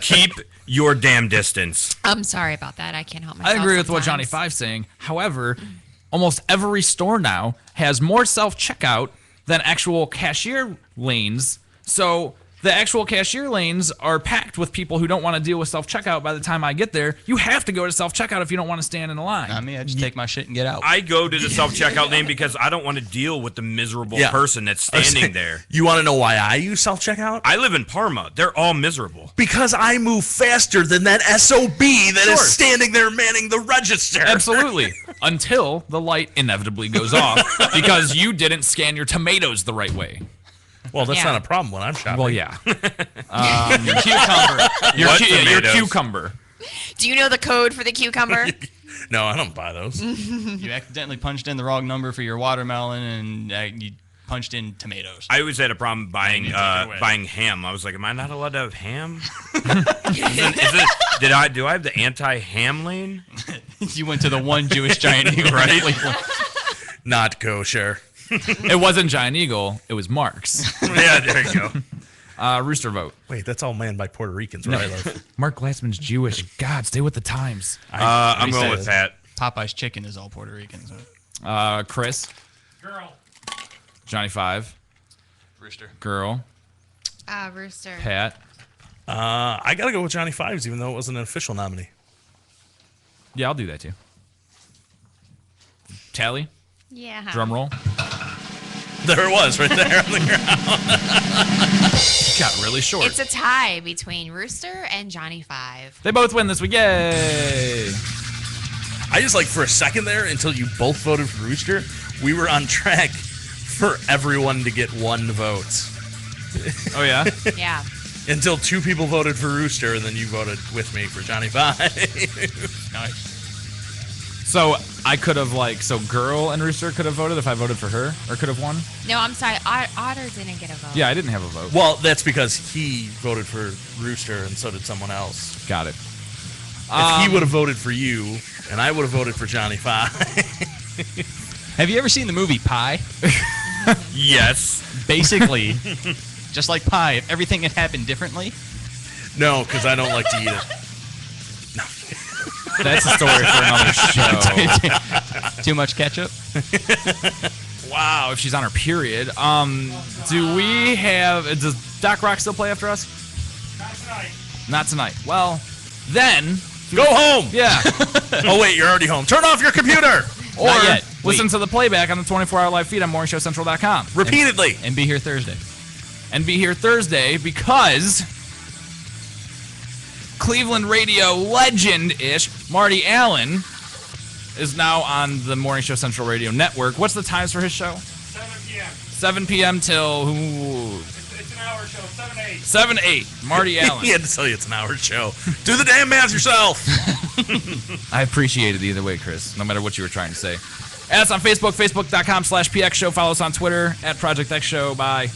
Keep your damn distance. I'm sorry about that. I can't help myself. I agree with what sometimes. Johnny Five's saying. However, almost every store now has more self-checkout than actual cashier lanes. So the actual cashier lanes are packed with people who don't want to deal with self-checkout by the time I get there. You have to go to self-checkout if you don't want to stand in the line. I mean, I just take my shit and get out. I go to the self-checkout lane because I don't want to deal with the miserable person that's standing there. You want to know why I use self-checkout? I live in Parma. They're all miserable. Because I move faster than that SOB that is standing there manning the register. Absolutely. Until the light inevitably goes off because you didn't scan your tomatoes the right way. Well, that's not a problem when I'm shopping. Well, yeah. Your cucumber. Your cucumber. Do you know the code for the cucumber? No, I don't buy those. You accidentally punched in the wrong number for your watermelon, and you punched in tomatoes. I always had a problem buying ham. I was like, am I not allowed to have ham? Do I have the anti-ham lane? You went to the one Jewish Giant Eagle, right? Not kosher. It wasn't Giant Eagle. It was Mark's. Yeah, there you go. Rooster vote. Wait, that's all manned by Puerto Ricans where I live. Mark Glassman's Jewish. God, stay with the times. I'm going with that. Popeye's chicken is all Puerto Rican. Chris. Girl. Johnny Five. Rooster. Girl. Rooster. Pat. I got to go with Johnny Fives, even though it wasn't an official nominee. Yeah, I'll do that too. Tally. Yeah. Drum roll. There it was, right there on the ground. Got really short. It's a tie between Rooster and Johnny Five. They both win this week. Yay! I just for a second there, until you both voted for Rooster, we were on track for everyone to get one vote. Oh, yeah? Yeah. Until 2 people voted for Rooster, and then you voted with me for Johnny Five. Nice. So I could have Girl and Rooster could have voted if I voted for her, or could have won. No, I'm sorry. Otter didn't get a vote. Yeah, I didn't have a vote. Well, that's because he voted for Rooster, and so did someone else. Got it. If he would have voted for you, and I would have voted for Johnny Five. Have you ever seen the movie Pie? Yes. Basically, just like Pie, if everything had happened differently. No, because I don't like to eat it. That's a story for another show. Too much ketchup? Wow, if she's on her period. Do we have... Does Doc Rock still play after us? Not tonight. Not tonight. Well, then... Go home! Yeah. Oh, wait, you're already home. Turn off your computer! Or Not yet. Listen to the playback on the 24-hour live feed on morningshowcentral.com. Repeatedly. And be here Thursday. And be here Thursday because Cleveland radio legend-ish Marty Allen is now on the Morning Show Central Radio Network. What's the times for his show? 7 p.m. 7 p.m. till It's an hour show, 7 to 8. 7 to 8. Marty Allen. He had to tell you it's an hour show. Do the damn math yourself. I appreciate it either way, Chris, no matter what you were trying to say. Add us on Facebook, facebook.com/PX Show. Follow us on Twitter, @Project X Show. Bye.